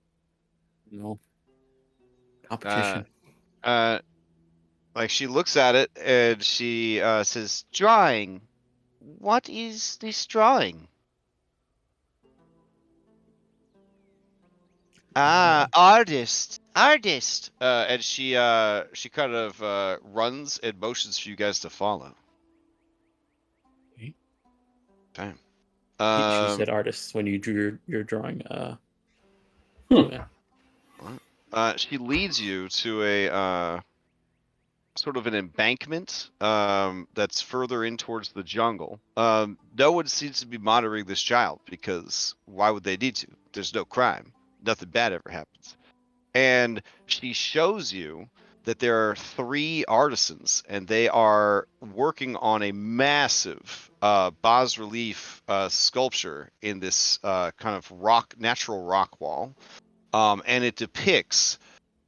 No. Competition. Like she looks at it and she says, Drawing. What is this drawing? Ah, artist. Artist. and she kind of runs and motions for you guys to follow. Okay. Okay. She said artist when you drew your drawing. Hmm. She leads you to a sort of an embankment that's further in towards the jungle. No one seems to be monitoring this child because why would they need to? There's no crime. Nothing bad ever happens. And she shows you that there are 3 artisans, and they are working on a massive bas-relief sculpture in this kind of natural rock wall. And it depicts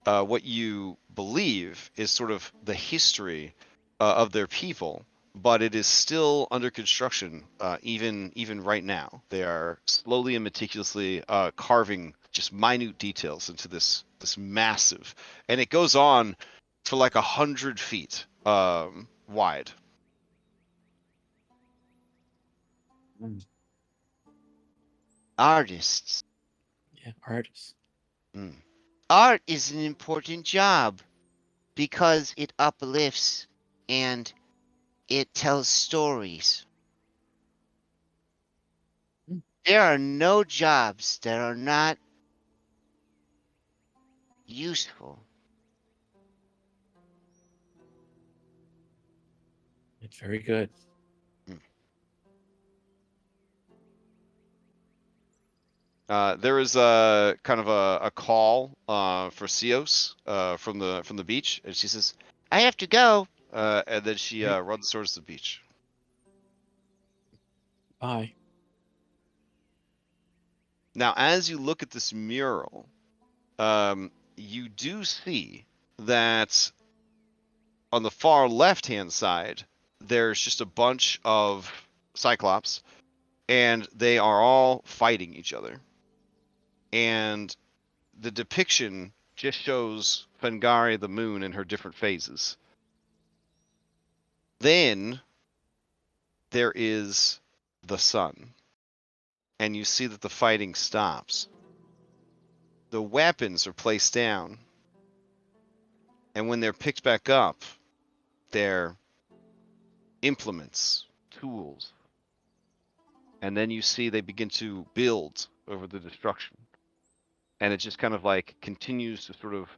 what you believe is sort of the history of their people, but it is still under construction even right now. They are slowly and meticulously carving just minute details into this massive, and it goes on for like 100 feet wide. Artists. Yeah, artist. Mm. Art is an important job because it uplifts and it tells stories. There are no jobs that are not useful. It's very good. There is a kind of a call for Sios from the beach, and she says, I have to go. and then she runs towards the beach. Bye. Now, as you look at this mural, you do see that on the far left-hand side, there's just a bunch of Cyclops, and they are all fighting each other. And the depiction just shows Fengari the moon in her different phases. Then there is the sun, and you see that the fighting stops. The weapons are placed down, and when they're picked back up, they're implements, tools. And then you see they begin to build over the destruction. And it just kind of like continues to sort of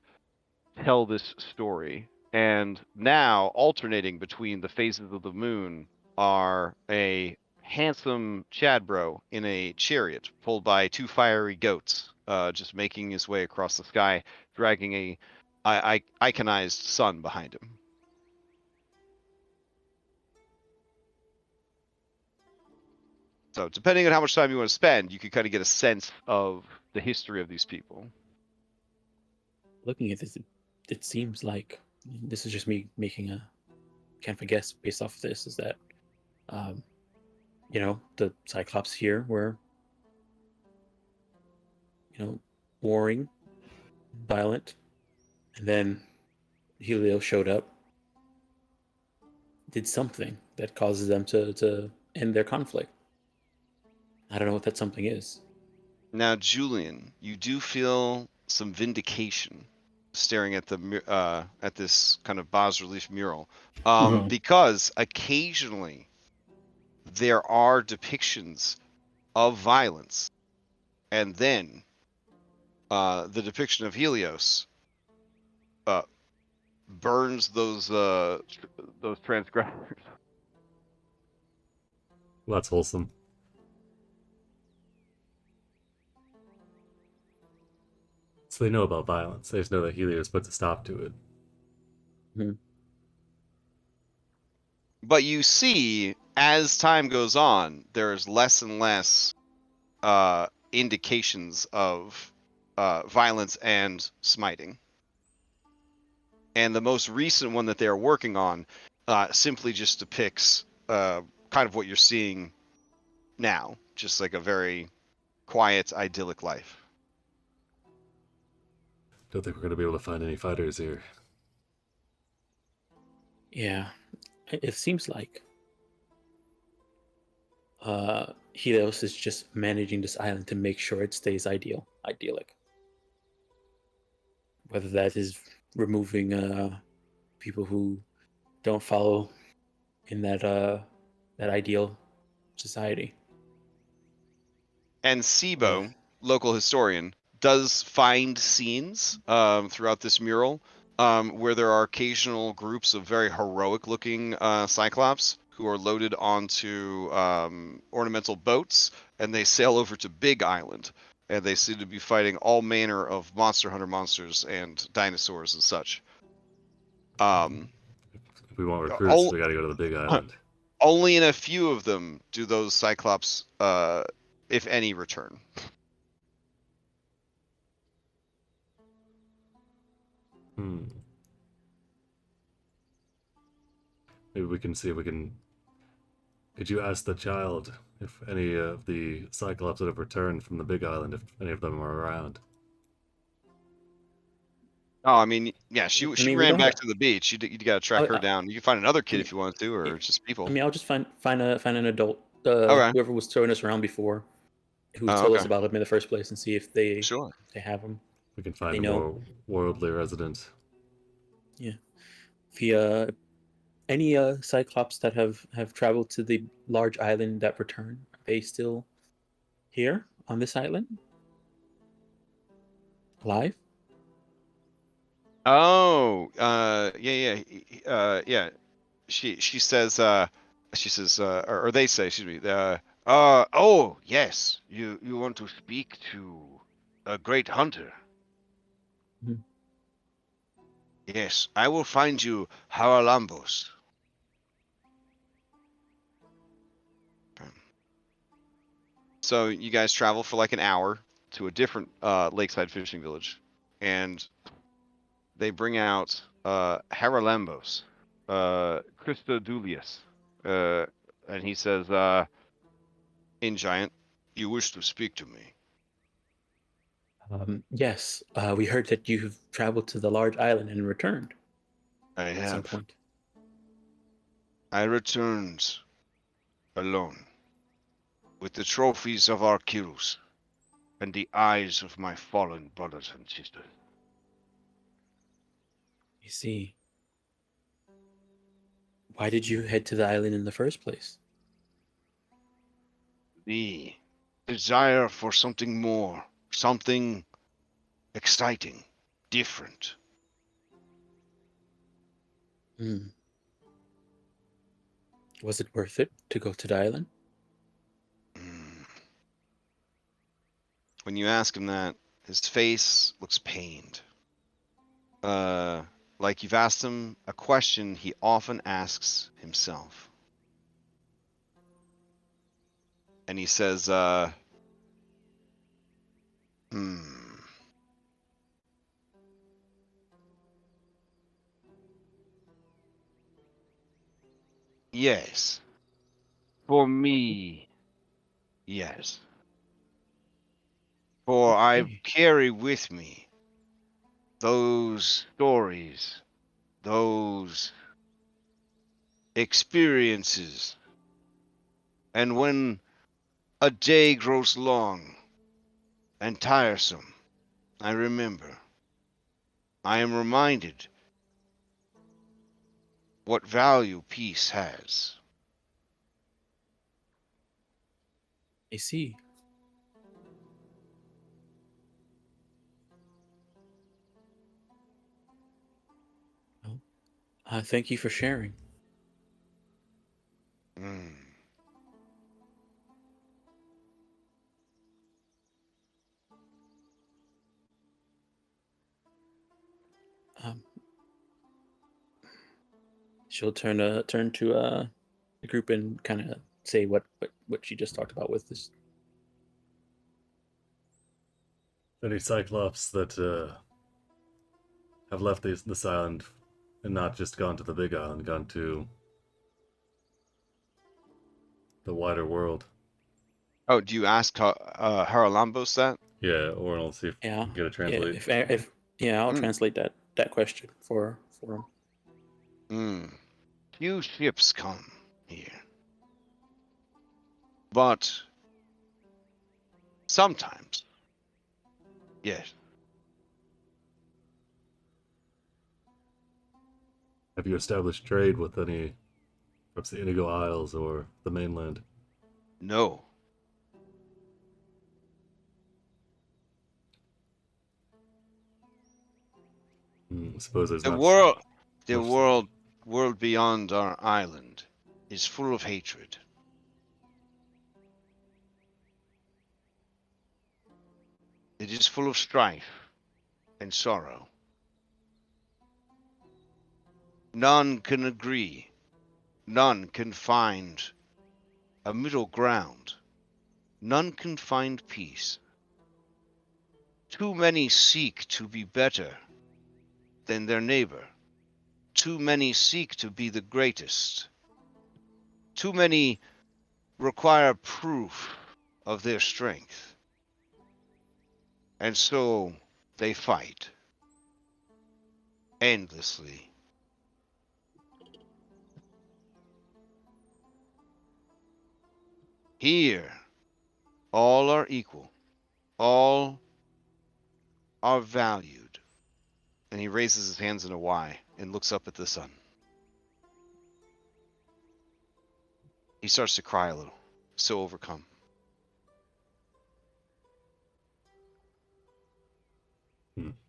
tell this story. And now, alternating between the phases of the moon, are a handsome Chadbro in a chariot pulled by 2 fiery goats, just making his way across the sky, dragging a iconized sun behind him. So, depending on how much time you want to spend, you can kind of get a sense of the history of these people. Looking at this, it seems like this is just me making a kind of a guess based off of this. Is that, the Cyclops here were, warring, violent, and then Helios showed up, did something that causes them to end their conflict. I don't know what that something is. Now, Julian, you do feel some vindication staring at the at this kind of bas-relief mural, because occasionally there are depictions of violence and then the depiction of Helios burns those transgressors. Well, that's wholesome. So they know about violence. They just know that Helios puts a stop to it. But you see, as time goes on, there's less and less indications of violence and smiting. And the most recent one that they're working on simply just depicts kind of what you're seeing now, just like a very quiet, idyllic life. Don't think we're going to be able to find any fighters here. Yeah, it seems like Helios is just managing this island to make sure it stays idyllic. Whether that is removing people who don't follow in that ideal society. And Sibo, local historian, does find scenes throughout this mural where there are occasional groups of very heroic-looking Cyclops who are loaded onto ornamental boats, and they sail over to Big Island, and they seem to be fighting all manner of monster hunter monsters and dinosaurs and such. If we want recruits, we got to go to the big island. Only in a few of them do those Cyclops, if any, return. Maybe we can see if we can. Could you ask the child if any of the Cyclops that have returned from the big island, if any of them are around? Oh, I mean, yeah, she ran back to the beach. You got to track her down. You can find another kid if you want to, or just people. I mean, I'll just find an adult, Okay. whoever was throwing us around before, who told us about him in the first place, and see if they have him. We can find a more worldly resident. Yeah. Any Cyclops that have traveled to the large island that return, are they still here on this island? Alive? Oh, yeah. She says, or they say, excuse me. Oh, yes. You want to speak to a great hunter? Mhm. Yes, I will find you Haralambos. So you guys travel for like an hour to a different lakeside fishing village, and they bring out Haralambos, Christodulius, and he says, in Giant, you wish to speak to me. Yes, we heard that you have traveled to the large island and returned. I have. At some point. I returned alone, with the trophies of our kills, and the eyes of my fallen brothers and sisters. You see. Why did you head to the island in the first place? The desire for something more, something exciting, different. Was it worth it to go to the island? When you ask him that, his face looks pained. Like you've asked him a question he often asks himself. And he says, Yes. For me, yes. For I carry with me those stories, those experiences. And when a day grows long and tiresome, I remember. I am reminded what value peace has. I see. Thank you for sharing. Mm. Um, she'll turn to the group and kind of say what she just talked about with this. Any Cyclops that have left this island and not just gone to the big island, gone to the wider world. Oh, do you ask Haralambos that? Yeah, or I'll see if Yeah, we can get a translate. if I'll Mm. translate that question for him. Few ships come here, but sometimes, yes. Have you established trade with any, perhaps the Indigo Isles or the mainland? No. I suppose there's The not world, the much- world beyond our island is full of hatred. It is full of strife and sorrow. None can agree. None can find a middle ground. None can find peace. Too many seek to be better than their neighbor. Too many seek to be the greatest. Too many require proof of their strength. And so they fight endlessly. Here, all are equal. All are valued. And he raises his hands in a Y and looks up at the sun. He starts to cry a little, so overcome.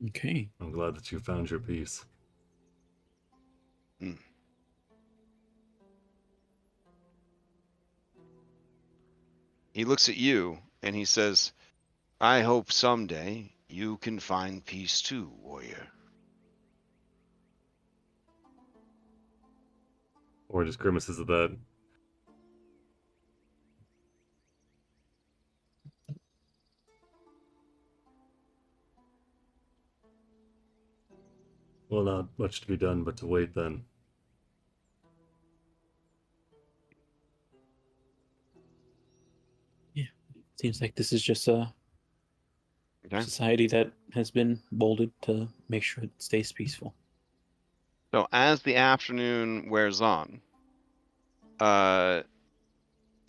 Okay. I'm glad that you found your peace. Mm. He looks at you and he says, I hope someday you can find peace too, warrior. Or just grimaces at that. Well, not much to be done but to wait then. Yeah. Seems like this is just a Okay. society that has been molded to make sure it stays peaceful. So as the afternoon wears on,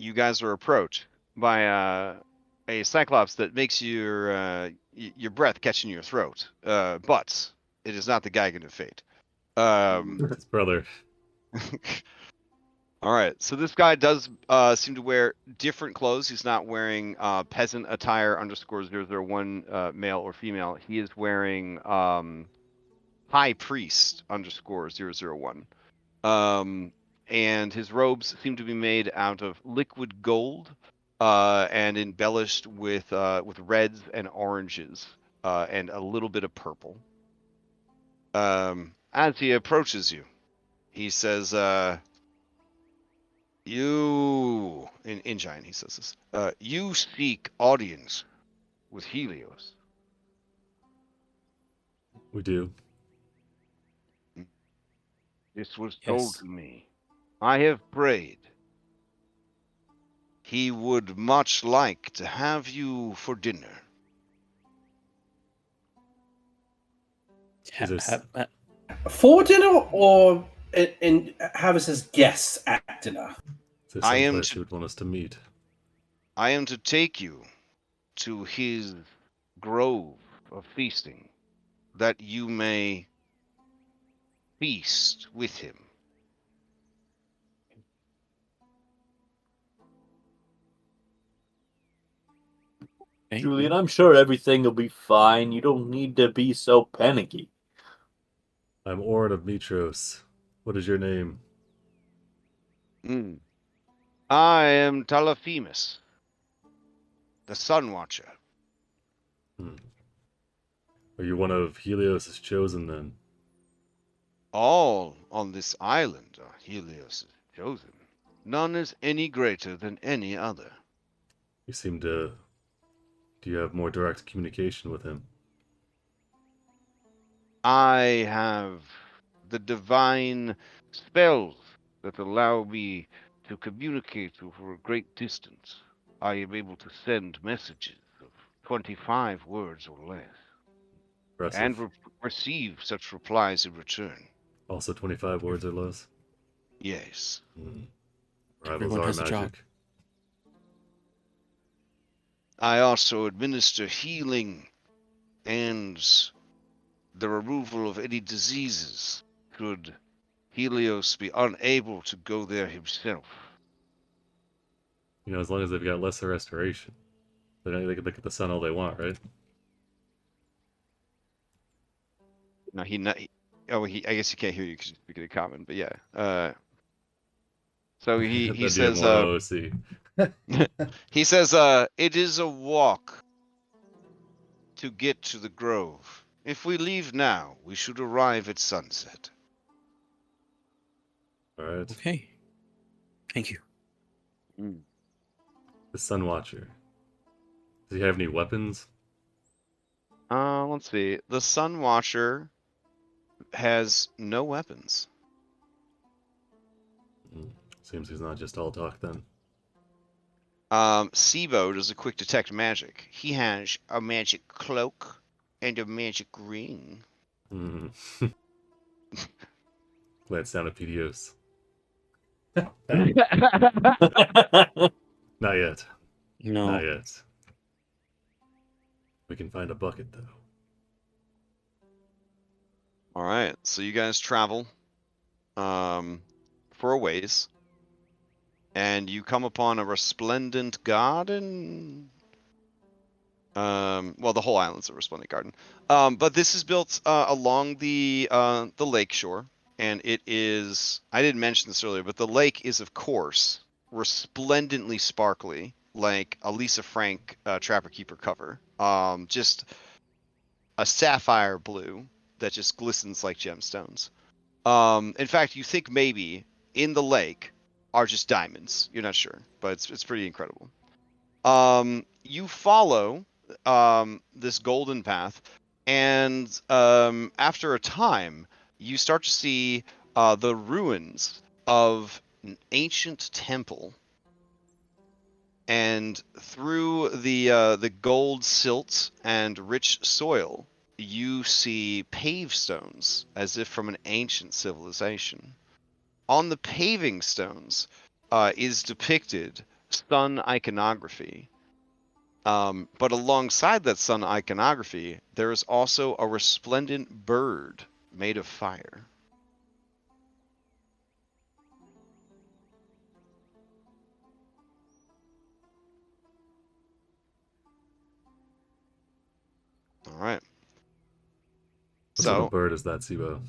you guys are approached by a cyclops that makes your breath catch in your throat. But it is not the Gigan of Fate. His brother. All right, so this guy does seem to wear different clothes. He's not wearing peasant attire _001 male or female. He is wearing high priest _001. And his robes seem to be made out of liquid gold and embellished with reds and oranges and a little bit of purple. As he approaches you, he says, you, in Giant, he says this, you seek audience with Helios. We do. This was told Yes. to me. I have prayed. He would much like to have you for dinner. Is this- For dinner or and have us as guests at dinner? Is there I some am place to- you would want us to meet? I am to take you to his grove of feasting, that you may feast with him. Okay. Julian, I'm sure everything will be fine. You don't need to be so panicky. I'm Orin of Mitros. What is your name? I am Talaphemus, the Sun Watcher. Are you one of Helios' chosen then? All on this island are Helios' chosen. None is any greater than any other. You seem to... Do you have more direct communication with him? I have the divine spells that allow me to communicate over a great distance. I am able to send messages of 25 words or less, and Impressive. receive such replies in return. Also 25 words or less? Yes. Rivals Everyone are has a job. magic. I also administer healing and the removal of any diseases should Helios be unable to go there himself. You know, as long as they've got lesser restoration. They can look at the sun all they want, right? No, I guess he can't hear you because you're speaking in common, but yeah. So he That'd be a says, more OC. he says, it is a walk to get to the grove. If we leave now, we should arrive at sunset. Alright. Okay. Thank you. The Sun Watcher. Does he have any weapons? Let's see. The Sun Watcher has no weapons. Seems he's not just all talk then. Sibo does a quick detect magic. He has a magic cloak and a magic ring. Glance down at PDOs. Well, Not yet. No. Not yet. We can find a bucket though. All right, so you guys travel for a ways, and you come upon a resplendent garden. Well, the whole island's a resplendent garden, but this is built along the lake shore, and it is. I didn't mention this earlier, but the lake is, of course, resplendently sparkly, like a Lisa Frank Trapper Keeper cover. Just a sapphire blue that just glistens like gemstones. In fact, you think maybe in the lake are just diamonds. You're not sure, but it's pretty incredible. You follow this golden path, and after a time, you start to see the ruins of an ancient temple. And through the gold silt and rich soil, you see pave stones as if from an ancient civilization. On the paving stones is depicted sun iconography. But alongside that sun iconography, there is also a resplendent bird made of fire. All right. What sort of So, bird is that, Sibo?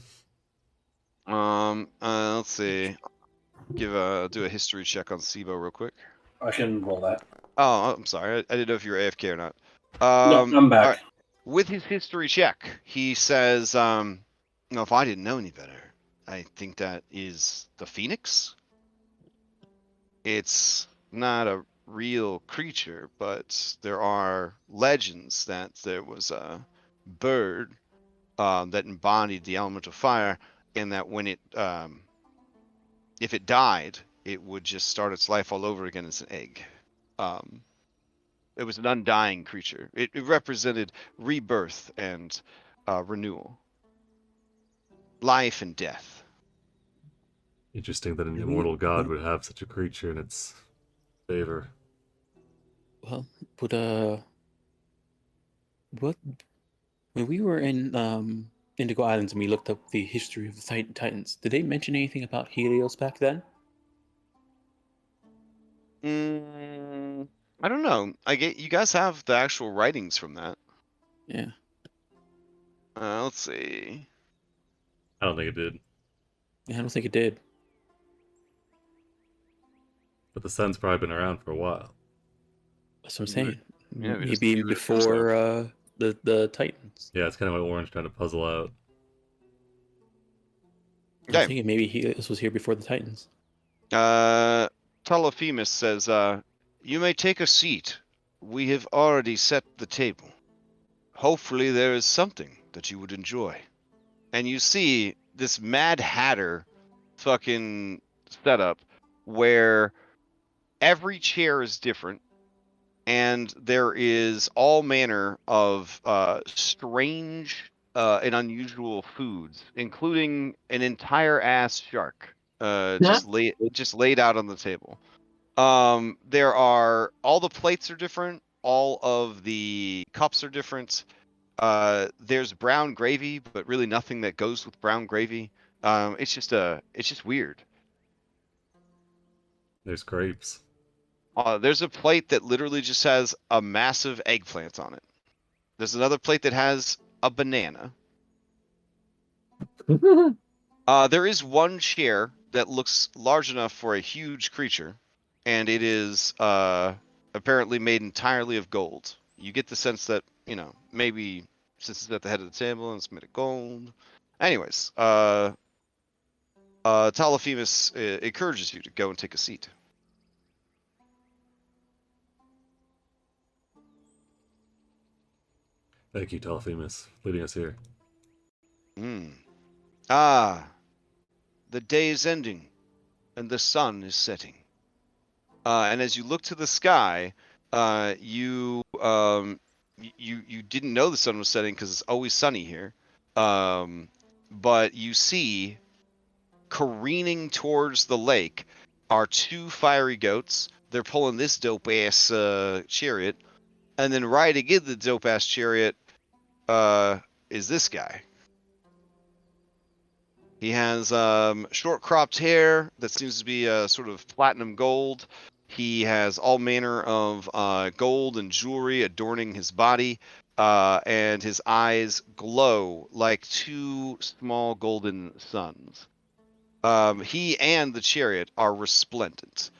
let's see. Do a history check on Sibo real quick. I can roll that. Oh, I'm sorry. I didn't know if you were AFK or not. No, I'm back. all right. With his history check, he says, if I didn't know any better, I think that is the phoenix. It's not a real creature, but there are legends that there was a bird that embodied the element of fire, and that when it, if it died, it would just start its life all over again as an egg. It was an undying creature. It represented rebirth and renewal, life and death. Interesting that an Really? immortal god would have such a creature in its favor. Well, but what when we were in Indigo Islands and we looked up the history of the Titans, did they mention anything about Helios back then? I don't know. You guys have the actual writings from that. Yeah. Let's see. I don't think it did. I don't think it did. But the sun's probably been around for a while. That's what I'm saying. Yeah, we just Maybe needed it first, before the Titans. Yeah, it's kind of what Orange trying to puzzle out. I'm Okay. thinking maybe this was here before the Titans. Telephemus says, you may take a seat. We have already set the table. Hopefully there is something that you would enjoy. And you see this Mad Hatter fucking setup where every chair is different and there is all manner of strange and unusual foods, including an entire ass shark just laid out on the table. There are all the plates are different, all of the cups are different. There's brown gravy, but really nothing that goes with brown gravy. It's just weird. There's grapes. There's a plate that literally just has a massive eggplant on it. There's another plate that has a banana. There is one chair that looks large enough for a huge creature, and it is apparently made entirely of gold. You get the sense that, maybe since it's at the head of the table and it's made of gold. Anyways, Telephemus encourages you to go and take a seat. Thank you, Telephemus, leading us here. Ah, the day is ending, and the sun is setting. And as you look to the sky, you didn't know the sun was setting because it's always sunny here. But you see, careening towards the lake, are two fiery goats. They're pulling this dope ass chariot, and then riding in the dope ass chariot is this guy. He has short cropped hair that seems to be sort of platinum gold. He has all manner of gold and jewelry adorning his body, and his eyes glow like two small golden suns. He and the chariot are resplendent.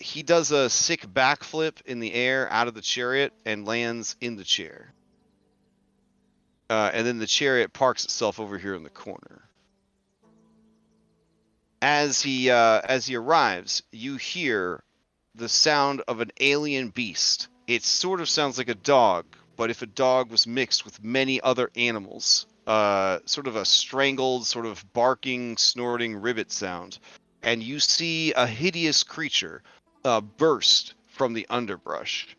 He does a sick backflip in the air out of the chariot and lands in the chair. And then the chariot parks itself over here in the corner. As he arrives, you hear the sound of an alien beast. It sort of sounds like a dog, but if a dog was mixed with many other animals, sort of a strangled, sort of barking, snorting ribbit sound. And you see a hideous creature burst from the underbrush.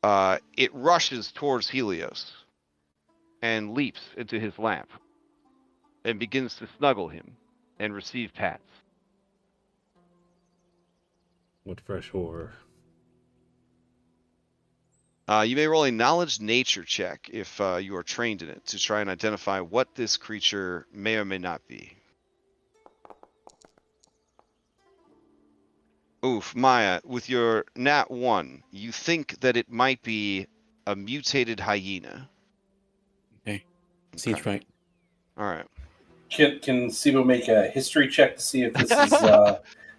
It rushes towards Helios and leaps into his lap and begins to snuggle him and receive pats. What fresh horror. You may roll a knowledge nature check if you are trained in it to try and identify what this creature may or may not be. Oof, Maya, with your nat 1, you think that it might be a mutated hyena. Okay. Seems right. All right. Can Sibo make a history check to see if this is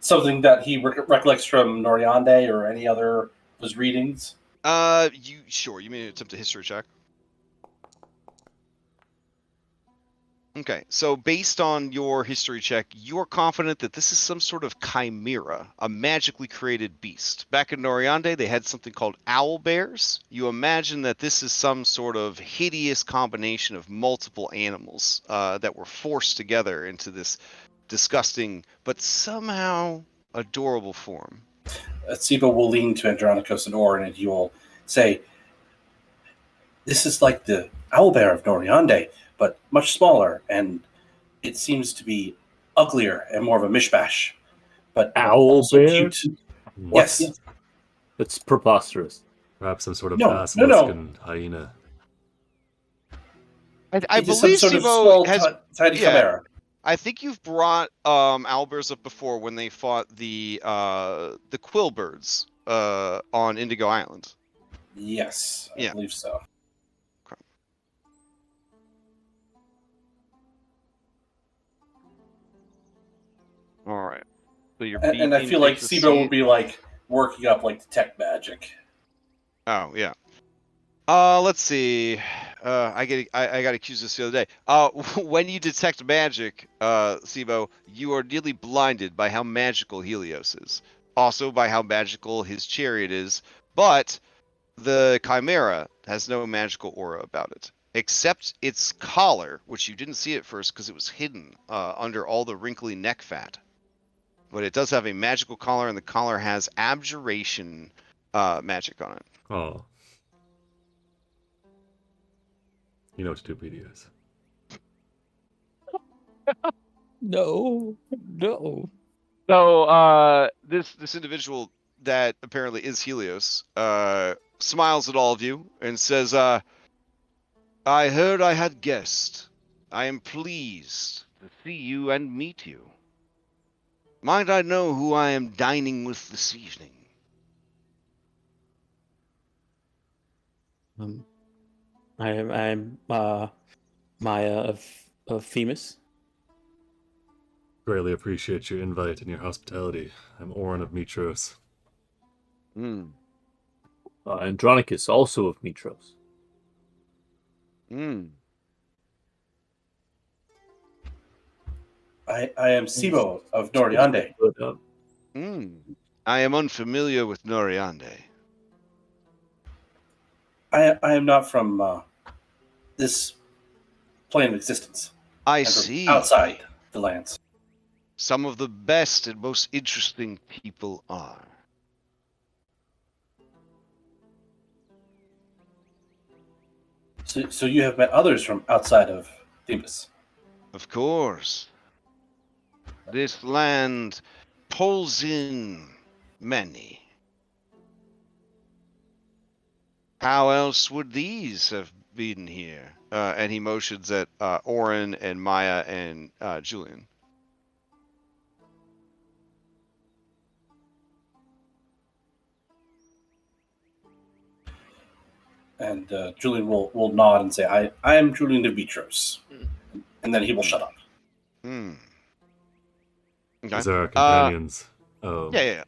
something that he recollects from Noriande or any other of his readings? You may attempt a history check. Okay, so based on your history check, you're confident that this is some sort of chimera, a magically created beast. Back in Noriande, they had something called owl bears. You imagine that this is some sort of hideous combination of multiple animals that were forced together into this disgusting but somehow adorable form. Sibo will lean to Andronicus and Orin, and he will say, "This is like the owlbear of Noriande, but much smaller, and it seems to be uglier and more of a mishmash. But also Owlbear? cute." Yes. That's preposterous. Perhaps some sort of No. basilisk hyena. I It is believe some sort of Sibo small, has. tiny chimera. I think you've brought owlbears up before when they fought the quillbirds on Indigo Island. Yes, I believe so. So your And I beacon feel like takes a Sibo would seat- be like working up like detect magic. Oh yeah. Let's see. I got accused this the other day. When you detect magic, Sibo, you are nearly blinded by how magical Helios is. Also by how magical his chariot is, but the Chimera has no magical aura about it, except its collar, which you didn't see at first because it was hidden under all the wrinkly neck fat. But it does have a magical collar, and the collar has abjuration magic on it. Oh. You know what to do, BDS. No, no. So this individual that apparently is Helios smiles at all of you and says, "I heard I had guests. I am pleased to see you and meet you. Might I know who I am dining with this evening?" I'm Maya of Themis. Greatly appreciate your invite and your hospitality. I'm Oren of Mitros. Hmm. Andronicus, also of Mitros. Hmm. I am Sibo of Noriande. But, Hmm. I am unfamiliar with Noriande. I am not from this plane of existence. I I'm from see. outside the lands. Some of the best and most interesting people are. So you have met others from outside of Themis. Of course. This land pulls in many. How else would these have been here? And he motions at Oren and Maya and Julian. And Julian will nod and say, I am Julian of Mitros. And then he will shut up. Hmm. These Okay. are our companions. Oh, Yeah. Yeah.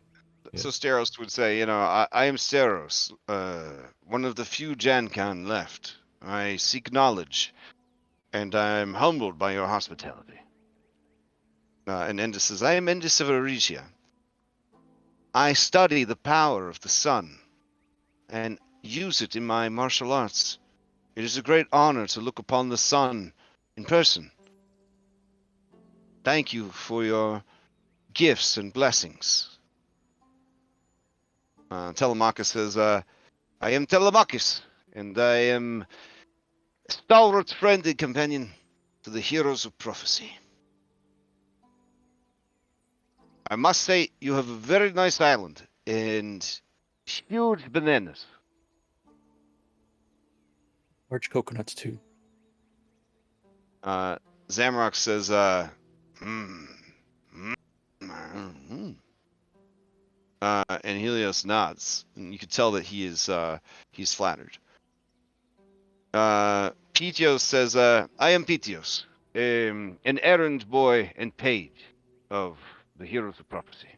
So Steros would say, I am Steros, one of the few Jankan left. I seek knowledge, and I'm humbled by your hospitality. And Endis says, I am Endis of Arigia. I study the power of the sun, and use it in my martial arts. It is a great honor to look upon the sun in person. Thank you for your gifts and blessings. Telemachus says, I am Telemachus, and I am a stalwart friend and companion to the heroes of prophecy. I must say, you have a very nice island, and huge bananas. Large coconuts too. Zamrock says, and Helios nods, and you can tell that he's flattered. Pythios says, I am Pythios, an errand boy and page of the heroes of prophecy.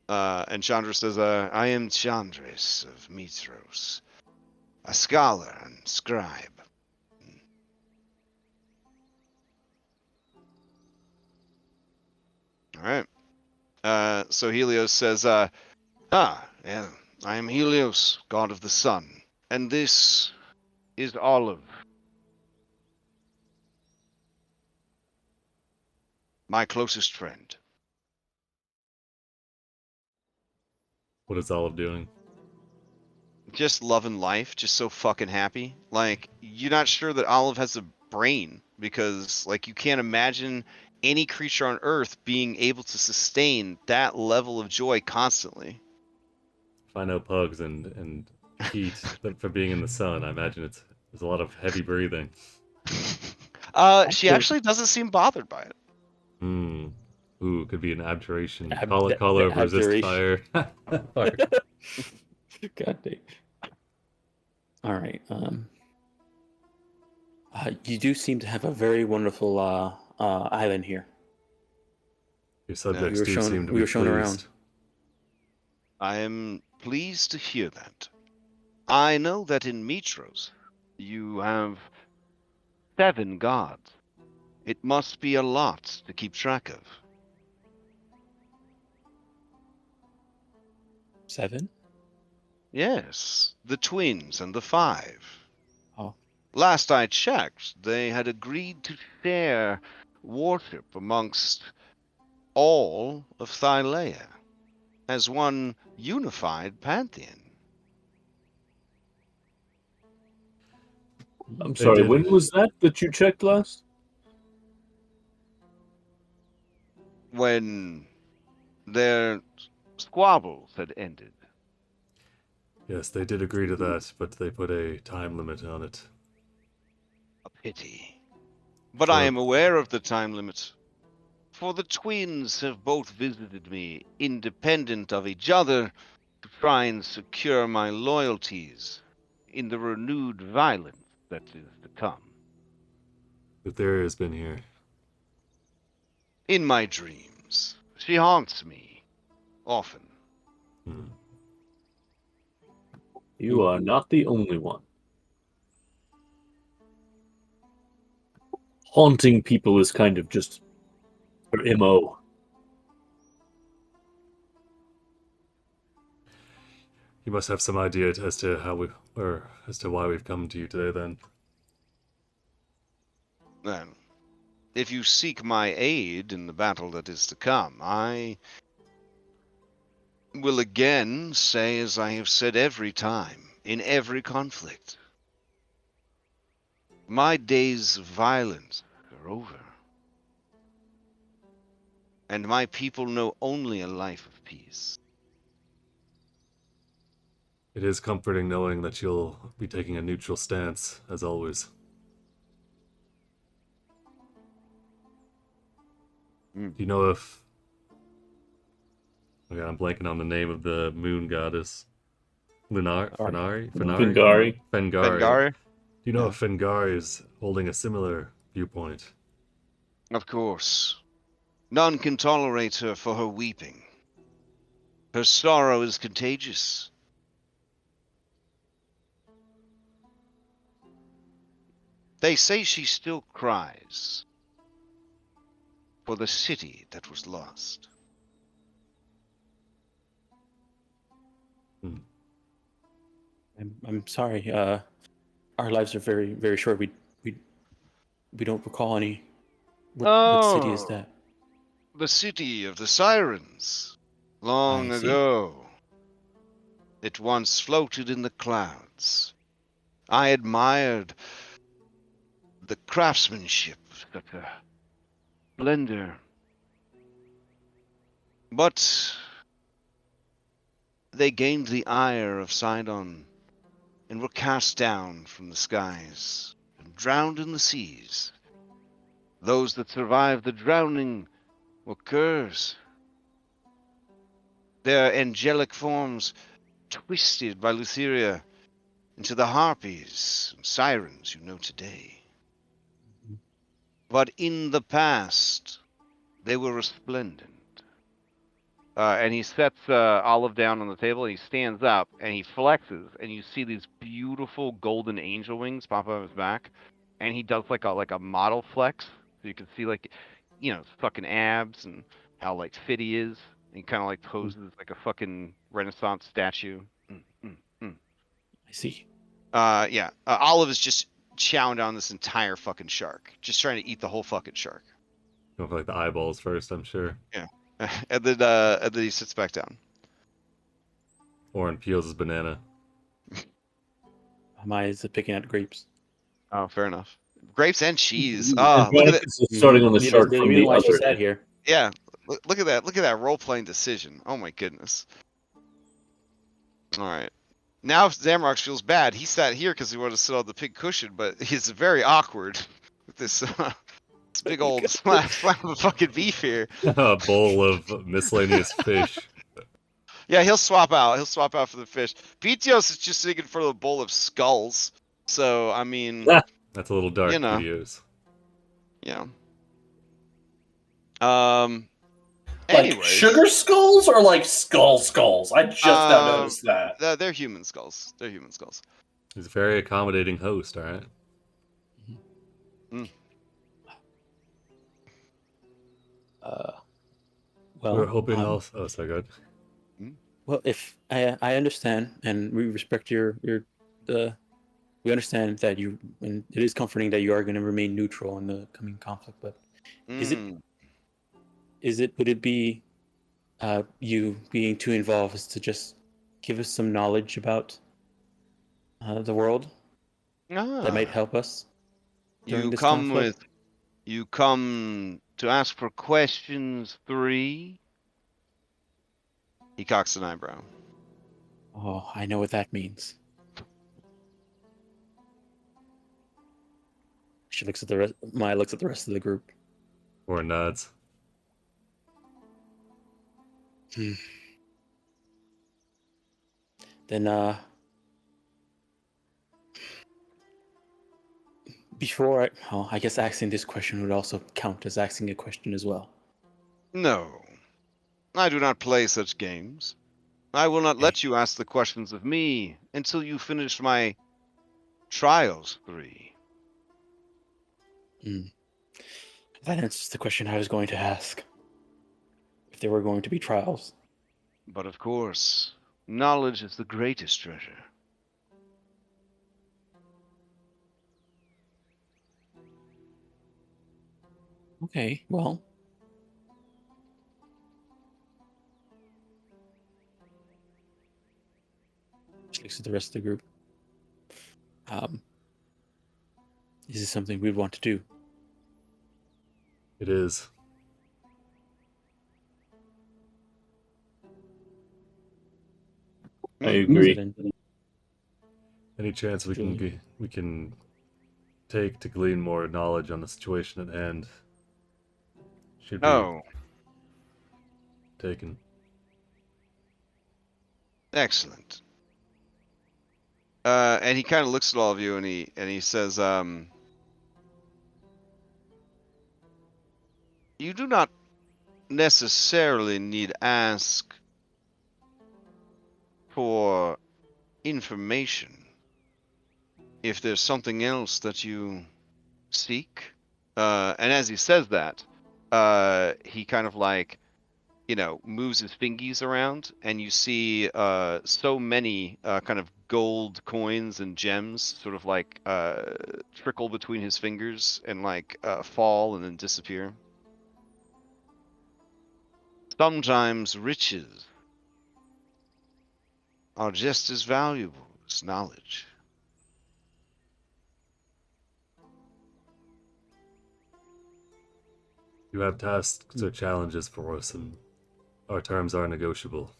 And Chandra says, I am Chandris of Mitros, a scholar and scribe. All right. So Helios says, yeah, I am Helios, god of the sun, and this is Olive, my closest friend. what is Olive doing? Just loving life, just so fucking happy. Like, you're not sure that Olive has a brain because, like, you can't imagine any creature on Earth being able to sustain that level of joy constantly. If I know pugs and heat for being in the sun, I imagine there's a lot of heavy breathing. She actually doesn't seem bothered by it. Hmm. Ooh, could be an abjuration. Ab- Color, the resist fire. Fire. God dang. All right. You do seem to have a very wonderful island here. Your subjects we were do shown- seem to we be were shown pleased. around. I am pleased to hear that. I know that in Mitros you have 7 gods. It must be a lot to keep track of. 7? Yes, the twins and the 5. Oh. Last I checked, they had agreed to share worship amongst all of Thylea as one unified pantheon. I'm They sorry, did. when was that you checked last? When their squabbles had ended. Yes, they did agree to that, but they put a time limit on it. A pity. But For- I am aware of the time limit. For the twins have both visited me, independent of each other, to try and secure my loyalties in the renewed violence that is to come. Theria has been here. In my dreams, she haunts me, often. Hmm. You are not the only one. Haunting people is kind of just her MO. You must have some idea as to as to why we've come to you today. Then Then, if you seek my aid in the battle that is to come, I will again say as I have said every time, in every conflict. My days of violence are over. And my people know only a life of peace. it is comforting knowing that you'll be taking a neutral stance, as always. Mm. Do you know if? Okay, I'm blanking on the name of the moon goddess. Fengari. Fengari. Fengari? Do you know Yeah. if Fengari is holding a similar viewpoint? Of course. None can tolerate her for her weeping. Her sorrow is contagious. They say she still cries for the city that was lost. I'm sorry. Our lives are very, very short. We don't recall any. What city is that? The city of the sirens. Long I see. ago. It once floated in the clouds. I admired the craftsmanship of such a splendor. But they gained the ire of Sidon and were cast down from the skies and drowned in the seas. Those that survived the drowning were curs. Their angelic forms twisted by Lutheria into the harpies and sirens you know today. But in the past, they were resplendent. And he sets Olive down on the table, and he stands up, and he flexes, and you see these beautiful golden angel wings pop out of his back, and he does like a model flex, so you can see like, you know, fucking abs and how like fit he is. And he kind of like poses like a fucking Renaissance statue. I see. Yeah. Olive is just chowing down this entire fucking shark, just trying to eat the whole fucking shark. Going for like the eyeballs first, I'm sure. And then he sits back down. Oren peels his banana. My eyes are picking out grapes. Oh, fair enough. Grapes and cheese. And Ah, look at that. Brandon's starting on the Maybe shark there's from reason the why she other sat end. here. Yeah, look at that. Look at that role-playing decision. Oh my goodness. All right. Now Zamrox feels bad. He sat here because he wanted to sit on the pig cushion, but he's very awkward with this, this big old slab of fucking beef here. A bowl of miscellaneous fish. Yeah, he'll swap out. He'll swap out for the fish. Vitios is just sitting in front of a bowl of skulls. So I mean, That's a little dark, You know. videos. yeah. Like Anyways, sugar skulls or like skulls? I just now noticed that. they're human skulls. They're human skulls. He's a very accommodating host, all right? Well, We're hoping also. Oh, sorry, go ahead. well, if I understand, and we respect we understand that and it is comforting that you are going to remain neutral in the coming conflict. But Mm. would it be you being too involved is to just give us some knowledge about the world that might help us during You this come conflict? you come to ask for questions 3. He cocks an eyebrow. Oh, I know what that means. She looks at the rest. Maya looks at the rest of the group. Or nods. Then, I guess asking this question would also count as asking a question as well. No, I do not play such games. I will not let you ask the questions of me until you finish my trials 3. That answers the question I was going to ask. If there were going to be trials. But of course, knowledge is the greatest treasure. Okay, well. She looks at the rest of the group. Is this something we'd want to do? It is. I agree. Any chance we can take to glean more knowledge on the situation at hand should be taken. Excellent. And he kind of looks at all of you and he says, you do not necessarily need ask for information if there's something else that you seek. And as he says that, he kind of like, moves his fingies around, and you see so many kind of gold coins and gems sort of like trickle between his fingers and like fall and then disappear. Sometimes riches are just as valuable as knowledge. You have tasks or challenges for us, and our terms are negotiable.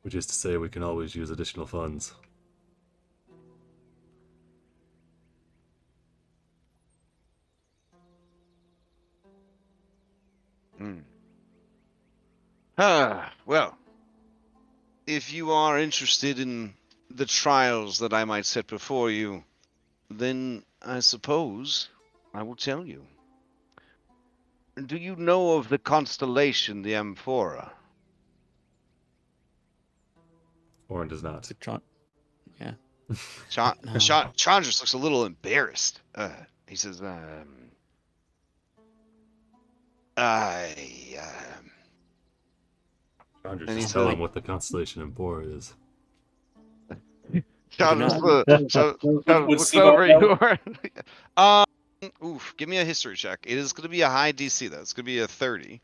Which is to say, we can always use additional funds. Well, if you are interested in the trials that I might set before you, then I suppose I will tell you. Do you know of the constellation, the Amphora? Orin does not. It's a yeah. Chandris looks a little embarrassed. He says, Andrew, And he just tell said- him what the constellation in Bora is. Chandris Would looks Sibo over know? you. Give me a history check. It is going to be a high DC, though. It's going to be a 30.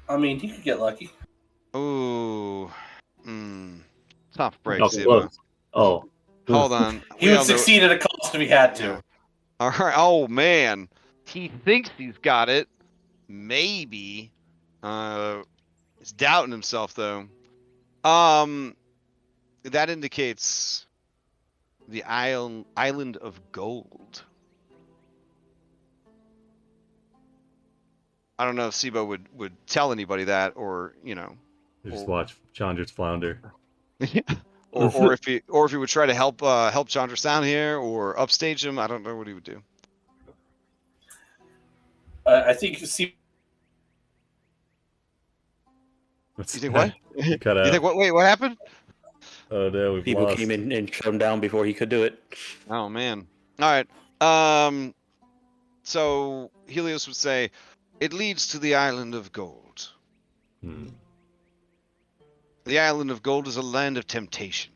I mean, he could get lucky. Ooh. Tough break, Oh, Sibo. close. Oh. Hold on. He would succeed at a cost if he had to. All right. Oh, man. He thinks he's got it. Maybe. He's doubting himself, though. That indicates the island of gold. I don't know if Sibo would tell anybody that, or You just watch Chandris flounder. or if he would try to help Chandra down here or upstage him. I don't know what he would do. I think you see. You think what? Cut out. You think what? Wait, what happened? Oh no, we've People lost. came in and shut him down before he could do it. Oh man. All right. So Helios would say, it leads to the island of gold. Hmm. The island of gold is a land of temptation,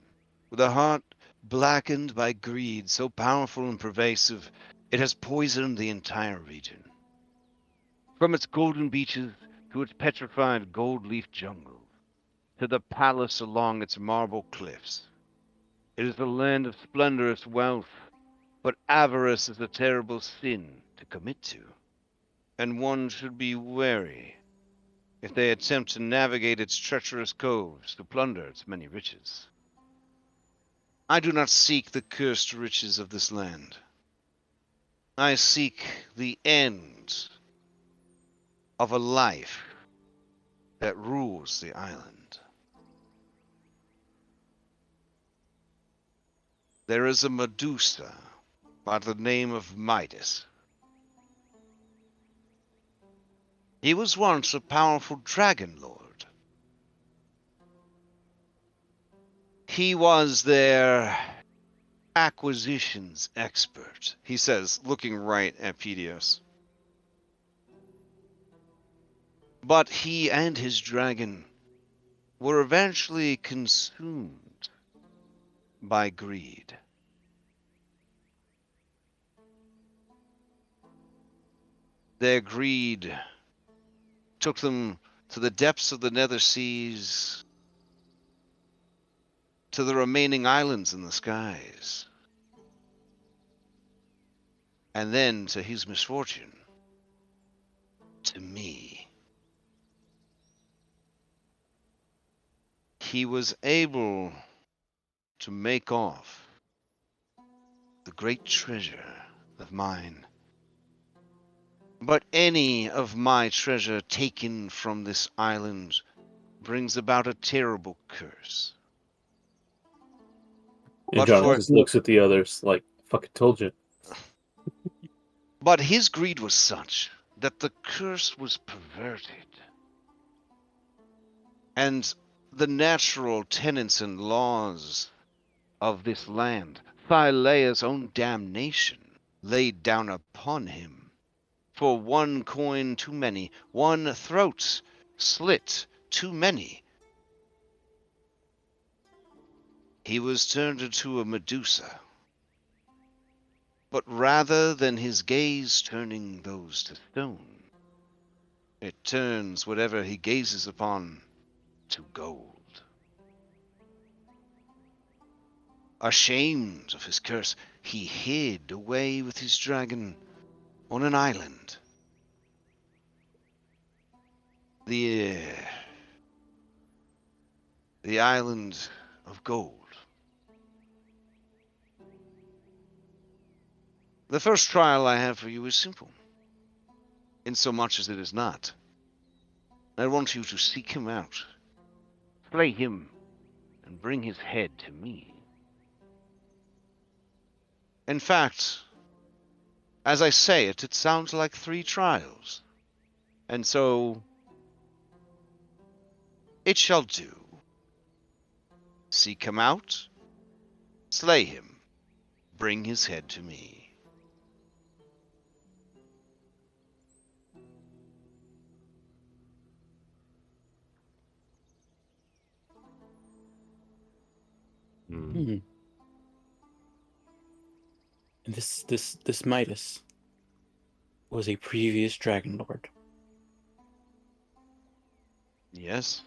with a heart blackened by greed so powerful and pervasive, it has poisoned the entire region. From its golden beaches to its petrified gold leaf jungle, to the palace along its marble cliffs. It is a land of splendorous wealth, but avarice is a terrible sin to commit to, and one should be wary if they attempt to navigate its treacherous coves to plunder its many riches. I do not seek the cursed riches of this land. I seek the end of a life that rules the island. There is a Medusa by the name of Midas. He was once a powerful Dragonlord. He was their acquisitions expert, he says, looking right at Pedios. But he and his dragon were eventually consumed by greed. Their greed took them to the depths of the nether seas, to the remaining islands in the skies, and then, to his misfortune, to me. He was able to make off the great treasure of mine. But any of my treasure taken from this island brings about a terrible curse. And But John for just looks at the others like, fucking told you. But his greed was such that the curse was perverted. And the natural tenets and laws of this land, Thylea's own damnation, laid down upon him. For one coin too many, one throat slit too many, he was turned into a Medusa. But rather than his gaze turning those to stone, it turns whatever he gazes upon to gold. Ashamed of his curse, he hid away with his dragon on an island. The island of gold. The first trial I have for you is simple, insomuch as it is not. I want you to seek him out, slay him, and bring his head to me. In fact, as I say it, it sounds like 3 trials. And so, it shall do. Seek him out, slay him, bring his head to me. Hmm. Hmm. And this Midas was a previous Dragon Lord. Yes?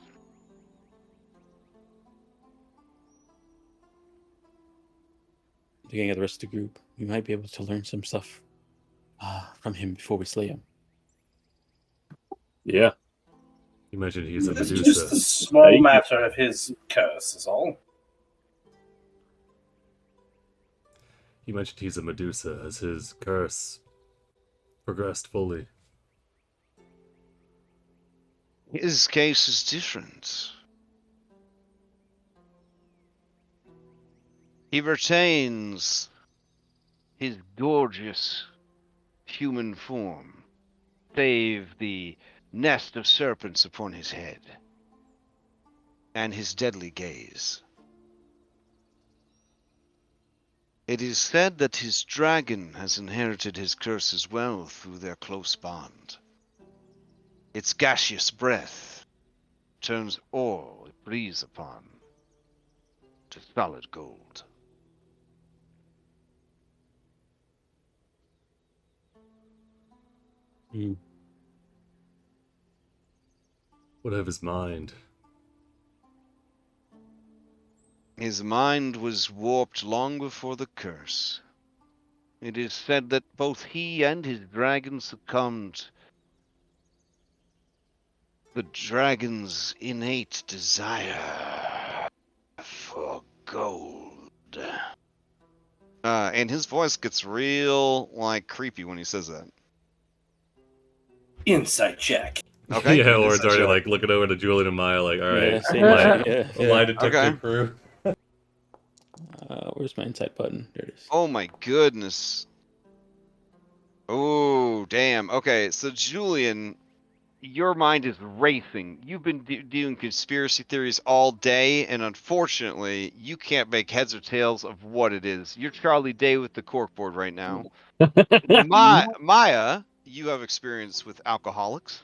Looking at the rest of the group, we might be able to learn some stuff from him before we slay him. Yeah. You mentioned he's a This is Medusa. just a small matter of his curse, is all. You mentioned he's a Medusa. Has his curse progressed fully? His case is different. He retains his gorgeous human form, save the nest of serpents upon his head, and his deadly gaze. It is said that his dragon has inherited his curse as well through their close bond. Its gaseous breath turns ore it breathes upon to solid gold. What of his mind? His mind was warped long before the curse. It is said that both he and his dragon succumbed. The dragon's innate desire for gold. And his voice gets real, like, creepy when he says that. Insight check. Okay. Yeah, give me an or it's insight already check. like looking over to Julian and Maya, like, all right, Yeah, same lie, here. lie detector Okay. crew. Where's my insight button? There it is. Oh my goodness. Oh, damn. Okay, so Julian, your mind is racing. You've been doing conspiracy theories all day, and unfortunately, you can't make heads or tails of what it is. You're Charlie Day with the corkboard right now. Maya, you have experience with alcoholics,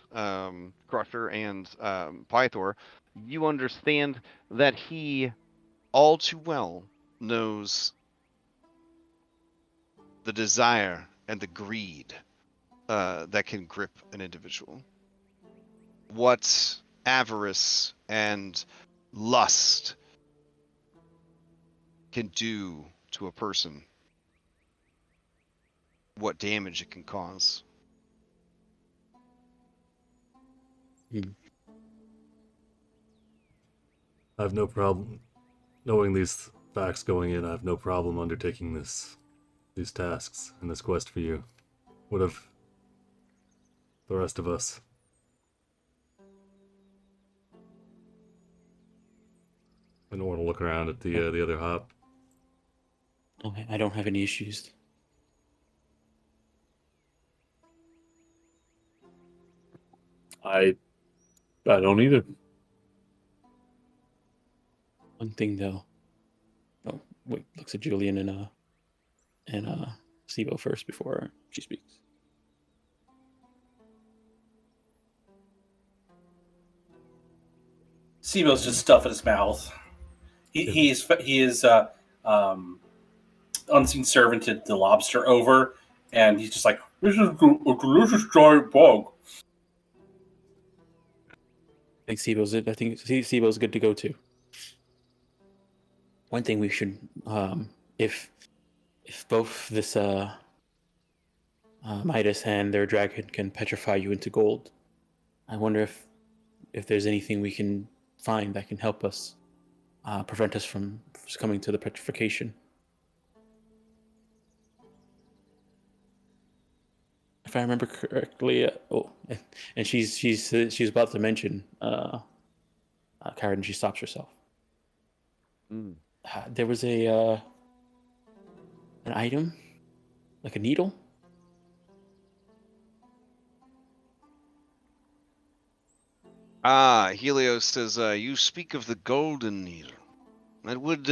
Crusher and Pythor. You understand that he all too well knows the desire and the greed that can grip an individual. What avarice and lust can do to a person. What damage it can cause. I have no problem knowing these facts going in. I have no problem undertaking these tasks and this quest for you. What of the rest of us? I don't want to look around at the other hop. Okay, I don't have any issues. I don't either. One thing though. Oh, wait, looks at Julian and Sibo first before she speaks. Sibo's just stuffing his mouth. He is unseen servanted the lobster over, and he's just like, "This is a delicious giant bug." I think Sibo's good to go too. One thing we should, if both this Midas and their dragon can petrify you into gold, I wonder if there's anything we can find that can help us prevent us from succumbing to the petrification. If I remember correctly, and she's about to mention Karen, and she stops herself. There was an item, like a needle. Helios says, you speak of the golden needle. That would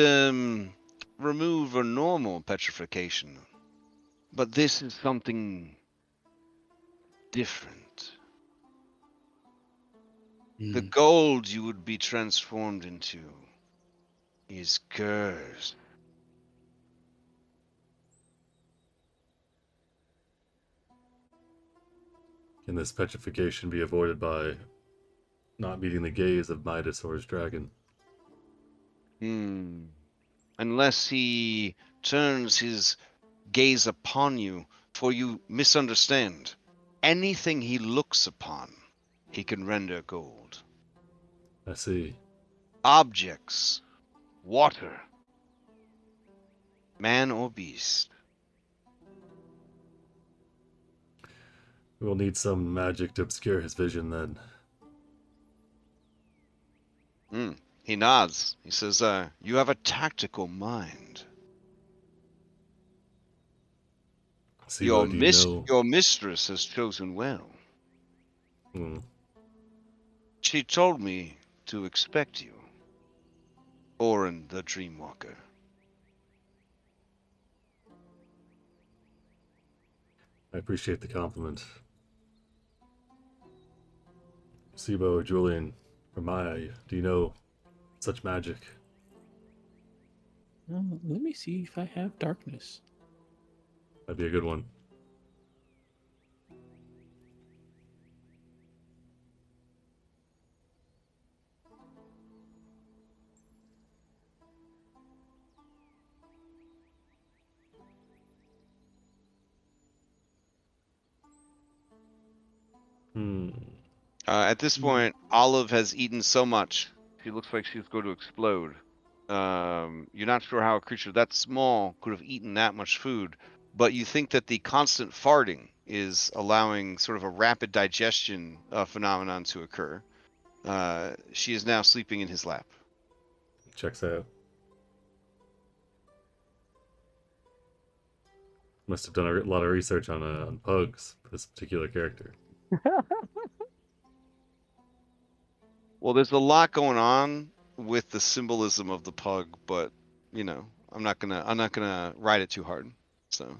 remove a normal petrification. But this is something different. The gold you would be transformed into is cursed. Can this petrification be avoided by not meeting the gaze of Midas or his dragon? Unless he turns his gaze upon you, for you misunderstand. Anything he looks upon, he can render gold. I see. Objects, water, man or beast. We will need some magic to obscure his vision then. He nods. He says, you have a tactical mind. Sibo, do you know? Your mistress has chosen well. Hmm. She told me to expect you. Orin the Dreamwalker. I appreciate the compliment. Sibo, Julian, from Maya, do you know such magic? Let me see if I have darkness. That'd be a good one. Hmm. At this point, Olive has eaten so much, she looks like she's going to explode. You're not sure how a creature that small could have eaten that much food, but you think that the constant farting is allowing sort of a rapid digestion phenomenon to occur. She is now sleeping in his lap. Checks out. Must have done a lot of research on pugs for this particular character. Well, there's a lot going on with the symbolism of the pug, but you know, I'm not gonna ride it too hard. So.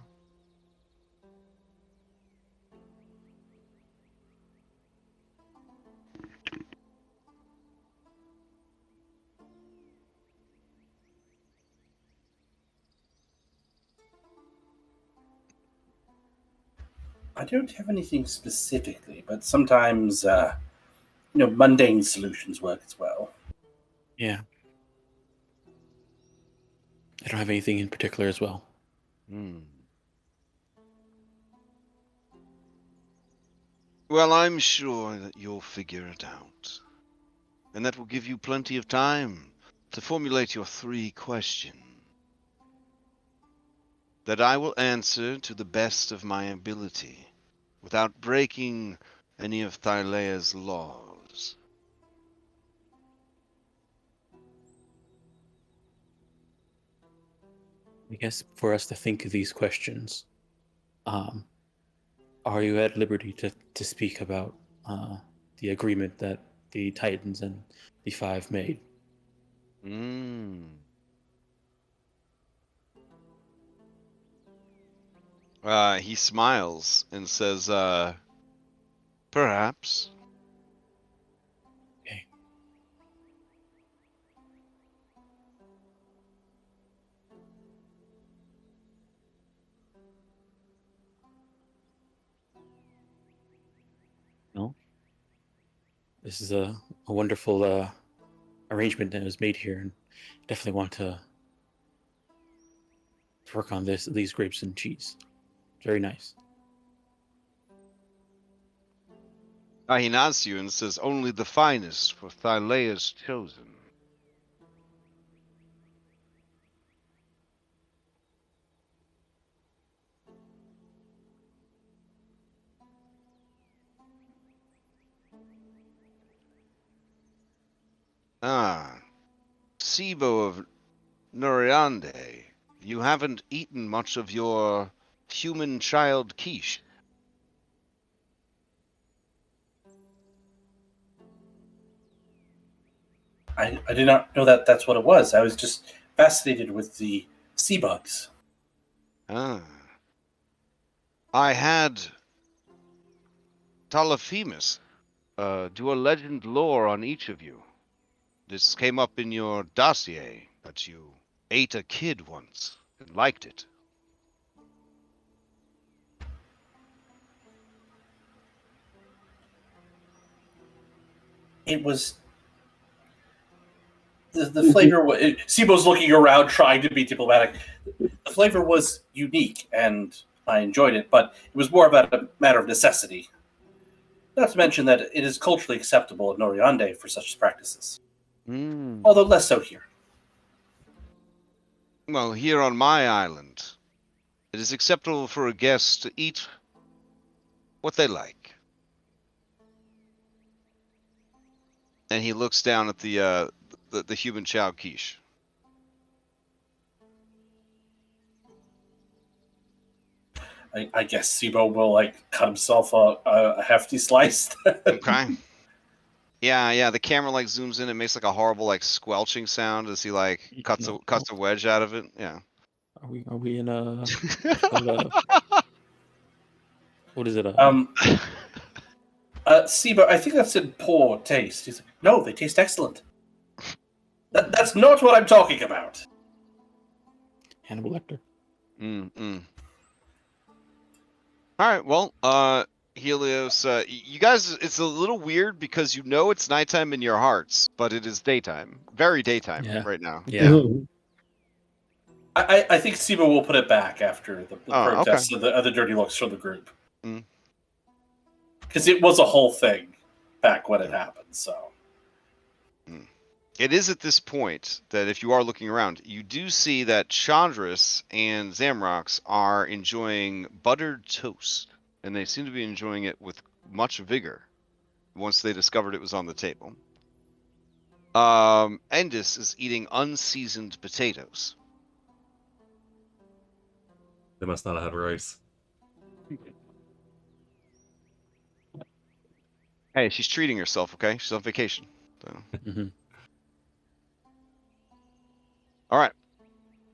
I don't have anything specifically, but sometimes, mundane solutions work as well. Yeah. I don't have anything in particular as well. Well, I'm sure that you'll figure it out. And that will give you plenty of time to formulate your 3 questions that I will answer to the best of my ability, without breaking any of Thylea's laws. I guess for us to think of these questions, are you at liberty to speak about the agreement that the Titans and the Five made? He smiles and says, perhaps. Okay. No. This is a wonderful arrangement that was made here, and definitely want to work on these grapes and cheese. Very nice. He nods to you and says, only the finest for Thylea's chosen. Sibo of Noriande, you haven't eaten much of your human child quiche. I did not know that that's what it was. I was just fascinated with the sea bugs. I had Talaphemus do a legend lore on each of you. This came up in your dossier, that you ate a kid once and liked it. It was the flavor. Sibo's looking around, trying to be diplomatic. The flavor was unique, and I enjoyed it, but it was more about a matter of necessity. Not to mention that it is culturally acceptable in Noriande for such practices, although less so here. Well, here on my island, it is acceptable for a guest to eat what they like. And he looks down at the human child quiche. I guess Sibo will like cut himself a hefty slice. Okay. Yeah. The camera like zooms in and makes like a horrible like squelching sound as he like cuts a wedge out of it. Yeah. Are we in a what is it? Sibo, I think that's in poor taste. He's like, no, they taste excellent. That's not what I'm talking about. Hannibal Lecter. All right. Well, Helios, you guys, it's a little weird because you know it's nighttime in your hearts, but it is daytime. Very daytime right now. Yeah. I think Sibo will put it back after the protests of the dirty looks from the group. Because it was a whole thing back when it happened, so. It is at this point that if you are looking around, you do see that Chandris and Zamrox are enjoying buttered toast, and they seem to be enjoying it with much vigor once they discovered it was on the table. Endis is eating unseasoned potatoes. They must not have had rice. Hey, she's treating herself, okay? She's on vacation. So. All right.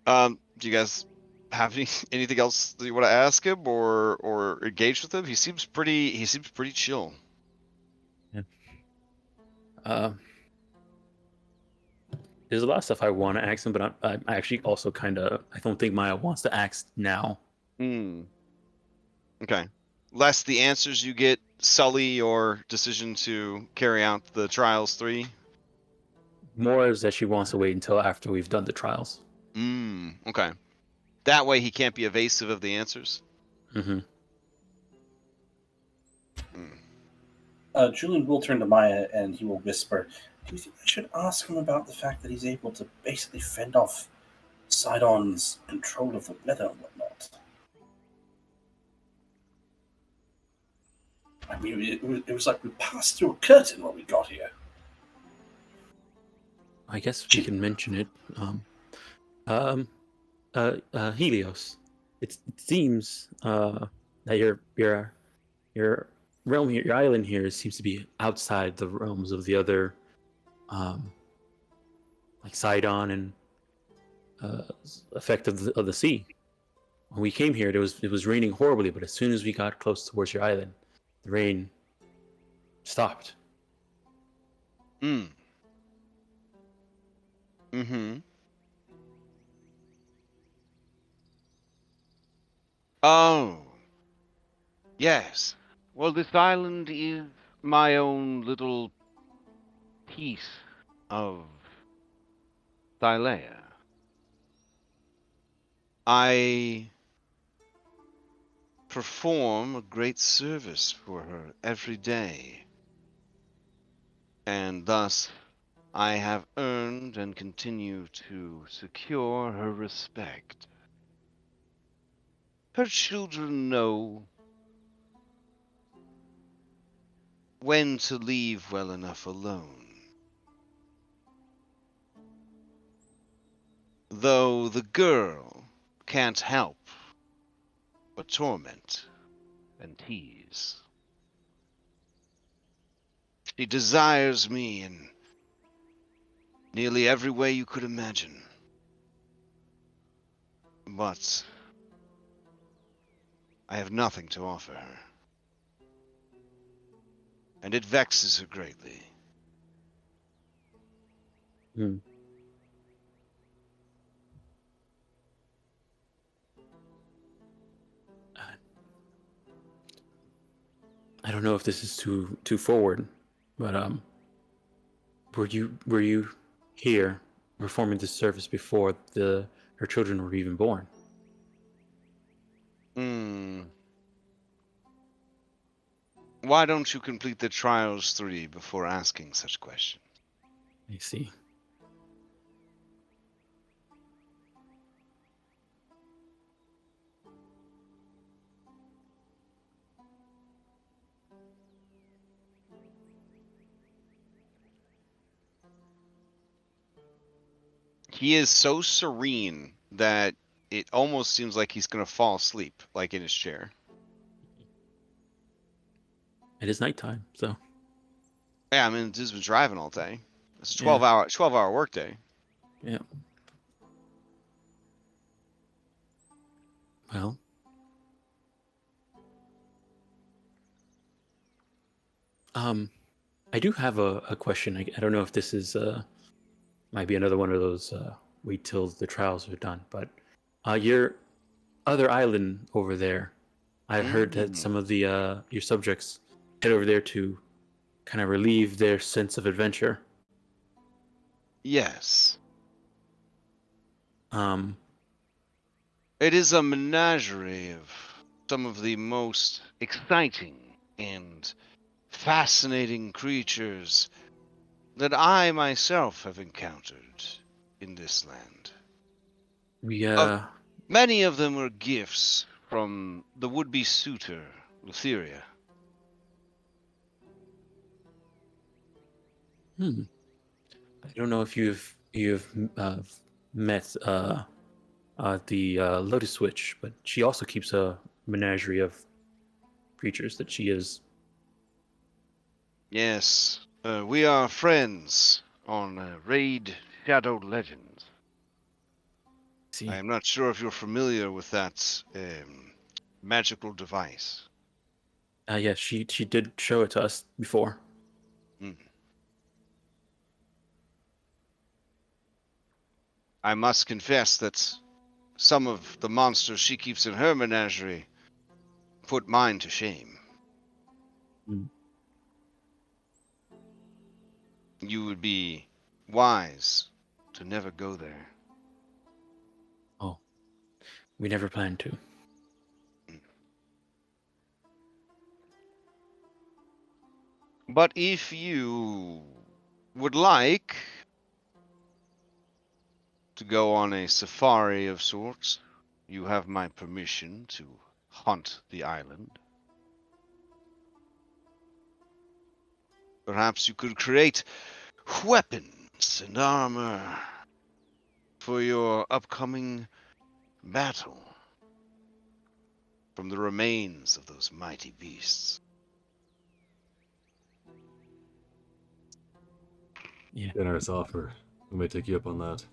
Do you guys have anything else that you want to ask him or engage with him? He seems pretty chill. Yeah. There's a lot of stuff I want to ask him, but I actually also I don't think Maya wants to ask now. Okay. Less the answers you get sully your decision to carry out the trials 3. More is that she wants to wait until after we've done the trials. Okay. That way he can't be evasive of the answers. Julian will turn to Maya and he will whisper, do you think I should ask him about the fact that he's able to basically fend off Sidon's control of the weather and whatnot? I mean, it was like we passed through a curtain when we got here. I guess we can mention it. Helios. It seems that your realm here, your island here, seems to be outside the realms of the other, like Sidon and effect of the sea. When we came here, it was raining horribly, but as soon as we got close towards your island, the rain stopped. Oh. Yes. Well, this island is my own little piece of Thylea. I perform a great service for her every day, and thus I have earned and continue to secure her respect. Her children know when to leave well enough alone. Though the girl can't help but torment and tease. She desires me in nearly every way you could imagine. But I have nothing to offer her. And it vexes her greatly. I don't know if this is too forward, but were you here performing this service before her children were even born? Why don't you complete the trials 3 before asking such questions? I see. He is so serene that it almost seems like he's gonna fall asleep, like in his chair. It is nighttime, so Yeah, I mean, dude's been driving all day. It's a Yeah. 12-hour workday. yeah. Well, I do have a question. I don't know if this is might be another one of those wait till the trials are done, but your other island over there, I've heard that some of the your subjects head over there to kind of relieve their sense of adventure. Yes. Um, It is a menagerie of some of the most exciting and fascinating creatures that I myself have encountered in this land. we Many of them were gifts from the would-be suitor, Lutheria. I don't know if you've met the Lotus Witch, but she also keeps a menagerie of creatures that she is. Yes, we are friends on Raid Shadowed Legends. See, I am not sure if you're familiar with that magical device. yes, she did show it to us before. I must confess that some of the monsters she keeps in her menagerie put mine to shame. Mm. You would be wise to never go there. Oh, we never planned to. But if you would like to go on a safari of sorts, you have my permission to hunt the island. Perhaps you could create weapons and armor for your upcoming battle from the remains of those mighty beasts. Yeah. Generous offer. We may take you up on that.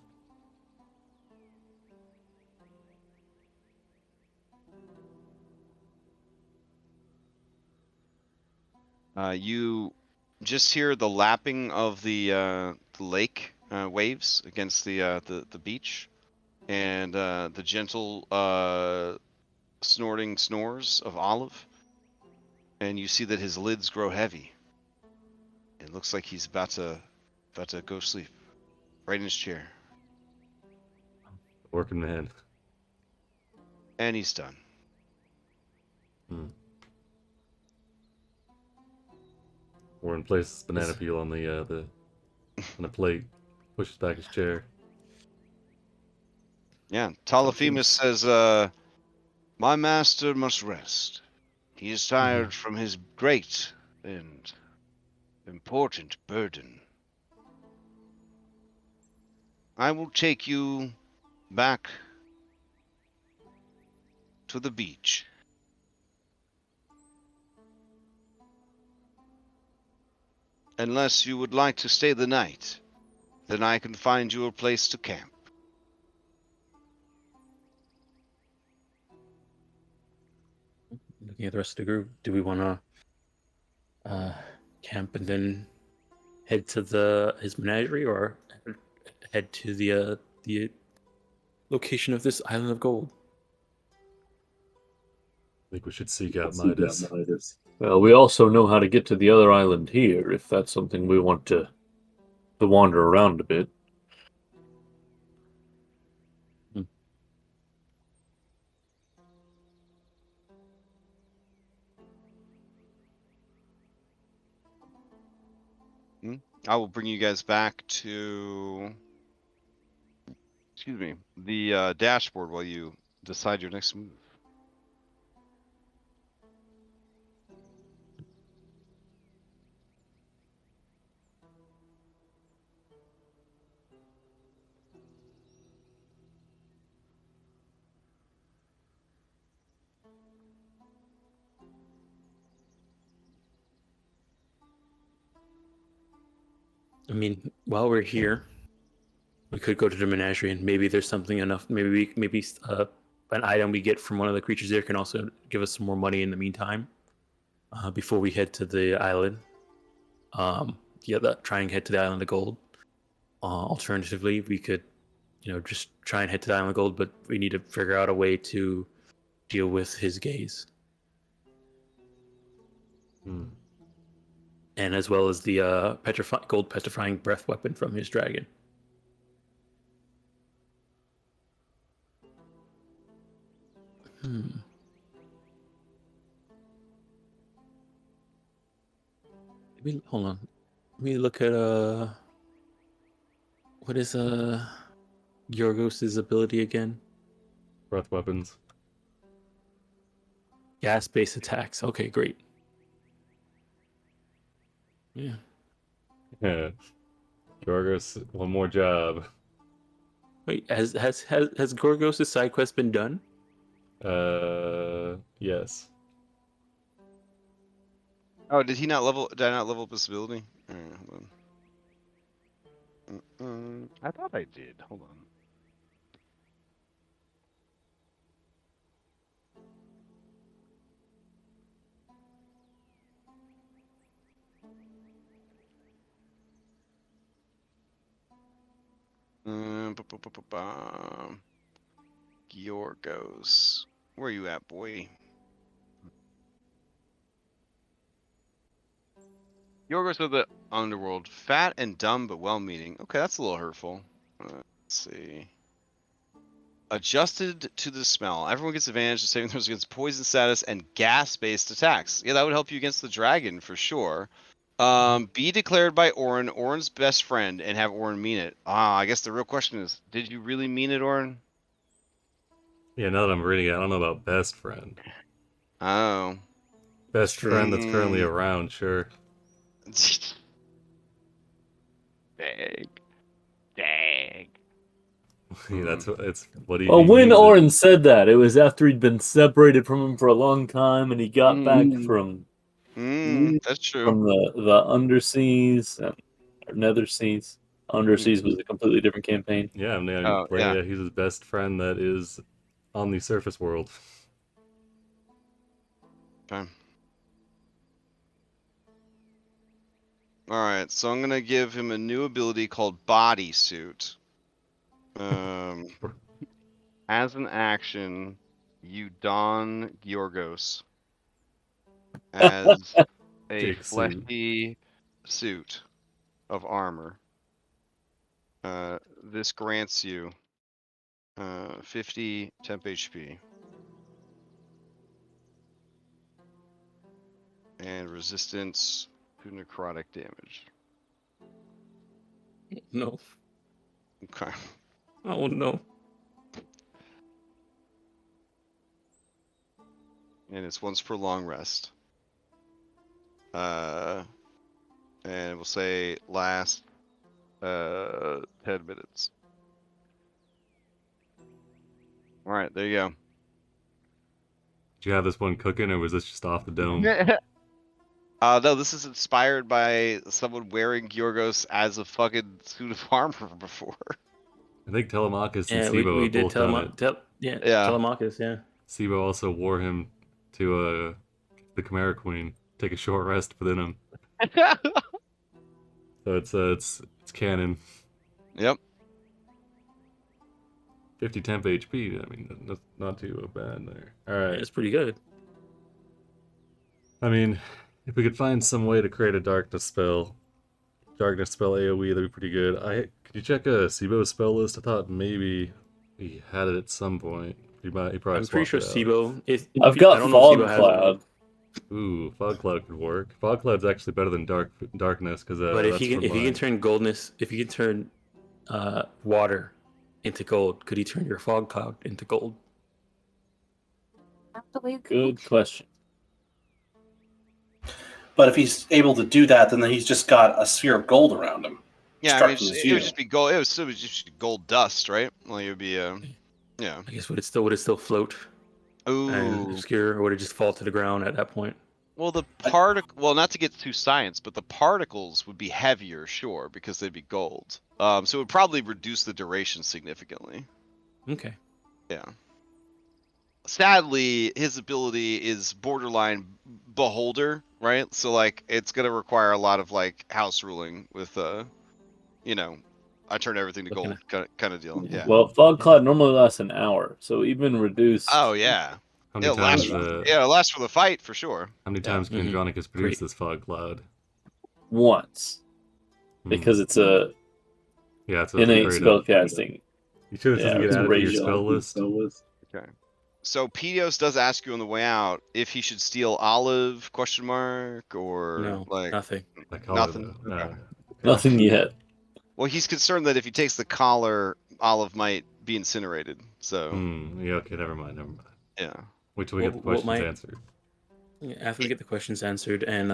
You just hear the lapping of the lake waves against the beach, and the gentle snorting snores of Olive, and you see that his lids grow heavy. It looks like he's about to go sleep, right in his chair, Working man. and he's done. We're in place. Banana peel on the on a plate. Pushes back his chair. Yeah, Talaphemus says, "My master must rest. He is tired from his great and important burden. I will take you back to the beach. Unless you would like to stay the night, then I can find you a place to camp." Looking at the rest of the group, do we want to camp and then head to his menagerie, or head to the location of this island of gold? I think we should seek out Midas. Well, we also know how to get to the other island here, if that's something we want to wander around a bit. I will bring you guys back to, excuse me, the dashboard while you decide your next move. I mean, while we're here, we could go to the menagerie, and maybe there's something enough. Maybe an item we get from one of the creatures there can also give us some more money in the meantime. Before we head to the island. Try and head to the island of gold. Alternatively, we could, just try and head to the island of gold, but we need to figure out a way to deal with his gaze. And as well as the gold petrifying breath weapon from his dragon. Maybe, hold on. Let me look at what is Yorgos' ability again? Breath weapons. Gas-based attacks. Okay, great. Yeah. Yeah. Jorgos, one more job. Wait, has Gorgos' side quest been done? Yes. Oh, did I not level up his ability? Hold on. I thought I did. Hold on. Yorgos. Where you at, boy? Yorgos of the underworld. Fat and dumb but well-meaning. Okay, that's a little hurtful. Let's see. Adjusted to the smell. Everyone gets advantage of saving throws against poison status and gas-based attacks. Yeah, that would help you against the dragon for sure. Be declared by Orin's best friend, and have Orin mean it. I guess the real question is, did you really mean it, Orin? Yeah, now that I'm reading it, I don't know about best friend. Oh. Best friend that's currently around, sure. Dang. Yeah, it's what he Well, when means it. Orin said that, it was after he'd been separated from him for a long time, and he got back from That's true. the underseas or nether seas. Underseas was a completely different campaign. Yeah, I mean, Oh, yeah. he's his best friend that is on the surface world. Okay. Alright, so I'm gonna give him a new ability called Bodysuit. As an action, you don Yorgos as a Dick suit. fleshy suit of armor. This grants you 50 temp HP. And resistance to necrotic damage. No. Okay. Oh no. And it's once per long rest. And we'll say last 10 minutes. Alright, there you go. Did you have this one cooking, or was this just off the dome? No, this is inspired by someone wearing Yorgos as a fucking suit of armor before. I think Telemachus and Yeah, Sibo we have did both done it. Telemachus, yeah. Sibo also wore him to the Chimera Queen. Take a short rest within him. So it's canon. Yep. 50 temp HP. I mean, that's not too bad there. All right. It's pretty good. I mean, if we could find some way to create a darkness spell AoE, that'd be pretty good. Could you check a Sibo's spell list? I thought maybe he had it at some point. He probably. I'm pretty sure swapped it out. Sibo. I've got Fog Cloud. Ooh, Fog Cloud could work. Fog Cloud's actually better than darkness because But if he can turn goldness, if he can turn water into gold, could he turn your fog cloud into gold? Good question. But if he's able to do that, then he's just got a sphere of gold around him. Yeah, I mean, it would just be gold. It would just be gold dust, right? Well, it would be yeah. I guess would it still float? Ooh. And obscure, or would it just fall to the ground at that point? Well, not to get too science, but the particles would be heavier, sure, because they'd be gold. So it would probably reduce the duration significantly. Okay. Yeah. Sadly, his ability is borderline beholder, right? So like, it's gonna require a lot of like house ruling with you know, I turn everything to Looking gold kind of deal. Yeah. Well, fog cloud normally lasts an hour, so even reduced. Oh yeah. How many It'll last. times? Yeah, it'll last for the fight for sure. How many Yeah. times can Mhm. Andronicus produce Great. this fog cloud? Once, Hmm. because it's a Yeah, it's innate straight spell up. casting. You sure this Yeah, doesn't get it's added to your ratio. spell list? Okay. So Pedios does ask you on the way out if he should steal Olive ? Or No, like nothing. That collar, nothing. though. Okay. Nothing yet. Well, he's concerned that if he takes the collar, Olive might be incinerated. So Yeah, okay, never mind. yeah. Wait till we get the questions answered. Yeah, after we get the questions answered, and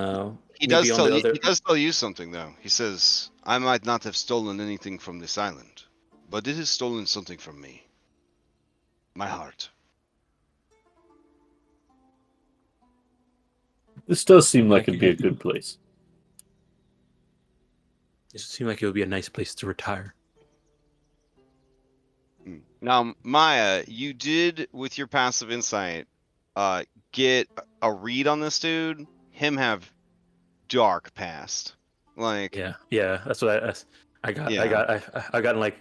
He maybe does on tell the you. other. He does tell you something though. He says, "I might not have stolen anything from this island, but it has stolen something from me. My heart." This does seem like it'd be a good place. It seemed like it would be a nice place to retire. Now, Maya, you did with your passive insight, get a read on this dude. Him have dark past, like Yeah, that's what I got. Yeah. I got like,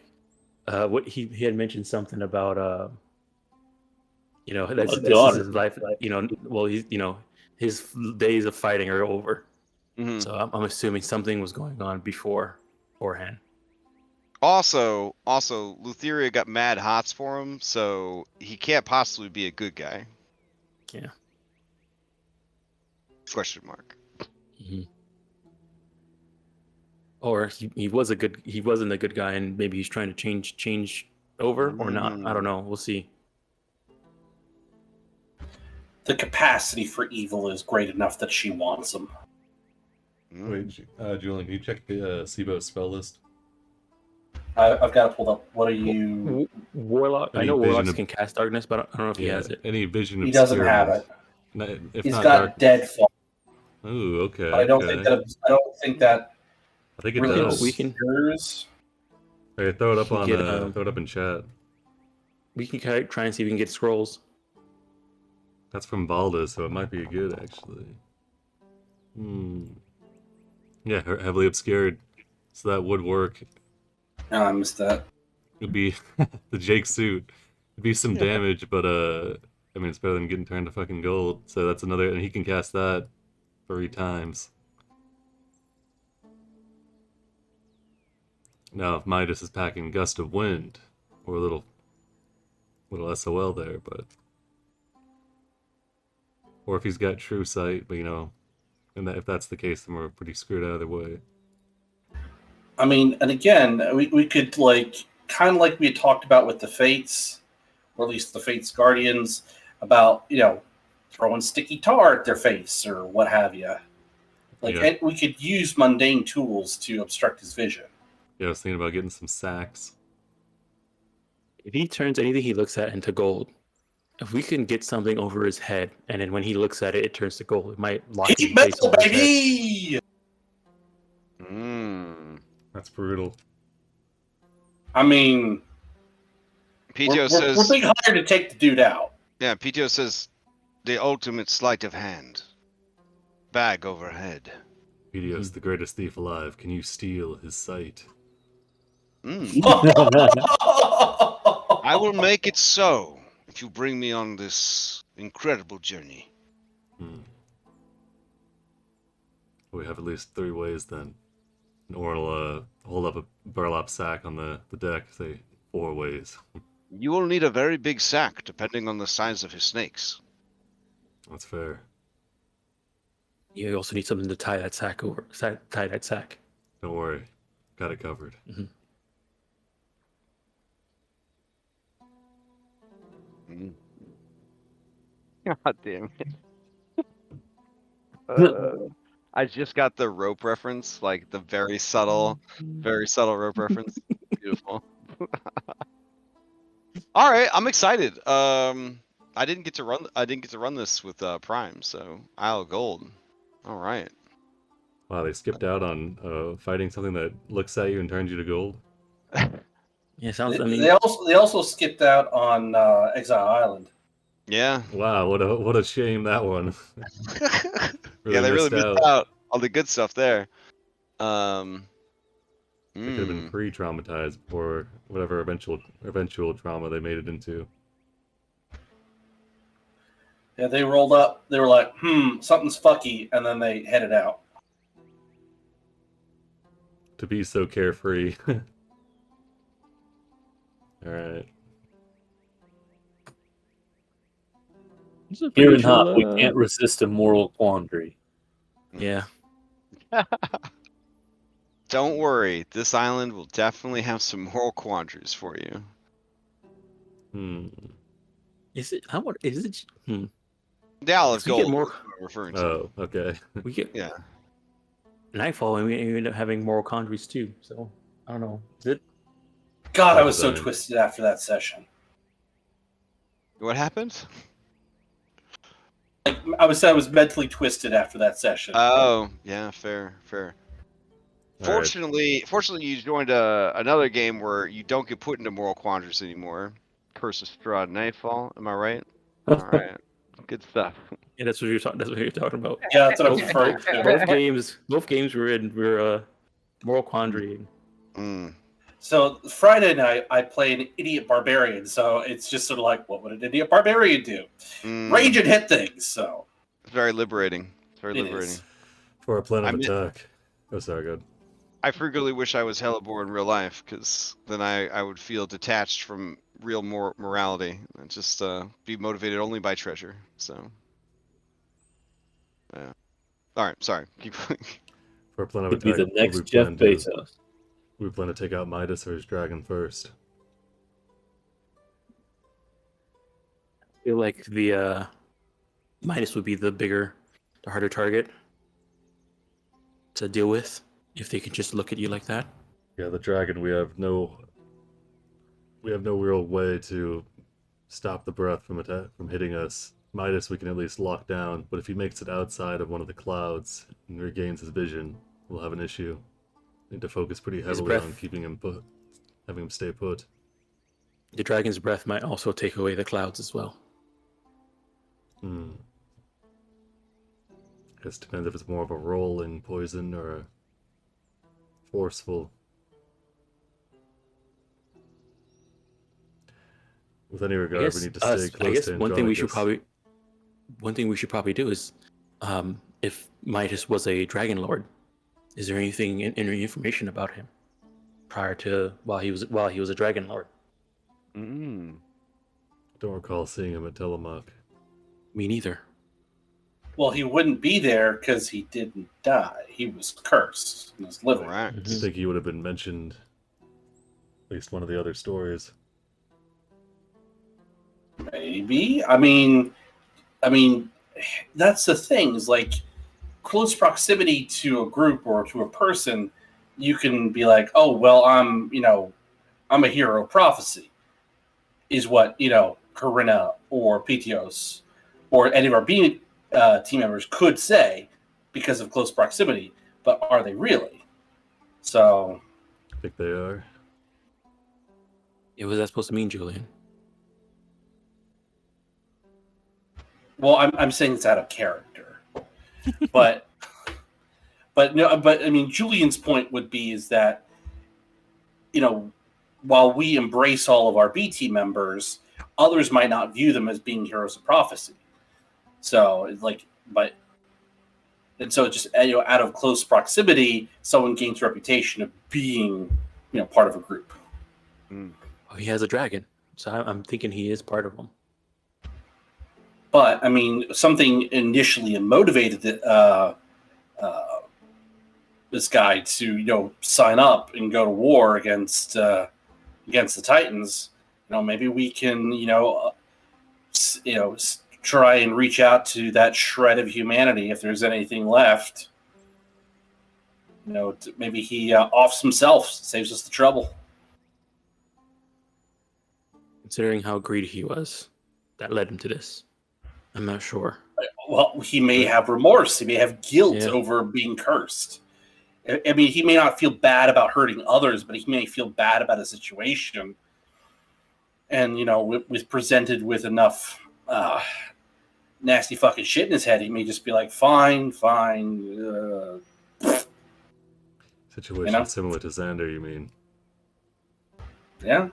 what he had mentioned something about this is daughter. his life. Well, he's his days of fighting are over. Mhm. So I'm assuming something was going on beforehand. Also, Lutheria got mad hots for him, so he can't possibly be a good guy. Yeah. Question mark. Or he wasn't a good guy, and maybe he's trying to change over or not. I don't know. We'll see. The capacity for evil is great enough that she wants him. Wait, Julian, can you check the SIBO spell list? I've got it pulled up. What are you? Warlock. I Any know vision warlocks of- can cast darkness, but I don't know if he has it. Any vision of He doesn't have it. If He's not got dark. deadfall. Ooh, okay. But I don't think that I think it really does. We can- obscures. Hey, throw it up We on. can get, Throw it up in chat. We can try and see if we can get scrolls. That's from Balda, so it might be good actually. Yeah, heavily obscured, so that would work. No, I missed that. It'd be the Jake suit. It'd be some damage, but I mean, it's better than getting turned to fucking gold. So that's another, and he can cast that 3 times. Now, if Midas is packing Gust of Wind, or a little SOL there, but or if he's got True Sight, but and if that's the case, then we're pretty screwed either way. I mean, and again, we could kind of like we had talked about with the Fates, or at least the Fates Guardians, about throwing sticky tar at their face or what have you. Yeah. We could use mundane tools to obstruct his vision. Yeah, I was thinking about getting some sacks. If he turns anything he looks at into gold, if we can get something over his head, and then when he looks at it, it turns to gold, it might lock it Heat in place metal, over his head. baby! That's brutal. I mean, PTO we're says, being hired to take the dude out. yeah, PTO says, the ultimate sleight of hand. Bag overhead. Helios, the greatest thief alive. Can you steal his sight? I will make it so if you bring me on this incredible journey. We have at least 3 ways then. Or will hold up a burlap sack on the deck, say 4 ways. You will need a very big sack, depending on the size of his snakes. That's fair. You also need something to tie that sack over. Tie that sack. Don't worry, got it covered. God damn it. I just got the rope reference, like the very subtle rope reference. Beautiful. All right, I'm excited. I didn't get to run this with Prime, so Isle of Gold. All right. Wow, they skipped out on fighting something that looks at you and turns you to gold. Yeah, sounds. I They, mean, they also skipped out on Exile Island. Yeah. Wow, what a shame that one. Yeah, they really missed missed out. out on the good stuff there. They could have been Hmm. pre-traumatized for whatever eventual trauma they made it into. Yeah, they rolled up. They were like, something's fucky, and then they headed out. To be so carefree. Alright. it's a Here pretty in Hop, chill, we can't resist a moral quandary. Yeah. Don't worry, this island will definitely have some moral quandaries for you. Is it? How much is it? The Isle of So we get Gold more. is what I'm referring to. Oh, okay. We get Yeah. Nightfall, and we end up having moral quandaries too. So I don't know. Is it? God, I Well was so done. twisted after that session. What happened? I was mentally twisted after that session. Oh, yeah, fair. Alright. Fortunately, you joined another game where you don't get put into moral quandaries anymore. Curse of Strahd Nightfall, am I right? All right, good stuff. Yeah, that's what you're talking. That's what you're talking about. Yeah, that's what I'm Both, referring both, to. both games were in. We're moral quandary. Mm. So Friday night, I play an idiot barbarian. So it's just sort of like, what would an idiot barbarian do? Rage and hit things. So It's very liberating. It's very It liberating. is. For a plan of I mean- attack. Oh, sorry, good. I frequently wish I was Hellebore in real life, because then I would feel detached from real morality and just be motivated only by treasure. So, yeah. All right, sorry. Keep going. For a plan of Could be attack, the what next we Jeff plan to do? Bezos. We plan to take out Midas or his dragon first. I feel like the Midas would be the harder target to deal with if they could just look at you like that. Yeah, the dragon, we have no real way to stop the breath from hitting us. Midas we can at least lock down, but if he makes it outside of one of the clouds and regains his vision, we'll have an issue. Need to focus pretty His heavily breath- on keeping him put, having him stay put. The dragon's breath might also take away the clouds as well. Guess depends if it's more of a rolling poison or a forceful. With any regard, we need to stay close I guess to one thing we should Andronicus. probably do is, if Midas was a Dragonlord, is there any information about him prior to while he was a Dragonlord? Mm. Don't recall seeing him at Tillamook. Me neither. Well, he wouldn't be there because he didn't die. He was cursed and was living. Correct. I think he would have been mentioned at least one of the other stories. Maybe. I mean, that's the thing. Is like close proximity to a group or to a person, you can be like, oh well, I'm a hero of prophecy, is what Corinna or Pitios or any of our team members could say because of close proximity. But are they really? So I think they are. Yeah, what was that supposed to mean, Julian? well, I'm saying it's out of character, but no, but I mean, Julian's point would be is that while we embrace all of our BT members, others might not view them as being heroes of prophecy. So it's like, and so just out of close proximity, someone gains a reputation of being part of a group. Oh, he has a dragon, so I'm thinking he is part of them. But I mean, something initially motivated this guy to sign up and go to war against the Titans. Maybe we can try and reach out to that shred of humanity if there's anything left. Maybe he offs himself, saves us the trouble. Considering how greedy he was, that led him to this. I'm not sure. Well, he may have remorse. He may have guilt Yeah. over being cursed. I mean, he may not feel bad about hurting others, but he may feel bad about a situation. And, you know, with presented with enough nasty fucking shit in his head, he may just be like, fine. Situation You know? similar to Xander, you mean? Yeah.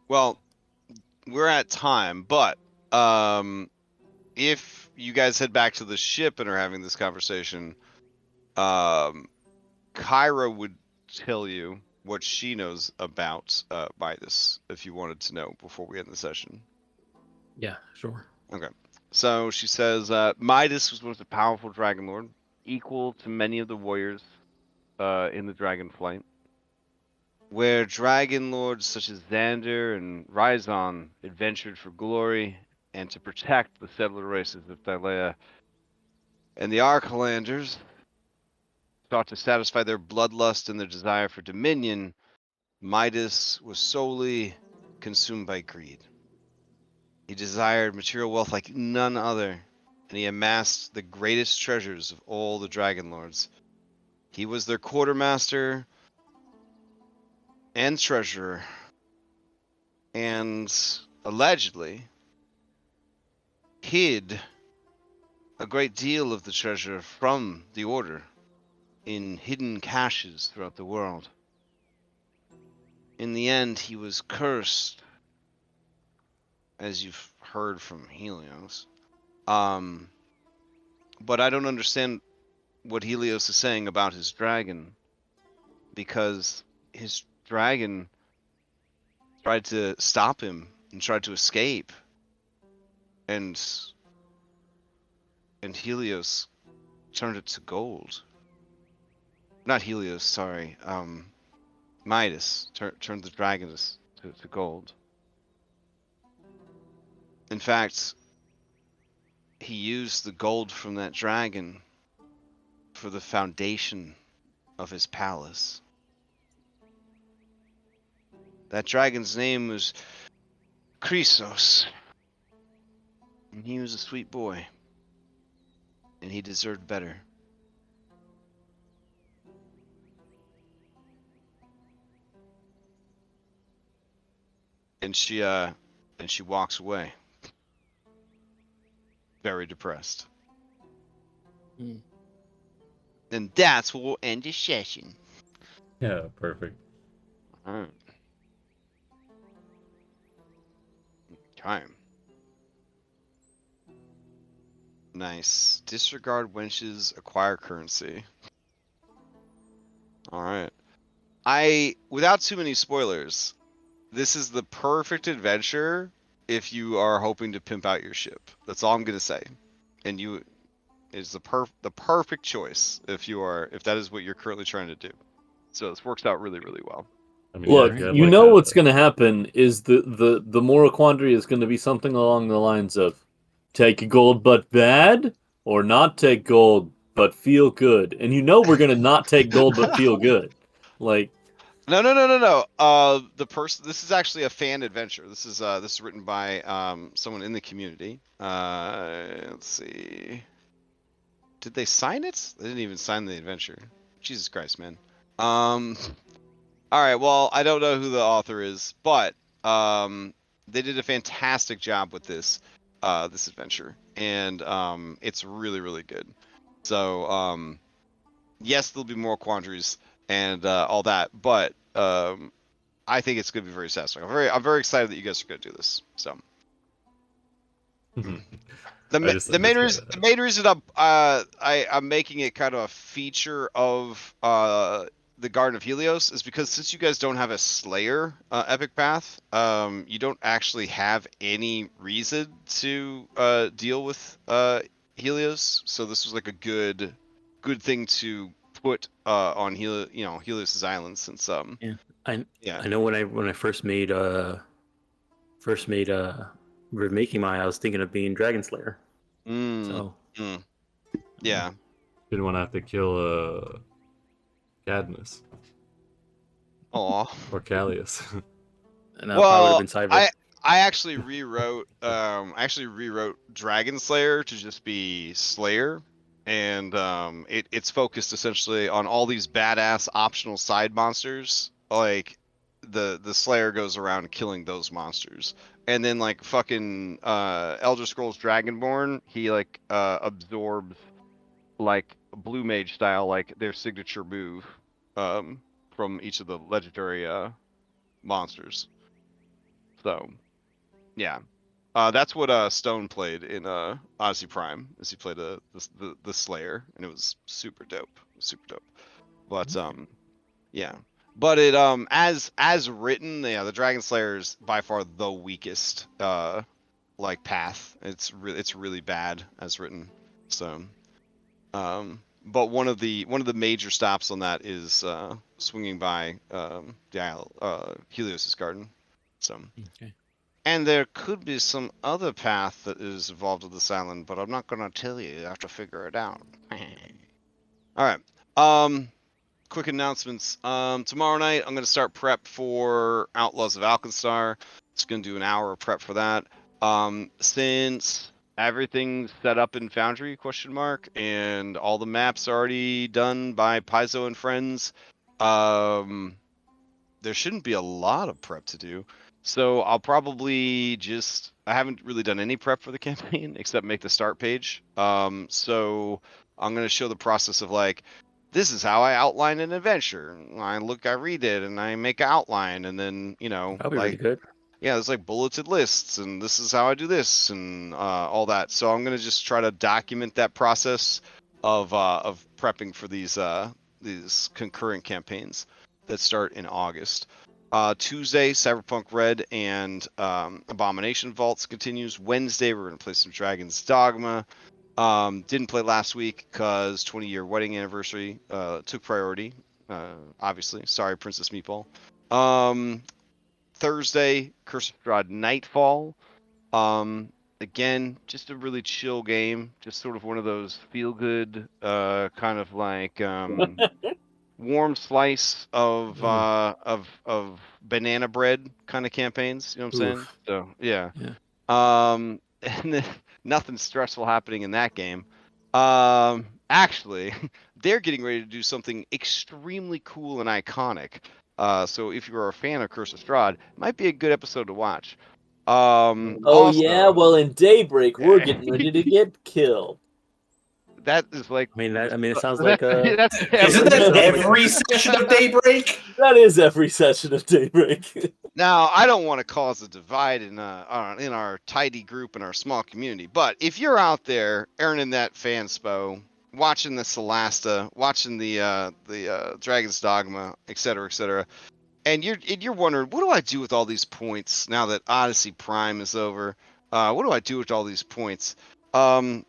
Well, we're at time, but if you guys head back to the ship and are having this conversation, Kyra would tell you what she knows about Midas, if you wanted to know before we end the session. Yeah, sure. Okay. So she says Midas was once a powerful Dragonlord, equal to many of the warriors in the Dragonflight, where Dragonlords such as Xander and Rhizon adventured for glory and to protect the settler races of Thylea. And the Archalanders sought to satisfy their bloodlust and their desire for dominion. Midas was solely consumed by greed. He desired material wealth like none other, and he amassed the greatest treasures of all the Dragonlords. He was their quartermaster and treasurer, and allegedly hid a great deal of the treasure from the Order in hidden caches throughout the world. In the end, he was cursed, as you've heard from Helios. But I don't understand what Helios is saying about his dragon, because his dragon tried to stop him and tried to escape, and Helios turned it to gold. Not Helios, sorry. Midas turned the dragon to gold. In fact, he used the gold from that dragon for the foundation of his palace. That dragon's name was Chrysos, and he was a sweet boy, and he deserved better. And she walks away, very depressed. Hmm. And that's where we'll end this session. Yeah, perfect. Alright. Okay. Nice. Disregard wenches, acquire currency. Alright. Without too many spoilers, this is the perfect adventure if you are hoping to pimp out your ship. That's all I'm gonna say. And is the perfect choice if that is what you're currently trying to do. So this works out really, really well. I mean, Look, yeah, if you had, you like, know what's going to happen is the moral quandary is going to be something along the lines of take gold but bad, or not take gold but feel good. And you know we're going to not take gold but feel good. Like, No. This is actually a fan adventure. This is written by someone in the community. Let's see. Did they sign it? They didn't even sign the adventure. Jesus Christ, man. All right. Well, I don't know who the author is, but they did a fantastic job with this adventure, and it's really, really good. So yes, there'll be more quandaries and all that, but I think it's going to be very satisfying. I'm very excited that you guys are going to do this. So the main reason I'm making it kind of a feature of the Garden of Helios is because since you guys don't have a Slayer epic path, you don't actually have any reason to deal with Helios. So this was like a good thing to put on Helios's island, since I know when I first made we were making I was thinking of being Dragon Slayer. Yeah. Didn't want to have to kill Cadmus Aw. or Callius. and that probably would have Well, been Cyber. I actually rewrote Dragon Slayer to just be Slayer, and it's focused essentially on all these badass optional side monsters. Like the Slayer goes around killing those monsters, and then like fucking Elder Scrolls Dragonborn, he like absorbs like Blue Mage style, like their signature move from each of the legendary monsters. So yeah. That's what Stone played in Odyssey Prime, is he played the Slayer, and it was super dope. Super dope. But yeah. But it as written, yeah, the Dragon Slayer is by far the weakest like path. It's really bad as written. So but one of the major stops on that is swinging by Helios' garden. So Okay. and there could be some other path that is involved with this island, but I'm not gonna tell you. You have to figure it out. All right. Quick announcements. Tomorrow night I'm gonna start prep for Outlaws of Alkenstar. It's gonna do an hour of prep for that. Since everything's set up in Foundry ? And all the maps are already done by Paizo and friends. There shouldn't be a lot of prep to do. So I'll probably I haven't really done any prep for the campaign except make the start page. So I'm going to show the process of like, this is how I outline an adventure. I read it and I make an outline, and then, That'll be really like, good. yeah, there's like bulleted lists, and this is how I do this, and all that. So I'm going to just try to document that process of prepping for these concurrent campaigns that start in August. Tuesday, Cyberpunk Red and Abomination Vaults continues. Wednesday, we're going to play some Dragon's Dogma. Didn't play last week because 20-year wedding anniversary took priority. Obviously, sorry, Princess Meatball. Thursday, Curse of Strahd Nightfall. Again, just a really chill game. Just sort of one of those feel-good, kind of like warm slice of banana bread kind of campaigns. You know what I'm saying? Oof. So yeah. And then nothing stressful happening in that game. Actually, they're getting ready to do something extremely cool and iconic. So if you're a fan of Curse of Strahd, it might be a good episode to watch. Oh Also, yeah, well in Daybreak we're getting ready to get killed. that is like. I mean, it sounds like a. That's Isn't that every session of Daybreak? That is every session of Daybreak. Now, I don't want to cause a divide in our tidy group and our small community, but if you're out there earning that fanspo, watching the Solasta, watching the Dragon's Dogma, etc., and you're wondering, what do I do with all these points now that Odyssey Prime is over? What do I do with all these points? Curse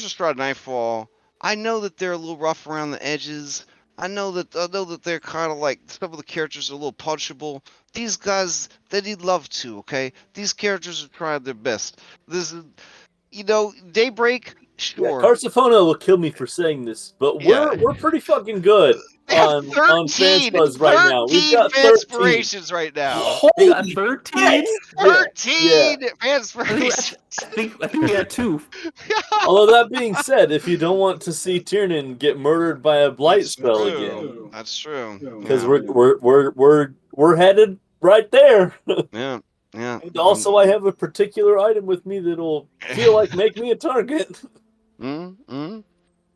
of Strahd Nightfall, I know that they're a little rough around the edges. I know that they're kind of like, some of the characters are a little punchable. These guys, they need love too, okay? These characters are trying their best. This is, Daybreak, Yeah, sure. Carsifona will kill me for saying this, but Yeah. we're pretty fucking good They have on 13 Fanspuzz right now. We've got 13. inspirations right now. They got 13. 13 I inspirations. think we had 2. Although that being said, if you don't want to see Tiernan get murdered by a blight spell again, That's true. because we're headed right there. Yeah. And also, I have a particular item with me that'll feel like make me a target.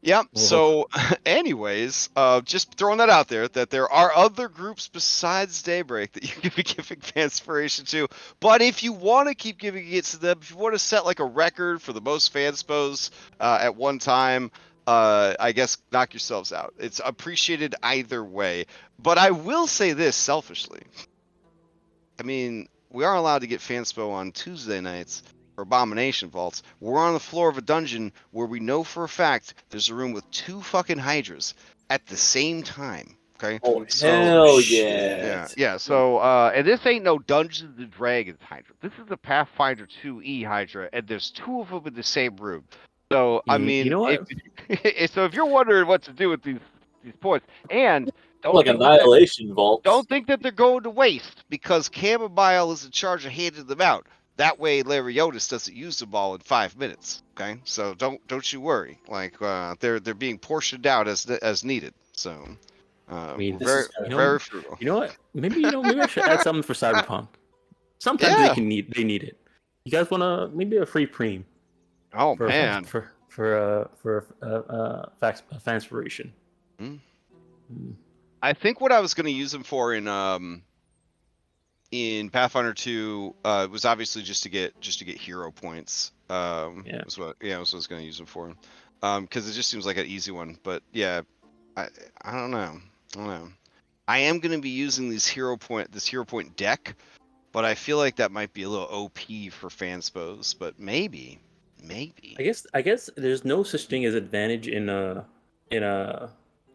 Yep. So, anyways, just throwing that out there, that there are other groups besides Daybreak that you can be giving fanspiration to. But if you want to keep giving it to them, if you want to set like a record for the most fanspos at one time, I guess knock yourselves out. It's appreciated either way. But I will say this selfishly. I mean, we are allowed to get fanspo on Tuesday nights for Abomination Vaults. We're on the floor of a dungeon where we know for a fact there's a room with 2 fucking Hydras at the same time. Okay? Oh, hell Yeah. So, and this ain't no Dungeons and Dragons Hydra. This is a Pathfinder 2E Hydra, and there's 2 of them in the same room. So, I mean, you know what? so if you're wondering what to do with these points. And don't Like think that Annihilation Vaults. don't think that they're going to waste, because Chamomile is in charge of handing them out. That way, Lariotis doesn't use them all in 5 minutes. Okay, so don't you worry. Like they're being portioned out as needed. So I mean, we're very you know, very frugal. you know what? Maybe I should add something for Cyberpunk. Sometimes Yeah. they need it. You guys want to maybe a free preem Oh for man, Fanspiration. I think what I was going to use them for in Pathfinder 2 was obviously just to get hero points. Yeah. was what I was going to use them for. Because it just seems like an easy one. But yeah, I don't know. I am going to be using this hero point deck, but I feel like that might be a little OP for Fanspos. But maybe. I guess there's no such thing as advantage in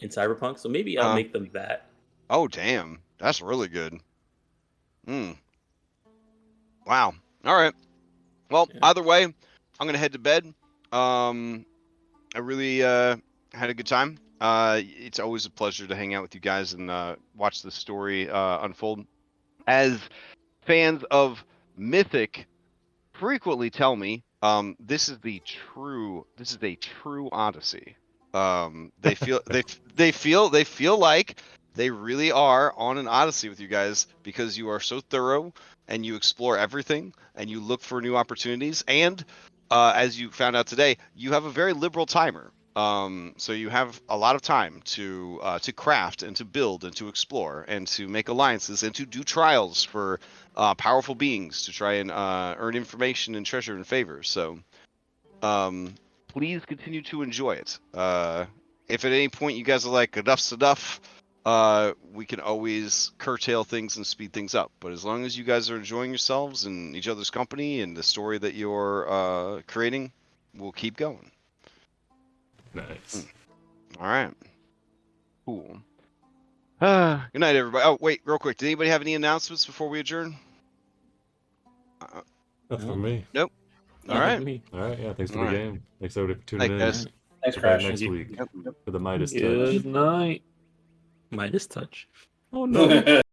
Cyberpunk, so maybe I'll make them that. Oh damn, that's really good. Wow. All right. Well, Yeah. either way, I'm gonna head to bed. I really had a good time. It's always a pleasure to hang out with you guys and watch the story unfold. As fans of Mythic frequently tell me, this is a true Odyssey. They feel they feel like they really are on an Odyssey with you guys, because you are so thorough and you explore everything and you look for new opportunities, and as you found out today, you have a very liberal timer. So you have a lot of time to craft and to build and to explore and to make alliances and to do trials for powerful beings to try and earn information and treasure and favor. So please continue to enjoy it. If at any point you guys are like, enough's enough, we can always curtail things and speed things up. But as long as you guys are enjoying yourselves and each other's company and the story that you're creating, we'll keep going. Nice. All right. Cool. Good night, everybody. Oh, wait, real quick. Did anybody have any announcements before we adjourn? That's for me. All right. All right, yeah, thanks for All the right. game. Thanks everybody for tuning Night, in. guys. Thanks, Back Crash. next Thank you. week for the Midas touch. Good night. Midas touch. Oh no.